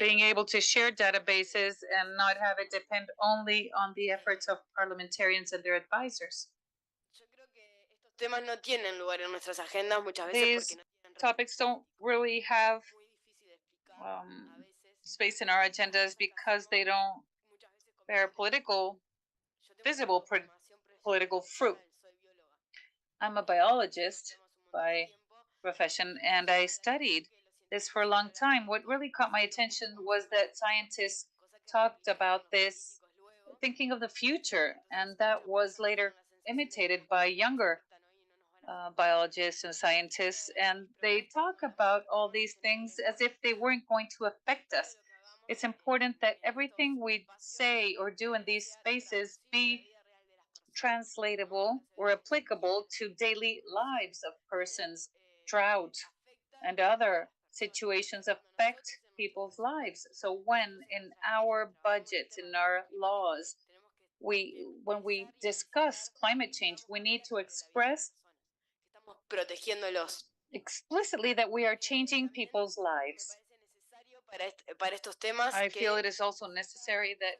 being able to share databases and not have it depend only on the efforts of parliamentarians and their advisors. These topics don't really have space in our agendas because they don't bear visible political fruit. I'm a biologist by profession, and I studied this for a long time. What really caught my attention was that scientists talked about this thinking of the future, and that was later imitated by younger biologists and scientists, and they talk about all these things as if they weren't going to affect us. It's important that everything we say or do in these spaces be translatable or applicable to daily lives of persons. Drought and other situations affect people's lives. So when in our budgets, in our laws, when we discuss climate change, we need to express explicitly that we are changing people's lives. I feel it is also necessary that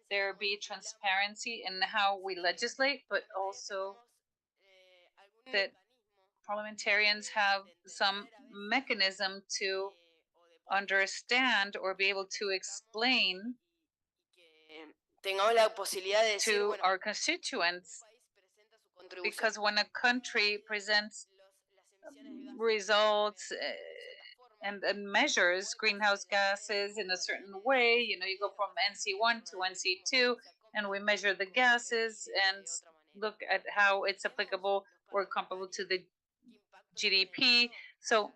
there be transparency in how we legislate, but also that parliamentarians have some mechanism to understand or be able to explain to our constituents, because when a country presents results and measures greenhouse gases in a certain way, you go from NC1 to NC2, and we measure the gases and look at how it's applicable or comparable to the GDP. So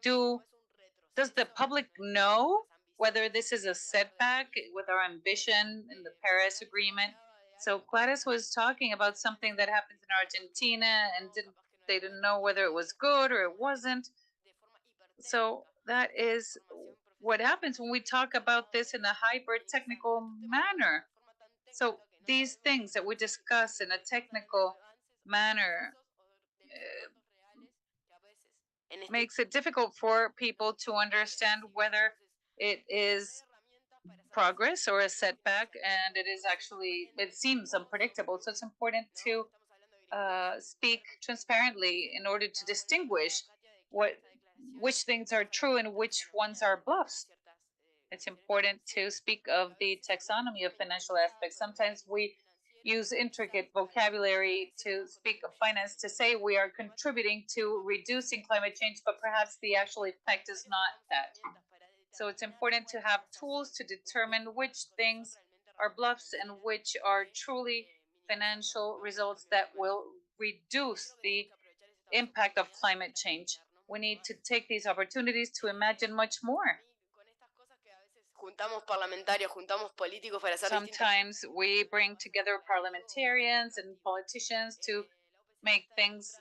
does the public know whether this is a setback with our ambition in the Paris Agreement? So Gladys was talking about something that happened in Argentina, and they didn't know whether it was good or it wasn't. So that is what happens when we talk about this in a hyper technical manner. So these things that we discuss in a technical manner makes it difficult for people to understand whether it is progress or a setback, and it seems unpredictable. So it's important to speak transparently in order to distinguish which things are true and which ones are bluffs. It's important to speak of the taxonomy of financial aspects. Sometimes we use intricate vocabulary to speak of finance to say we are contributing to reducing climate change, but perhaps the actual effect is not that. So it's important to have tools to determine which things are bluffs and which are truly financial results that will reduce the impact of climate change. We need to take these opportunities to imagine much more. Sometimes we bring together parliamentarians and politicians to make things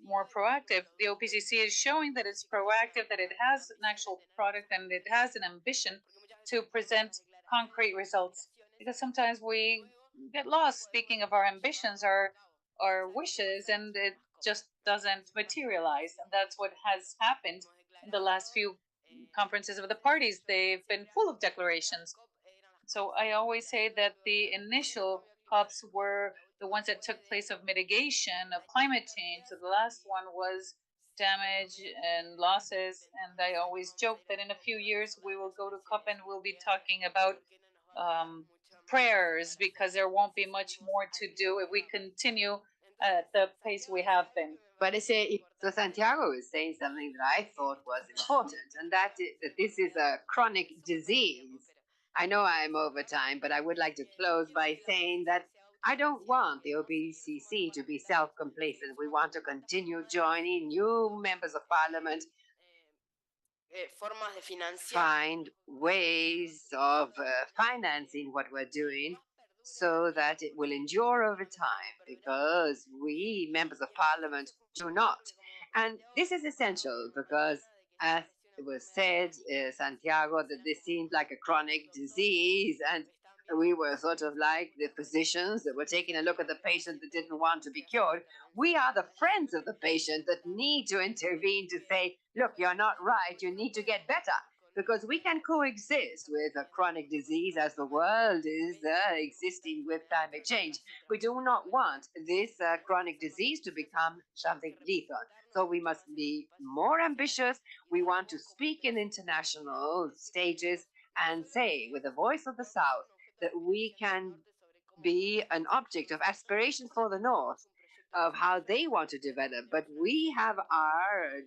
more proactive. The OPCC is showing that it's proactive, that it has an actual product, and it has an ambition to present concrete results. Because sometimes we get lost speaking of our ambitions, our wishes, and it just doesn't materialize. And that's what has happened in the last few conferences of the parties. They've been full of declarations. So I always say that the initial COPs were the ones that took place of mitigation of climate change. So the last one was damage and losses. And I always joke that in a few years we will go to COP and we'll be talking about prayers, because there won't be much more to do if we continue at the pace we have been. But so Santiago is saying something that I thought was important, and that is that this is a chronic disease. I know I'm over time, but I would like to close by saying that I don't want the OPCC to be self-complacent. We want to continue joining new members of parliament, find ways of financing what we're doing so that it will endure over time, because we, members of parliament, do not. And this is essential because, as it was said, Santiago, that this seemed like a chronic disease, and we were sort of like the physicians that were taking a look at the patient that didn't want to be cured. We are the friends of the patient that need to intervene to say, look, you're not right, you need to get better. Because we can coexist with a chronic disease as the world is existing with climate change. We do not want this chronic disease to become something lethal. So we must be more ambitious. We want to speak in international stages and say, with the voice of the South, that we can be an object of aspiration for the North, of how they want to develop. But we have our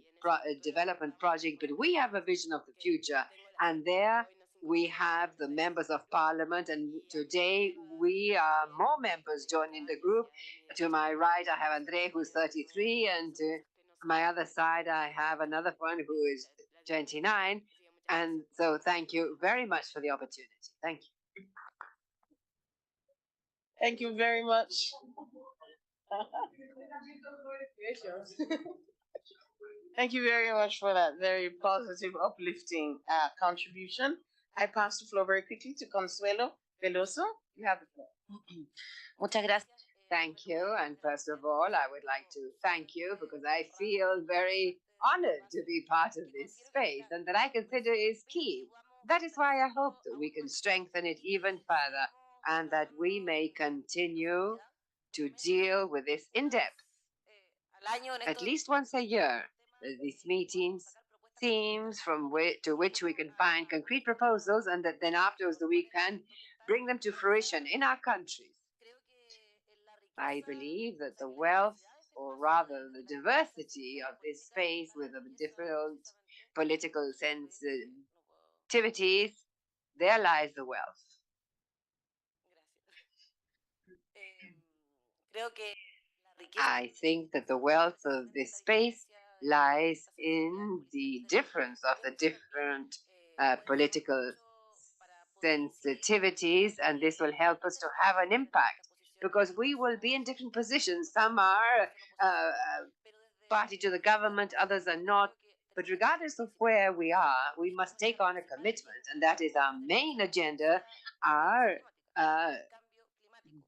development project, but we have a vision of the future. And there we have the members of parliament. And today we are more members joining the group. To my right, I have Andre, who's 33. And to my other side, I have another one who is 29. And so thank you very much for the opportunity. Thank you. Thank you very much. Thank you very much for that very positive, uplifting contribution. I pass the floor very quickly to Consuelo Veloso. You have the floor. Muchas gracias. Thank you. And first of all, I would like to thank you because I feel very honored to be part of this space and that I consider is key. That is why I hope that we can strengthen it even further and that we may continue to deal with this in depth. At least once a year, these meetings, themes to which we can find concrete proposals and that then afterwards we can bring them to fruition in our countries. I believe that the wealth, or rather the diversity of this space with the different political sensitivities, there lies the wealth. I think that the wealth of this space lies in the difference of the different political sensitivities, and this will help us to have an impact because we will be in different positions. Some are party to the government, others are not. But regardless of where we are, we must take on a commitment, and that is our main agenda. Our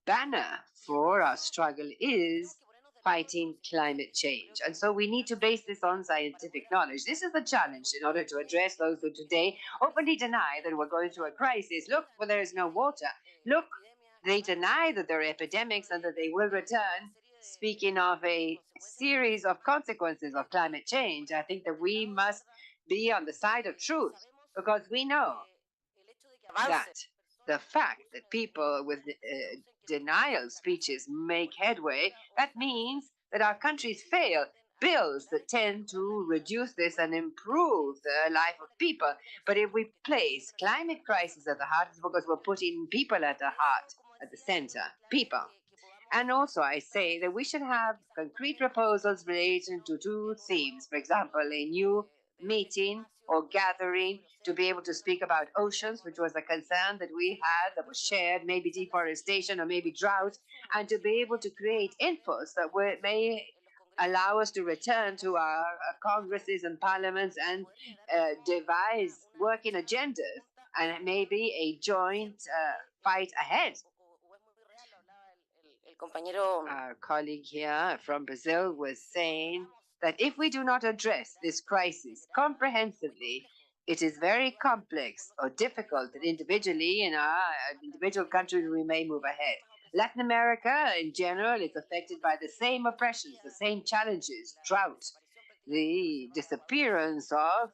banner for our struggle is fighting climate change. And so we need to base this on scientific knowledge. This is the challenge in order to address those who today openly deny that we're going through a crisis. Look, where there is no water. Look, they deny that there are epidemics and that they will return. Speaking of a series of consequences of climate change, I think that we must be on the side of truth because we know that the fact that people with denial speeches make headway, that means that our countries fail bills that tend to reduce this and improve the life of people. But if we place climate crisis at the heart, it's because we're putting people at the heart, at the center, people. And also I say that we should have concrete proposals relating to two themes. For example, a new meeting or gathering to be able to speak about oceans, which was a concern that we had that was shared, maybe deforestation or maybe drought, and to be able to create inputs that may allow us to return to our congresses and parliaments and devise working agendas and maybe a joint fight ahead. Our colleague here from Brazil was saying that if we do not address this crisis comprehensively, it is very complex or difficult that individually in our individual countries we may move ahead. Latin America in general is affected by the same oppressions, the same challenges, drought, the disappearance of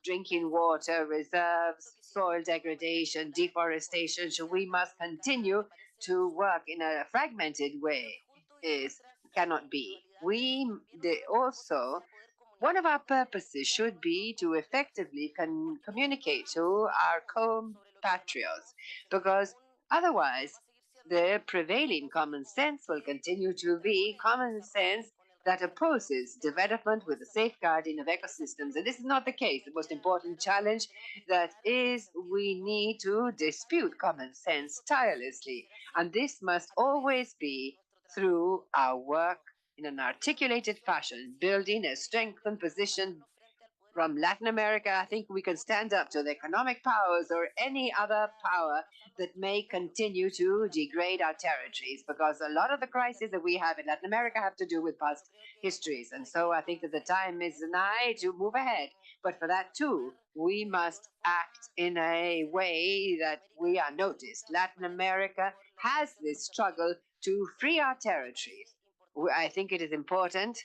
drinking water reserves, soil degradation, deforestation. So we must continue to work in a fragmented way. Cannot be. One of our purposes should be to effectively communicate to our compatriots, because otherwise the prevailing common sense will continue to be common sense that opposes development with the safeguarding of ecosystems. And this is not the case. The most important challenge that is we need to dispute common sense tirelessly. And this must always be through our work in an articulated fashion, building a strengthened position from Latin America. I think we can stand up to the economic powers or any other power that may continue to degrade our territories, because a lot of the crises that we have in Latin America have to do with past histories. And so I think that the time is nigh to move ahead. But for that too, we must act in a way that we are noticed. Latin America has this struggle to free our territories. I think it is important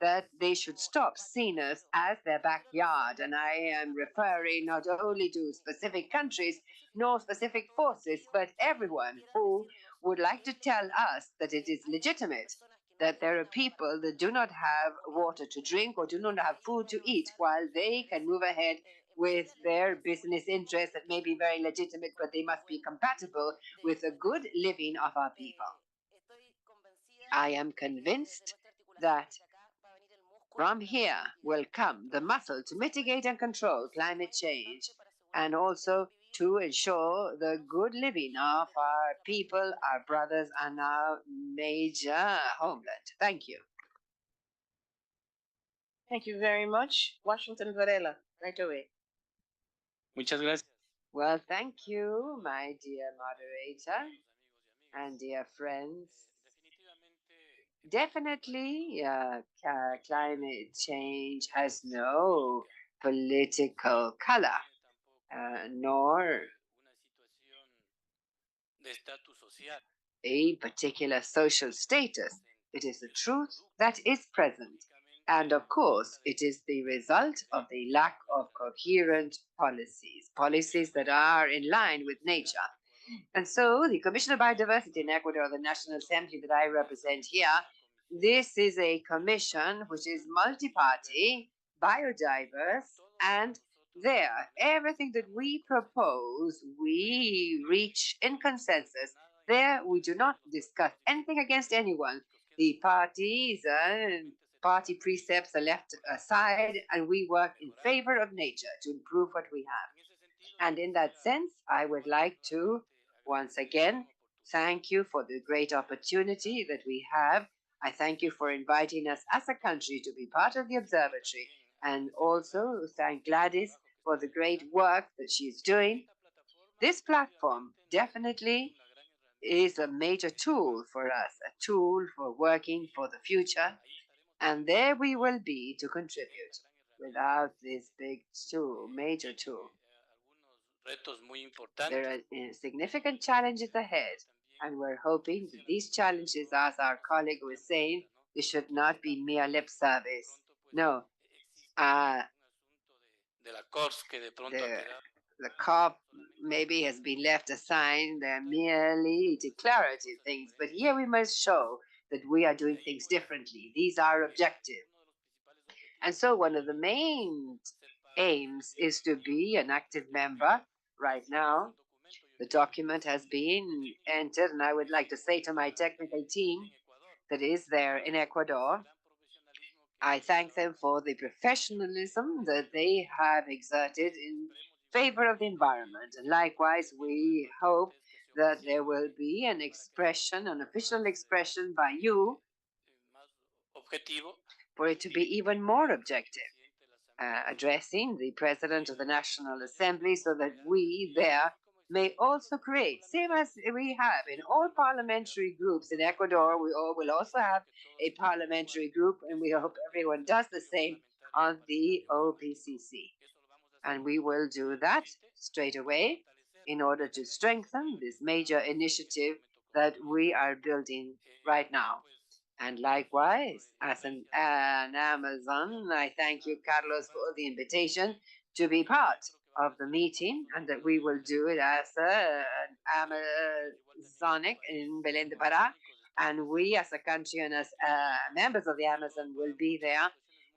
that they should stop seeing us as their backyard. And I am referring not only to specific countries nor specific forces, but everyone who would like to tell us that it is legitimate that there are people that do not have water to drink or do not have food to eat, while they can move ahead with their business interests that may be very legitimate, but they must be compatible with the good living of our people. I am convinced that from here will come the muscle to mitigate and control climate change, and also to ensure the good living of our people, our brothers, and our major homeland. Thank you. Thank you very much. Washington Varela, right away. Muchas gracias. Well, thank you, my dear moderator and dear friends. Definitely, climate change has no political color, nor a particular social status. It is a truth that is present. And of course, it is the result of the lack of coherent policies that are in line with nature. And so the Commission of Biodiversity in Ecuador, the National Assembly that I represent here, this is a commission which is multi-party, biodiverse, and there, everything that we propose, we reach in consensus. There, we do not discuss anything against anyone. The parties and party precepts are left aside, and we work in favor of nature to improve what we have. And in that sense, I would like to once again thank you for the great opportunity that we have. I thank you for inviting us as a country to be part of the observatory, and also thank Gladys for the great work that she's doing. This platform definitely is a major tool for us, a tool for working for the future, and there we will be to contribute. Without this big tool, major tool, there are significant challenges ahead, and we're hoping that these challenges, as our colleague was saying, they should not be mere lip service. No, the COP maybe has been left aside. They're merely declarative things, but here we must show that we are doing things differently. These are objective. And so one of the main aims is to be an active member right now. The document has been entered, and I would like to say to my technical team that is there in Ecuador, I thank them for the professionalism that they have exerted in favor of the environment. And likewise, we hope that there will be an expression, an official expression by you, for it to be even more objective, addressing the President of the National Assembly so that we there may also create, same as we have in all parliamentary groups in Ecuador, we all will also have a parliamentary group, and we hope everyone does the same on the OPCC. And we will do that straight away in order to strengthen this major initiative that we are building right now. And likewise, as an Amazon, I thank you, Carlos, for the invitation to be part of the meeting, and that we will do it as an Amazonic in Belén de Pará. And we as a country and as members of the Amazon will be there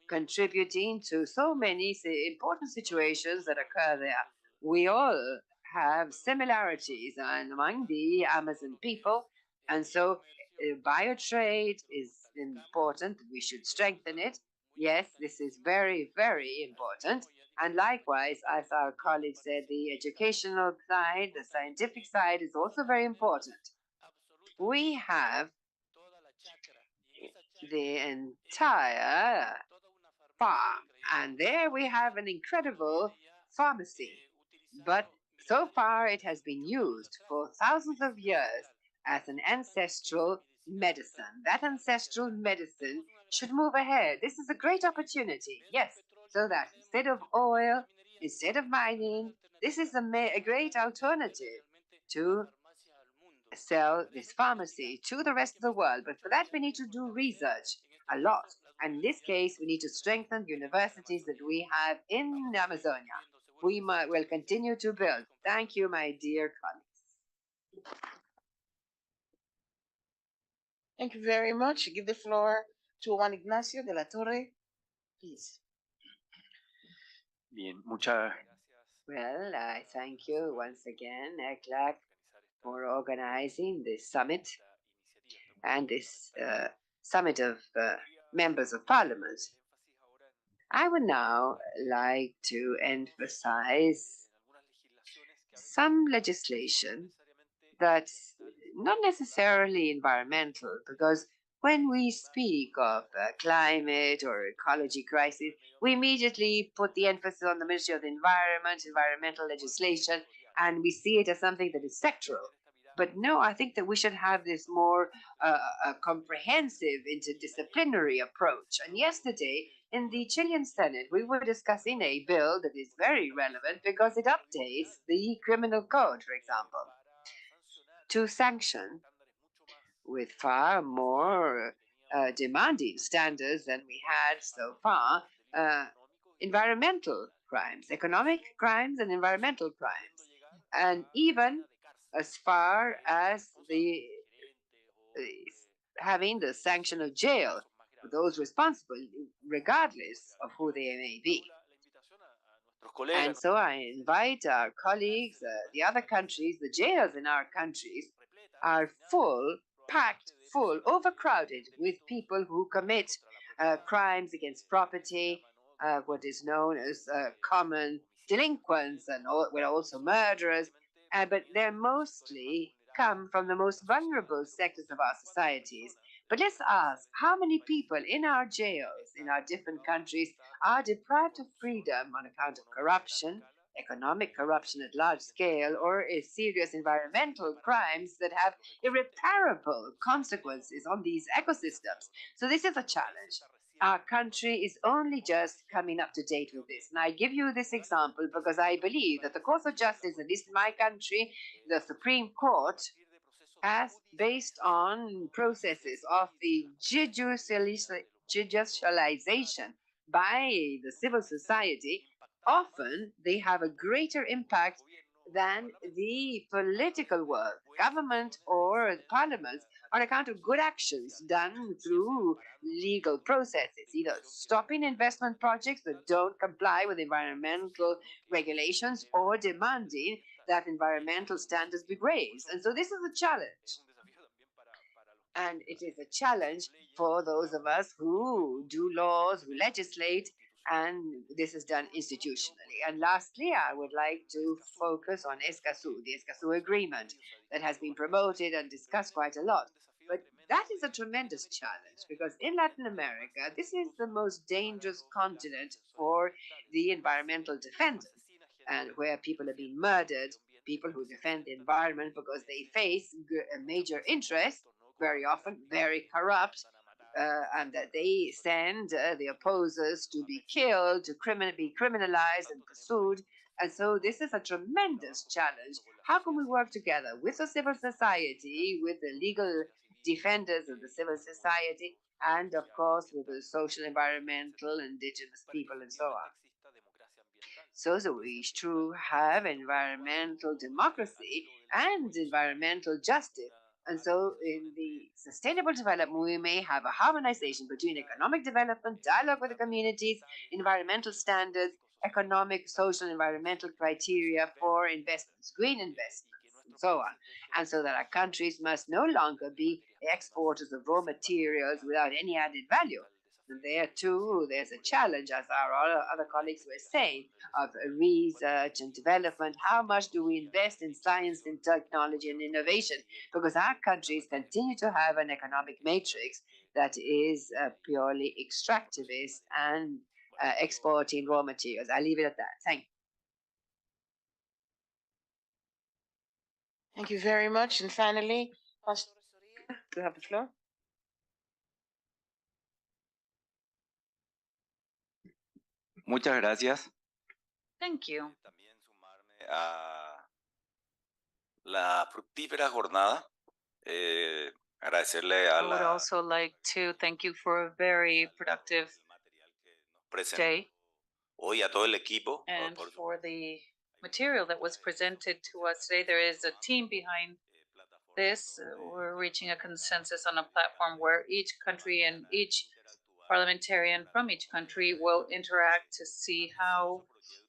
contributing to so many important situations that occur there. We all have similarities among the Amazon people, and so biotrade is important. We should strengthen it. Yes, this is very, very important. And likewise, as our colleague said, the educational side, the scientific side is also very important. We have the entire farm, and there we have an incredible pharmacy. But so far, it has been used for thousands of years as an ancestral medicine. That ancestral medicine should move ahead. This is a great opportunity, yes, so that instead of oil, instead of mining, this is a great alternative to sell this pharmacy to the rest of the world. But for that, we need to do research a lot. And in this case, we need to strengthen the universities that we have in Amazonia. We will continue to build. Thank you, my dear colleagues. Thank you very much. I give the floor to Juan Ignacio de la Torre, please. Bien, muchas Well, I thank you once again, ECLAC, for organizing this summit and this summit of members of parliament. I would now like to emphasize some legislation that's not necessarily environmental, because when we speak of climate or ecology crisis, we immediately put the emphasis on the Ministry of the Environment, environmental legislation, and we see it as something that is sectoral. But no, I think that we should have this more comprehensive, interdisciplinary approach. And yesterday, in the Chilean Senate, we were discussing a bill that is very relevant because it updates the criminal code, for example, to sanction with far more demanding standards than we had so far environmental crimes, economic crimes, and environmental crimes, and even as far as the having the sanction of jail for those responsible, regardless of who they may be. And so I invite our colleagues, the other countries, the jails in our countries are full, packed full, overcrowded with people who commit crimes against property, what is known as common delinquents, and we're also murderers, but they're mostly come from the most vulnerable sectors of our societies. But let's ask, how many people in our jails in our different countries are deprived of freedom on account of corruption, economic corruption at large scale, or serious environmental crimes that have irreparable consequences on these ecosystems? So this is a challenge. Our country is only just coming up to date with this. And I give you this example because I believe that the Court of Justice, at least in my country, the Supreme Court, as based on processes of the judicialization by the civil society, often they have a greater impact than the political work, government or parliaments, on account of good actions done through legal processes, either stopping investment projects that don't comply with environmental regulations or demanding that environmental standards be raised. And so this is a challenge. And it is a challenge for those of us who do laws, who legislate, and this is done institutionally. And lastly, I would like to focus on Escazú, the Escazú agreement that has been promoted and discussed quite a lot. But that is a tremendous challenge because in Latin America, this is the most dangerous continent for the environmental defenders, and where people are being murdered, people who defend the environment because they face a major interest, very often very corrupt, and that they send the opposers to be killed, to be criminalized and pursued. And so this is a tremendous challenge. How can we work together with the civil society, with the legal defenders of the civil society, and of course with the social, environmental, indigenous people, and so on, so that we wish to have environmental democracy and environmental justice? And so in the sustainable development, we may have a harmonization between economic development, dialogue with the communities, environmental standards, economic, social, environmental criteria for investments, green investments, and so on. And so that our countries must no longer be exporters of raw materials without any added value. And there too, there's a challenge, as our other colleagues were saying, of research and development. How much do we invest in science and technology and innovation? Because our countries continue to have an economic matrix that is purely extractivist and exporting raw materials. I'll leave it at that. Thank you. Thank you very much. And finally, Pastor Soria, you have the floor. Muchas gracias. Thank you. A la fructífera jornada. Agradecerle a I would la also like to thank you for a very productive day hoy a todo el equipo. and for the material that was presented to us today. There is a team behind this, we're reaching a consensus on a platform where each country and each parliamentarian from each country will interact to see how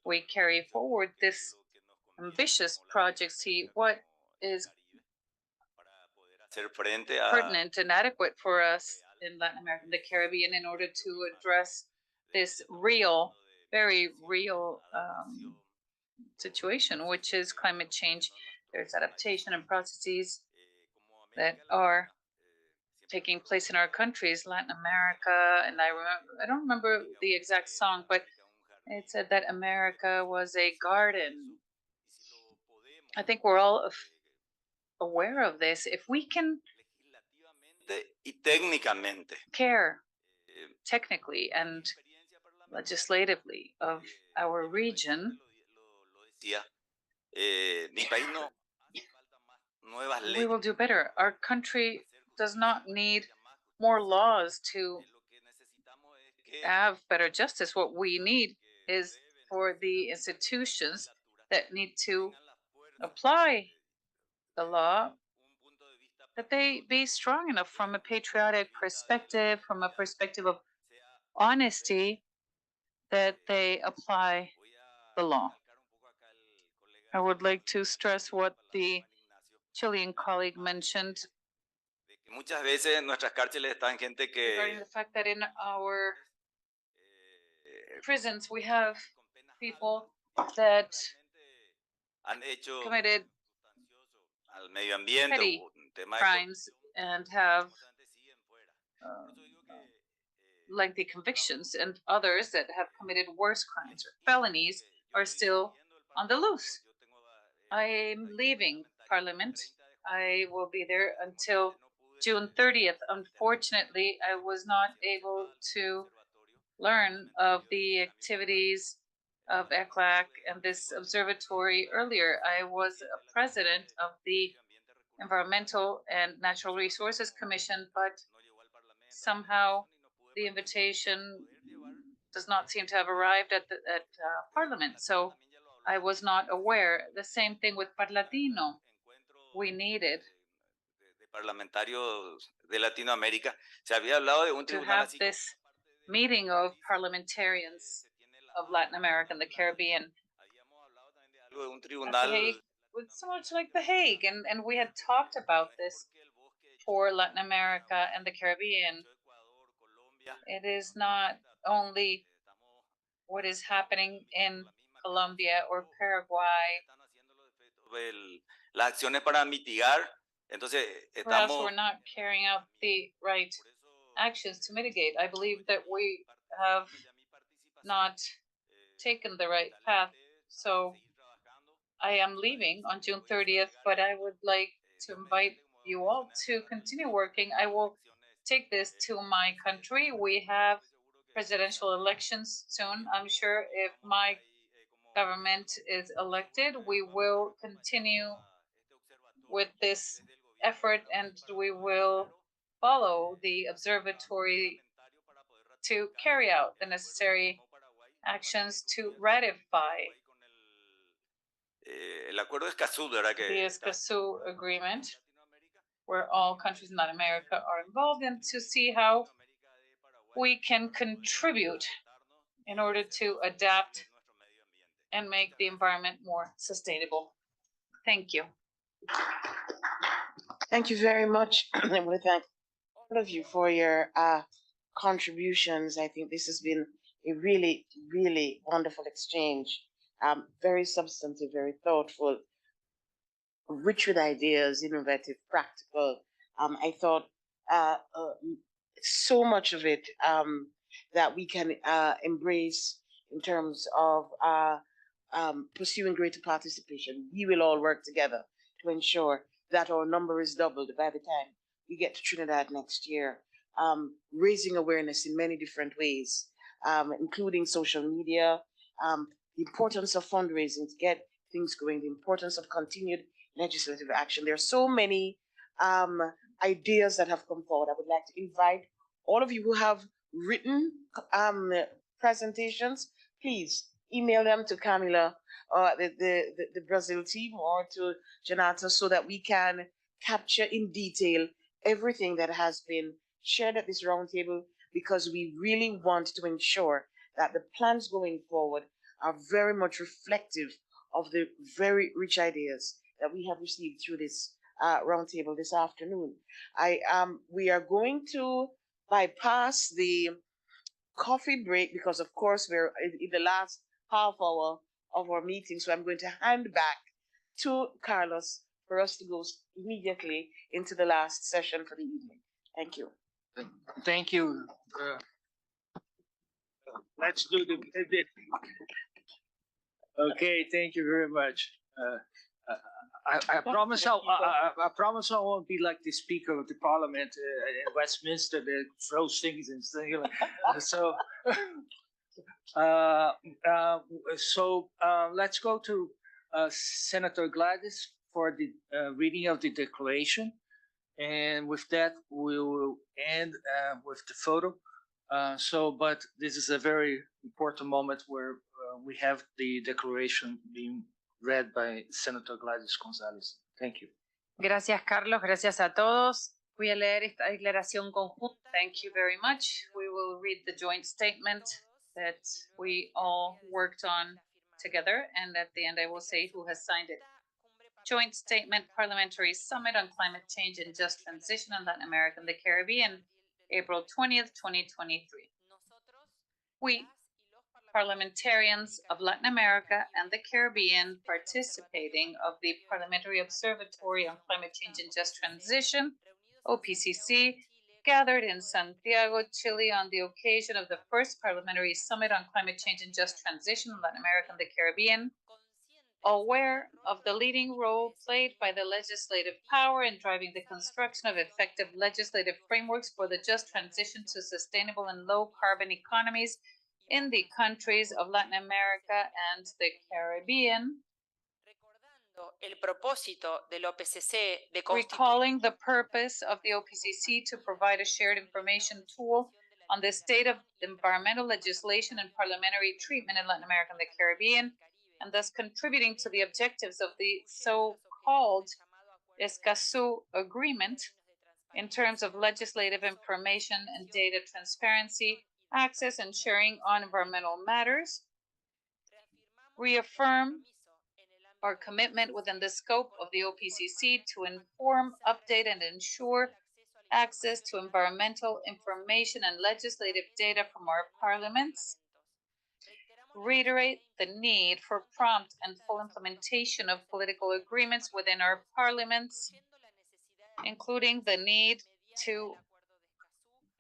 we carry forward this ambitious project, see what is pertinent and adequate for us in Latin America and the Caribbean in order to address this real, very real situation, which is climate change. There's adaptation and processes that are taking place in our countries, Latin America, and I don't remember the exact song, but it said that America was a garden. I think we're all aware of this. If we can care technically and legislatively of our region, we will do better. Our country does not need more laws to have better justice. What we need is for the institutions that need to apply the law, that they be strong enough from a patriotic perspective, from a perspective of honesty, that they apply the law. I would like to stress what the Chilean colleague mentioned regarding the fact that in our prisons we have people that committed petty crimes and have lengthy convictions, and others that have committed worse crimes or felonies are still on the loose. I'm leaving Parliament. I will be there until June 30th. Unfortunately, I was not able to learn of the activities of ECLAC and this observatory earlier. I was a president of the Environmental and Natural Resources Commission, but somehow the invitation does not seem to have arrived at Parliament. So I was not aware. The same thing with Parlatino. We needed to have this meeting of parliamentarians of Latin America and the Caribbean. It's so much like The Hague, and we had talked about this for Latin America and the Caribbean. It is not only what is happening in Colombia or Paraguay. Perhaps we're not carrying out the right actions to mitigate. I believe that we have not taken the right path. So I am leaving on June 30th, but I would like to invite you all to continue working. I will take this to my country. We have presidential elections soon. I'm sure if my government is elected, we will continue with this effort and we will follow the observatory to carry out the necessary actions to ratify the Escazú agreement, where all countries in Latin America are involved, and to see how we can contribute in order to adapt and make the environment more sustainable. Thank you. Thank you very much. I want to thank all of you for your contributions. I think this has been a really, really wonderful exchange. Very substantive, very thoughtful, rich with ideas, innovative, practical. I thought so much of it that we can embrace in terms of pursuing greater participation. We will all work together to ensure that our number is doubled by the time we get to Trinidad next year. Raising awareness in many different ways, including social media, the importance of fundraising to get things going, the importance of continued legislative action. There are so many ideas that have come forward. I would like to invite all of you who have written presentations, please email them to Camila or the Brazil team or to Janata so that we can capture in detail everything that has been shared at this roundtable, because we really want to ensure that the plans going forward are very much reflective of the very rich ideas that we have received through this roundtable this afternoon. We are going to bypass the coffee break because, of course, we're in the last half hour of our meeting. So I'm going to hand back to Carlos for us to go immediately into the last session for the evening. Thank you. Thank you. Let's do the. Okay, thank you very much. I promise I promise I won't be like the Speaker of the Parliament in Westminster that throws things and stuff. So let's go to Senator Gladys for the reading of the declaration, and with that we will end with the photo. But this is a very important moment where we have the declaration being read by Senator Gladys Gonzalez. Thank you. Gracias, Carlos. Gracias a todos. Voy a leer esta declaración conjunta. Thank you very much. We will read the joint statement that we all worked on together, and at the end I will say who has signed it. Joint Statement, Parliamentary Summit on Climate Change and Just Transition in Latin America and the Caribbean, April 20th, 2023. We, parliamentarians of Latin America and the Caribbean participating of the Parliamentary Observatory on Climate Change and Just Transition, OPCC, gathered in Santiago, Chile on the occasion of the first Parliamentary Summit on Climate Change and Just Transition in Latin America and the Caribbean, aware of the leading role played by the legislative power in driving the construction of effective legislative frameworks for the just transition to sustainable and low-carbon economies in the countries of Latin America and the Caribbean, recalling the purpose of the OPCC to provide a shared information tool on the state of environmental legislation and parliamentary treatment in Latin America and the Caribbean, and thus contributing to the objectives of the so-called Escazú Agreement in terms of legislative information and data transparency, access and sharing on environmental matters, reaffirm our commitment within the scope of the OPCC to inform, update, and ensure access to environmental information and legislative data from our parliaments, reiterate the need for prompt and full implementation of political agreements within our parliaments, including the need to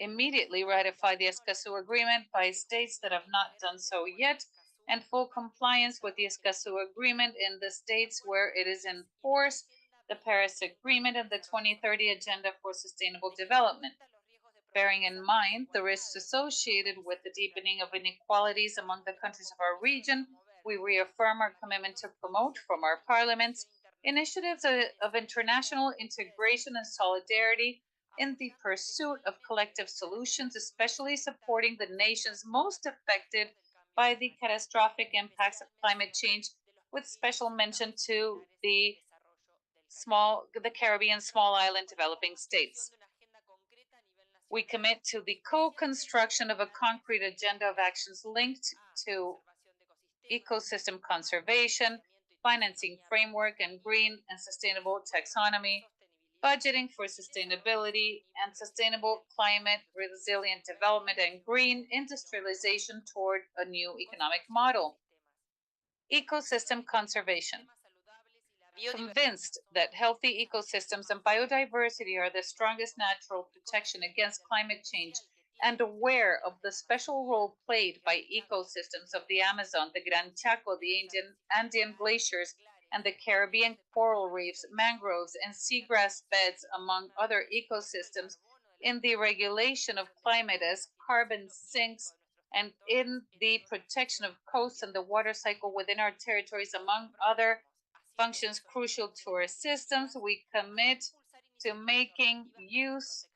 immediately ratify the Escazú Agreement by states that have not done so yet, and full compliance with the Escazú Agreement in the states where it is in force, the Paris Agreement, and the 2030 Agenda for Sustainable Development. Bearing in mind the risks associated with the deepening of inequalities among the countries of our region, we reaffirm our commitment to promote from our parliaments initiatives of international integration and solidarity in the pursuit of collective solutions, especially supporting the nations most affected by the catastrophic impacts of climate change, with special mention to the Caribbean small island developing states. We commit to the co-construction of a concrete agenda of actions linked to ecosystem conservation, financing framework, and green and sustainable taxonomy, budgeting for sustainability and sustainable climate resilient development, and green industrialization toward a new economic model. Ecosystem conservation. Convinced that healthy ecosystems and biodiversity are the strongest natural protection against climate change, and aware of the special role played by ecosystems of the Amazon, the Gran Chaco, the Andean glaciers, and the Caribbean coral reefs, mangroves, and seagrass beds, among other ecosystems, in the regulation of climate as carbon sinks, and in the protection of coasts and the water cycle within our territories, among other functions crucial to our systems, we commit to making use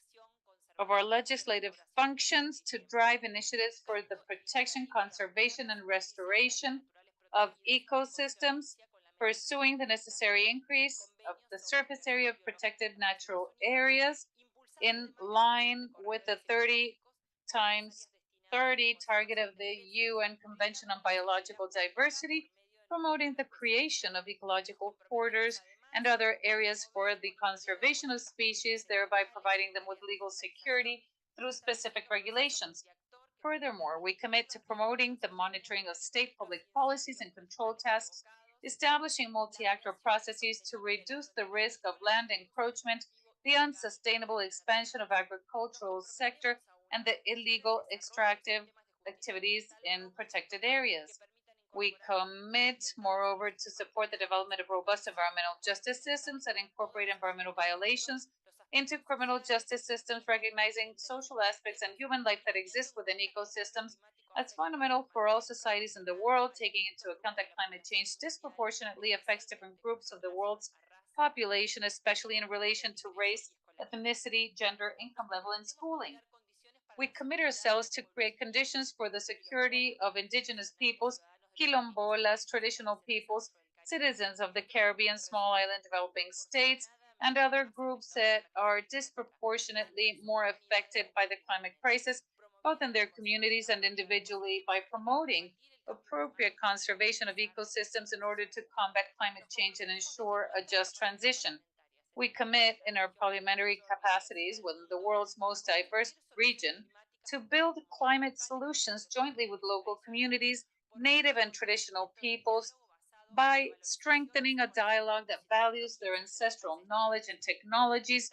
of our legislative functions to drive initiatives for the protection, conservation, and restoration of ecosystems, pursuing the necessary increase of the surface area of protected natural areas in line with the 30 times 30 target of the UN Convention on Biological Diversity, promoting the creation of ecological corridors and other areas for the conservation of species, thereby providing them with legal security through specific regulations. Furthermore, we commit to promoting the monitoring of state public policies and control tasks, establishing multi-actor processes to reduce the risk of land encroachment, the unsustainable expansion of agricultural sector, and the illegal extractive activities in protected areas. We commit, moreover, to support the development of robust environmental justice systems that incorporate environmental violations into criminal justice systems, recognizing social aspects and human life that exist within ecosystems as fundamental for all societies in the world, taking into account that climate change disproportionately affects different groups of the world's population, especially in relation to race, ethnicity, gender, income level, and schooling. We commit ourselves to create conditions for the security of indigenous peoples, quilombolas, traditional peoples, citizens of the Caribbean, small island developing states, and other groups that are disproportionately more affected by the climate crisis, both in their communities and individually, by promoting appropriate conservation of ecosystems in order to combat climate change and ensure a just transition. We commit in our parliamentary capacities within the world's most diverse region to build climate solutions jointly with local communities, native and traditional peoples, by strengthening a dialogue that values their ancestral knowledge and technologies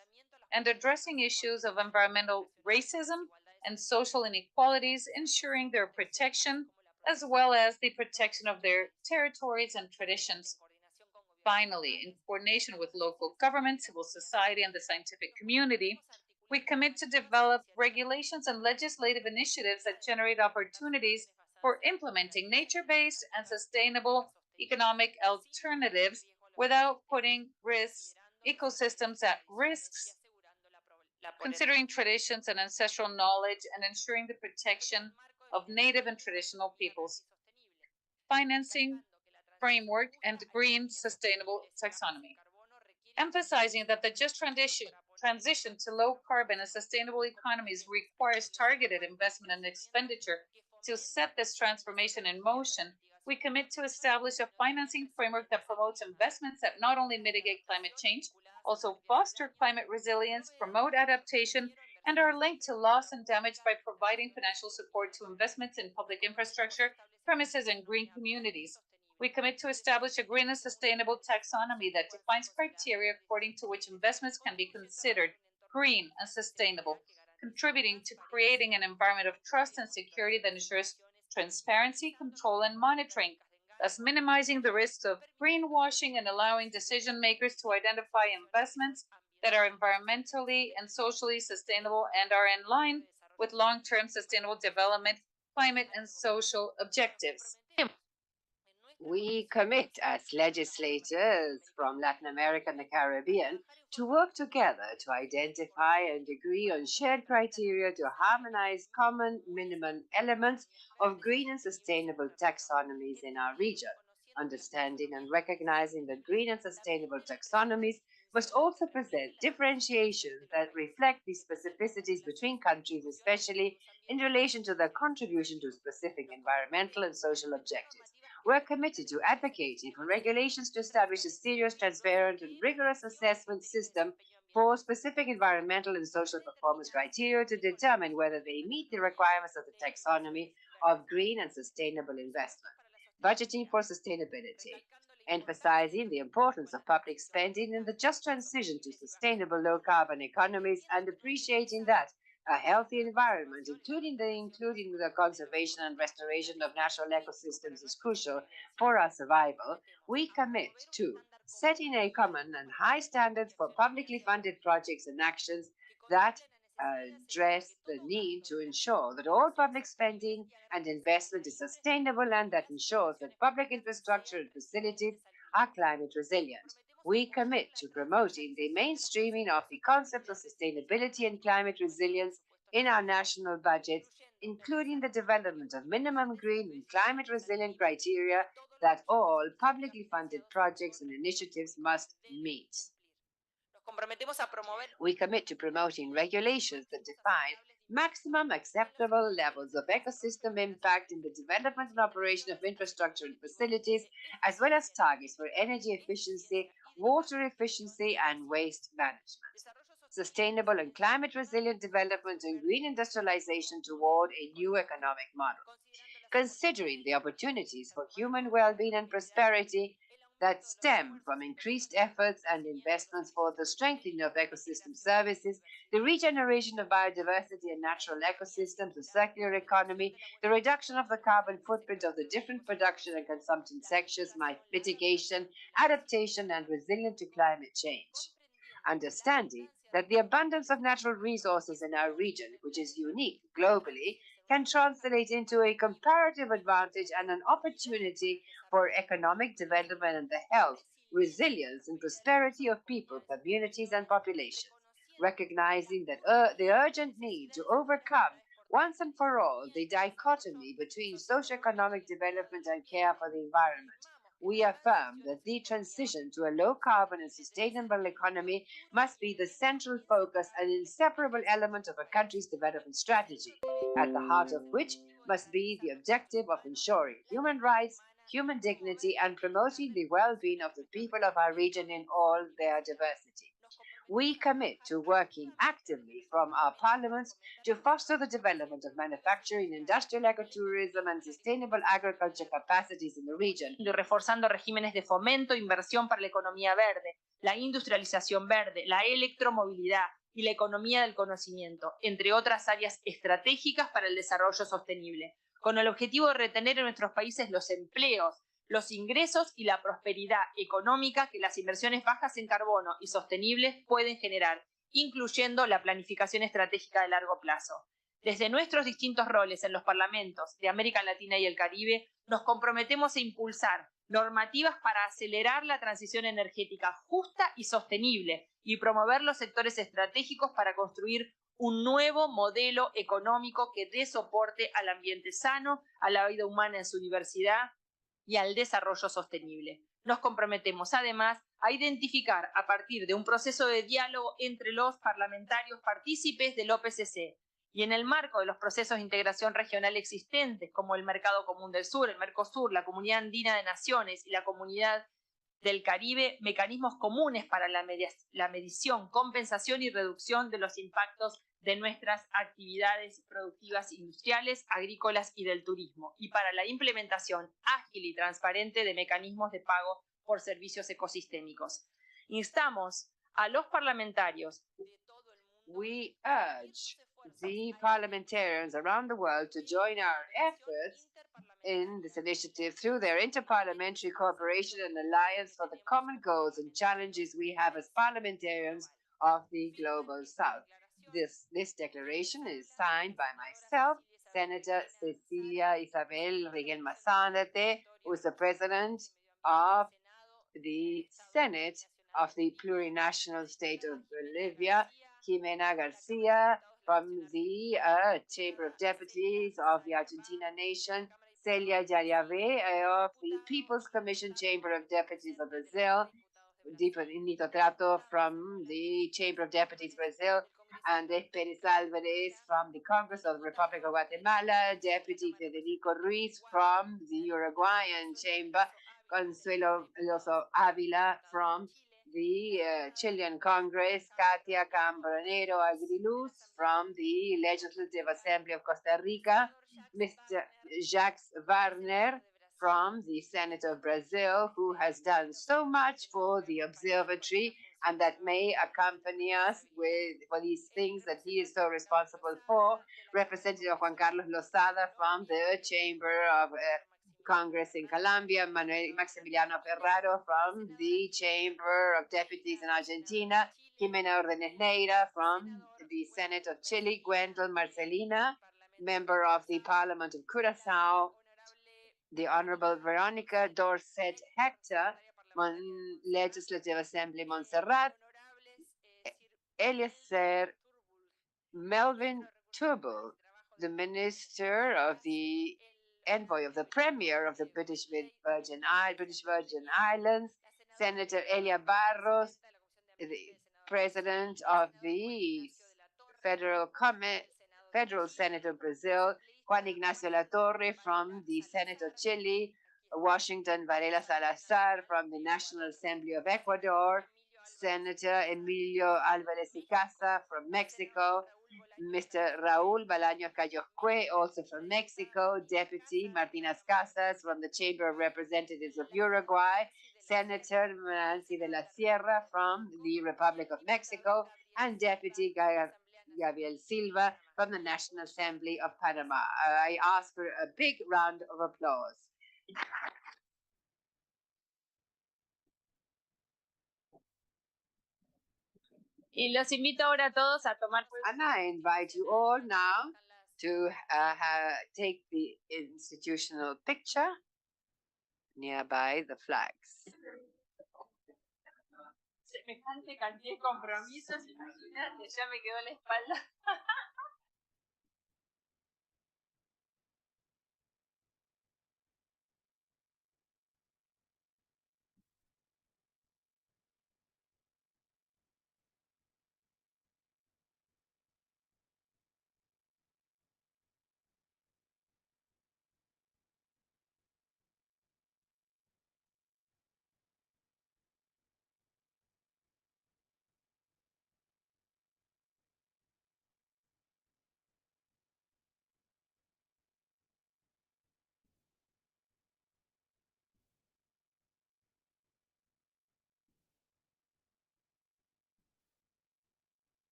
and addressing issues of environmental racism and social inequalities, ensuring their protection as well as the protection of their territories and traditions. Finally, in coordination with local government, civil society, and the scientific community, we commit to develop regulations and legislative initiatives that generate opportunities for implementing nature-based and sustainable economic alternatives without putting ecosystems at risks, considering traditions and ancestral knowledge and ensuring the protection of native and traditional peoples. Financing framework and green sustainable taxonomy, emphasizing that the just transition to low carbon and sustainable economies requires targeted investment and expenditure. To set this transformation in motion, we commit to establish a financing framework that promotes investments that not only mitigate climate change, also foster climate resilience, promote adaptation, and are linked to loss and damage by providing financial support to investments in public infrastructure, premises, and green communities. We commit to establish a green and sustainable taxonomy that defines criteria according to which investments can be considered green and sustainable, contributing to creating an environment of trust and security that ensures transparency, control, and monitoring, thus minimizing the risks of greenwashing and allowing decision makers to identify investments that are environmentally and socially sustainable and are in line with long-term sustainable development, climate, and social objectives. We commit as legislators from Latin America and the Caribbean to work together to identify and agree on shared criteria to harmonize common minimum elements of green and sustainable taxonomies in our region. Understanding and recognizing that green and sustainable taxonomies must also present differentiations that reflect the specificities between countries, especially in relation to their contribution to specific environmental and social objectives. We're committed to advocating for regulations to establish a serious, transparent, and rigorous assessment system for specific environmental and social performance criteria to determine whether they meet the requirements of the taxonomy of green and sustainable investment. Budgeting for sustainability, emphasizing the importance of public spending in the just transition to sustainable low-carbon economies and appreciating that a healthy environment, including the conservation and restoration of natural ecosystems, is crucial for our survival. We commit to setting a common and high standards for publicly funded projects and actions that address the need to ensure that all public spending and investment is sustainable and that ensures that public infrastructure and facilities are climate resilient. We commit to promoting the mainstreaming of the concepts of sustainability and climate resilience in our national budgets, including the development of minimum green and climate resilient criteria that all publicly funded projects and initiatives must meet. We commit to promoting regulations that define maximum acceptable levels of ecosystem impact in the development and operation of infrastructure and facilities, as well as targets for energy efficiency, water efficiency, and waste management. Sustainable and climate resilient development and green industrialization toward a new economic model. Considering the opportunities for human well-being and prosperity that stem from increased efforts and investments for the strengthening of ecosystem services, the regeneration of biodiversity and natural ecosystems, the circular economy, the reduction of the carbon footprint of the different production and consumption sectors, mitigation, adaptation, and resilience to climate change. Understanding that the abundance of natural resources in our region, which is unique globally, can translate into a comparative advantage and an opportunity for economic development and the health, resilience, and prosperity of people, communities, and populations. Recognizing that the urgent need to overcome once and for all the dichotomy between socioeconomic development and care for the environment. We affirm that the transition to a low-carbon and sustainable economy must be the central focus and inseparable element of a country's development strategy, at the heart of which must be the objective of ensuring human rights, human dignity, and promoting the well-being of the people of our region in all their diversity. We commit to working actively from our parliaments to foster the development of manufacturing, industrial ecotourism, and sustainable agriculture capacities in the region. Reforzando regímenes de fomento, inversión para la economía verde, la industrialización verde, la electromovilidad y la economía del conocimiento, entre otras áreas estratégicas para el desarrollo sostenible, con el objetivo de retener en nuestros países los empleos, los ingresos y la prosperidad económica que las inversiones bajas en carbono y sostenibles pueden generar, incluyendo la planificación estratégica de largo plazo. Desde nuestros distintos roles en los parlamentos de América Latina y el Caribe, nos comprometemos a impulsar normativas para acelerar la transición energética justa y sostenible y promover los sectores estratégicos para construir un nuevo modelo económico que dé soporte al ambiente sano, a la vida humana en su diversidad y al desarrollo sostenible. Nos comprometemos además a identificar a partir de un proceso de diálogo entre los parlamentarios partícipes del OPCC y en el marco de los procesos de integración regional existentes como el Mercado Común del Sur, el Mercosur, la Comunidad Andina de Naciones y la Comunidad del Caribe, mecanismos comunes para la medición, compensación y reducción de los impactos de nuestras actividades productivas industriales, agrícolas y del turismo, y para la implementación ágil y transparente de mecanismos de pago por servicios ecosistémicos. Instamos a los parlamentarios. We urge the parliamentarians around the world to join our efforts in this initiative through their interparliamentary cooperation and alliance for the common goals and challenges we have as parliamentarians of the Global South. This declaration is signed by myself, Senator Cecilia Isabel Riguel Mazandate, who is the president of the Senate of the plurinational state of Bolivia, Jimena Garcia from the Chamber of Deputies of the Argentina Nation, Celia Yayave of the People's Commission Chamber of Deputies of Brazil, Nito Trato from the Chamber of Deputies Brazil, Andrés Pérez Álvarez from the Congress of the Republic of Guatemala, Deputy Federico Ruiz from the Uruguayan Chamber, Consuelo Lozo Avila from the Chilean Congress, Katia Cambronero Aguiluz from the Legislative Assembly of Costa Rica, Mr. Jacques Warner from the Senate of Brazil, who has done so much for the observatory and that may accompany us for these things that he is so responsible for. Representative Juan Carlos Lozada from the Chamber of Congress in Colombia, Maximiliano Ferraro from the Chamber of Deputies in Argentina, Jimena Ordenes Neira from the Senate of Chile, Gwendol Marcelina, member of the Parliament of Curaçao, the Honorable Veronica Dorset Hector, Legislative Assembly Montserrat, Eliezer Melvin Tubal, the Minister of the envoy of the Premier of the British Virgin Islands, Senator Elia Barros, the President of the Federal Senate of Brazil, Juan Ignacio Latorre from the Senate of Chile, Washington Varela Salazar from the National Assembly of Ecuador, Senator Emilio Alvarez y Casa from Mexico, Mr. Raúl Balaños Cayosque, also from Mexico, Deputy Martinez Casas from the Chamber of Representatives of Uruguay, Senator Nancy de la Sierra from the Republic of Mexico, and Deputy Gabriel Silva from the National Assembly of Panama. I ask for a big round of applause. Y los invito ahora a todos a tomar. And I invite you all now to take the institutional picture nearby the flags. Semejante cantidad de compromisos, imagínate, ya me quedó la espalda.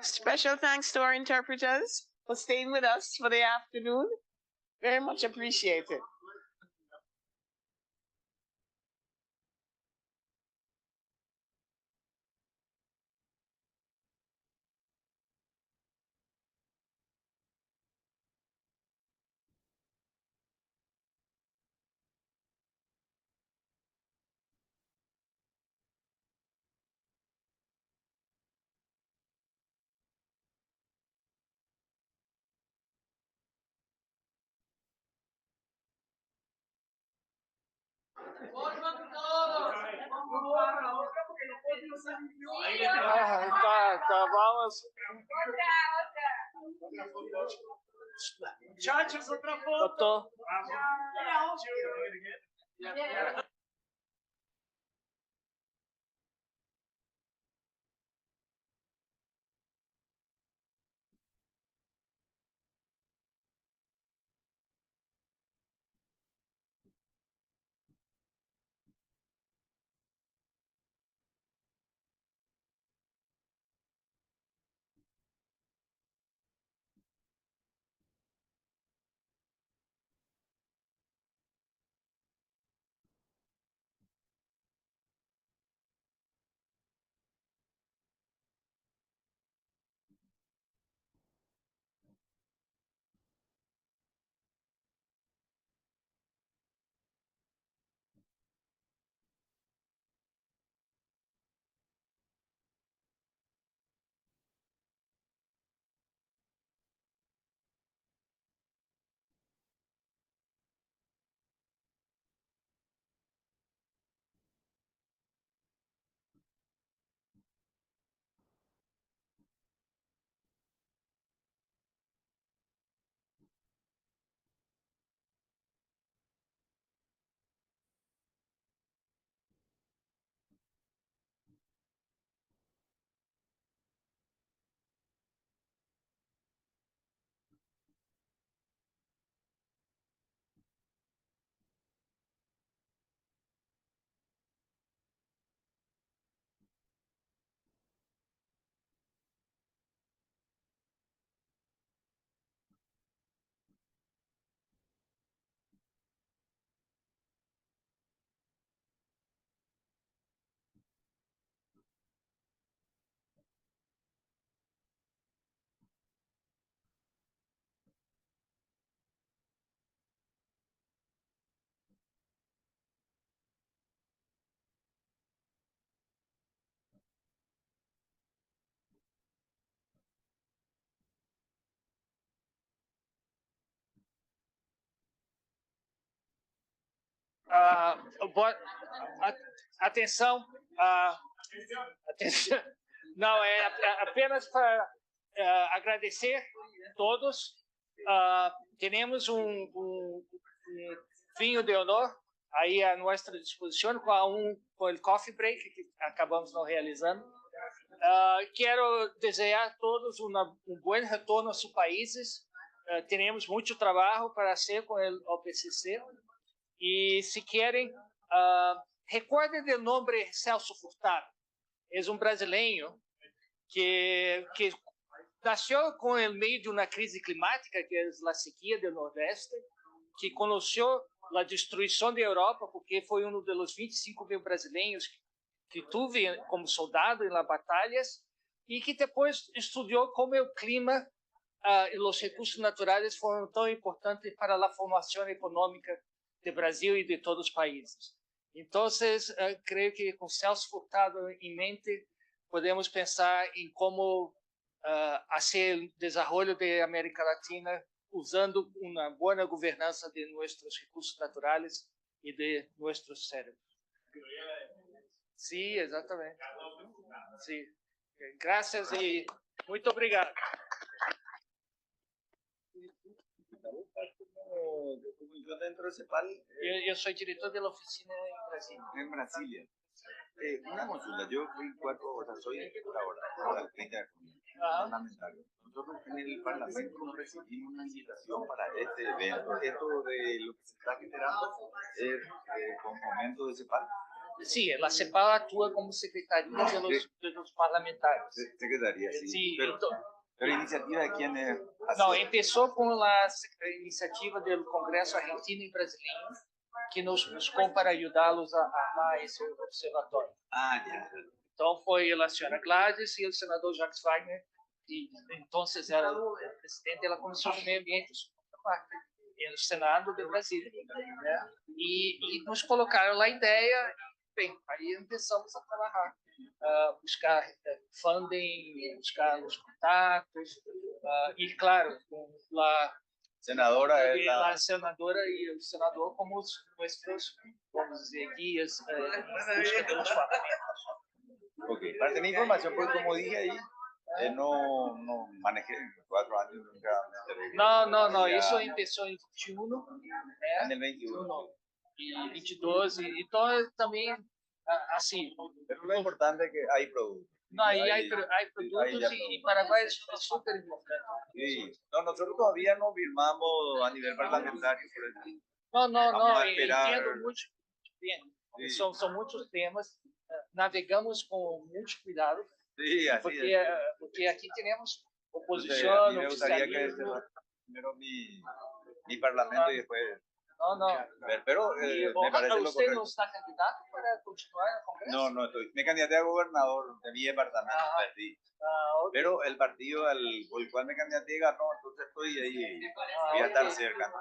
Special thanks to our interpreters for staying with us for the afternoon. Very much appreciated. Vamos. Muchachos, otra foto. Foto. Atenção, atenção. Não, é apenas para agradecer a todos. Temos um vinho de honor aí à nossa disposição com o coffee break que acabamos não realizando. Quero desejar a todos um bom retorno aos seus países. Teremos muito trabalho para fazer com o OPCC. E se querem, recordem do nome Celso Furtado. É brasileiro que nasceu com o meio de uma crise climática, que é a sequia do Nordeste, que conheceu a destruição da Europa, porque foi um dos 25.000 brasileiros que tive como soldado em batalhas, e que depois estudou como o clima e os recursos naturais foram tão importantes para a formação econômica do Brasil e de todos os países. Então, creio que com Celso Furtado em mente, podemos pensar em como fazer o desenvolvimento da América Latina usando uma boa governança de nossos recursos naturais e de nossos cérebros. Sim, exatamente. Sim. Graças e muito obrigado. Dentro de CEPAL. Yo soy director de la oficina en Brasil. En Brasilia. Una consulta, yo fui 4 horas, soy ahora, la 30 de junio, parlamentario. Nosotros en el Parlamento recibimos una invitación para este evento. Esto de lo que se está generando es con momento de CEPAL. Sí, la CEPAL actúa como secretaría de los parlamentarios. Secretaría, sí. Sí, pero iniciativa de quién es. No, empezó con la iniciativa del Congreso Argentino y Brasileño, que nos buscou para ayudarlos a armar esse observatório. Ah, ya. Então foi a senhora Gladys e o senador Jacques Wagner, que então era o presidente da Comissão de Meio Ambiente e no Senado do Brasil, né? E nos colocaram a ideia, bem, aí começamos a trabalhar, buscar funding, buscar os contatos, e claro, com a senadora, la senadora y el senador como nuestros, vamos a decir, guías en busca de los fundamentos. Ok, para tener información, pues como dije ahí, no manejé 4 años, nunca me enteré. No, eso empezó en 21, en el 21. Y 22, y todo también así. Pero lo importante es que hay productos. No, ahí hay productos y Paraguay es súper importante. Sí, no, nosotros todavía no firmamos a nivel parlamentario por eso. No, entiendo mucho bien. Sí. Son muchos temas, navegamos con mucho cuidado, sí, así porque aquí tenemos oposición, me gustaría que primero mi parlamento y después... No. Pero me parece lo ¿Usted no está candidato para continuar en el Congreso? No estoy. Me candidaté a gobernador de mi departamento, perdí. Okay. Pero el partido por el cual me candidaté ganó, entonces estoy ahí, voy a estar cerca.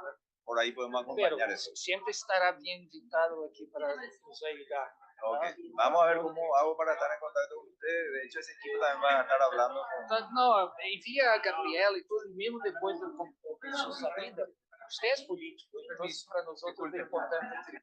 Por ahí podemos acompañar eso. Siempre estará bien invitado aquí para nos ayudar. Okay. Vamos a ver cómo hago para estar en contacto con ustedes. De hecho, ese equipo también va a estar hablando con... No, envía a Gabriela y todo, mismo después del concurso salida. Usted es político, entonces para nosotros es importante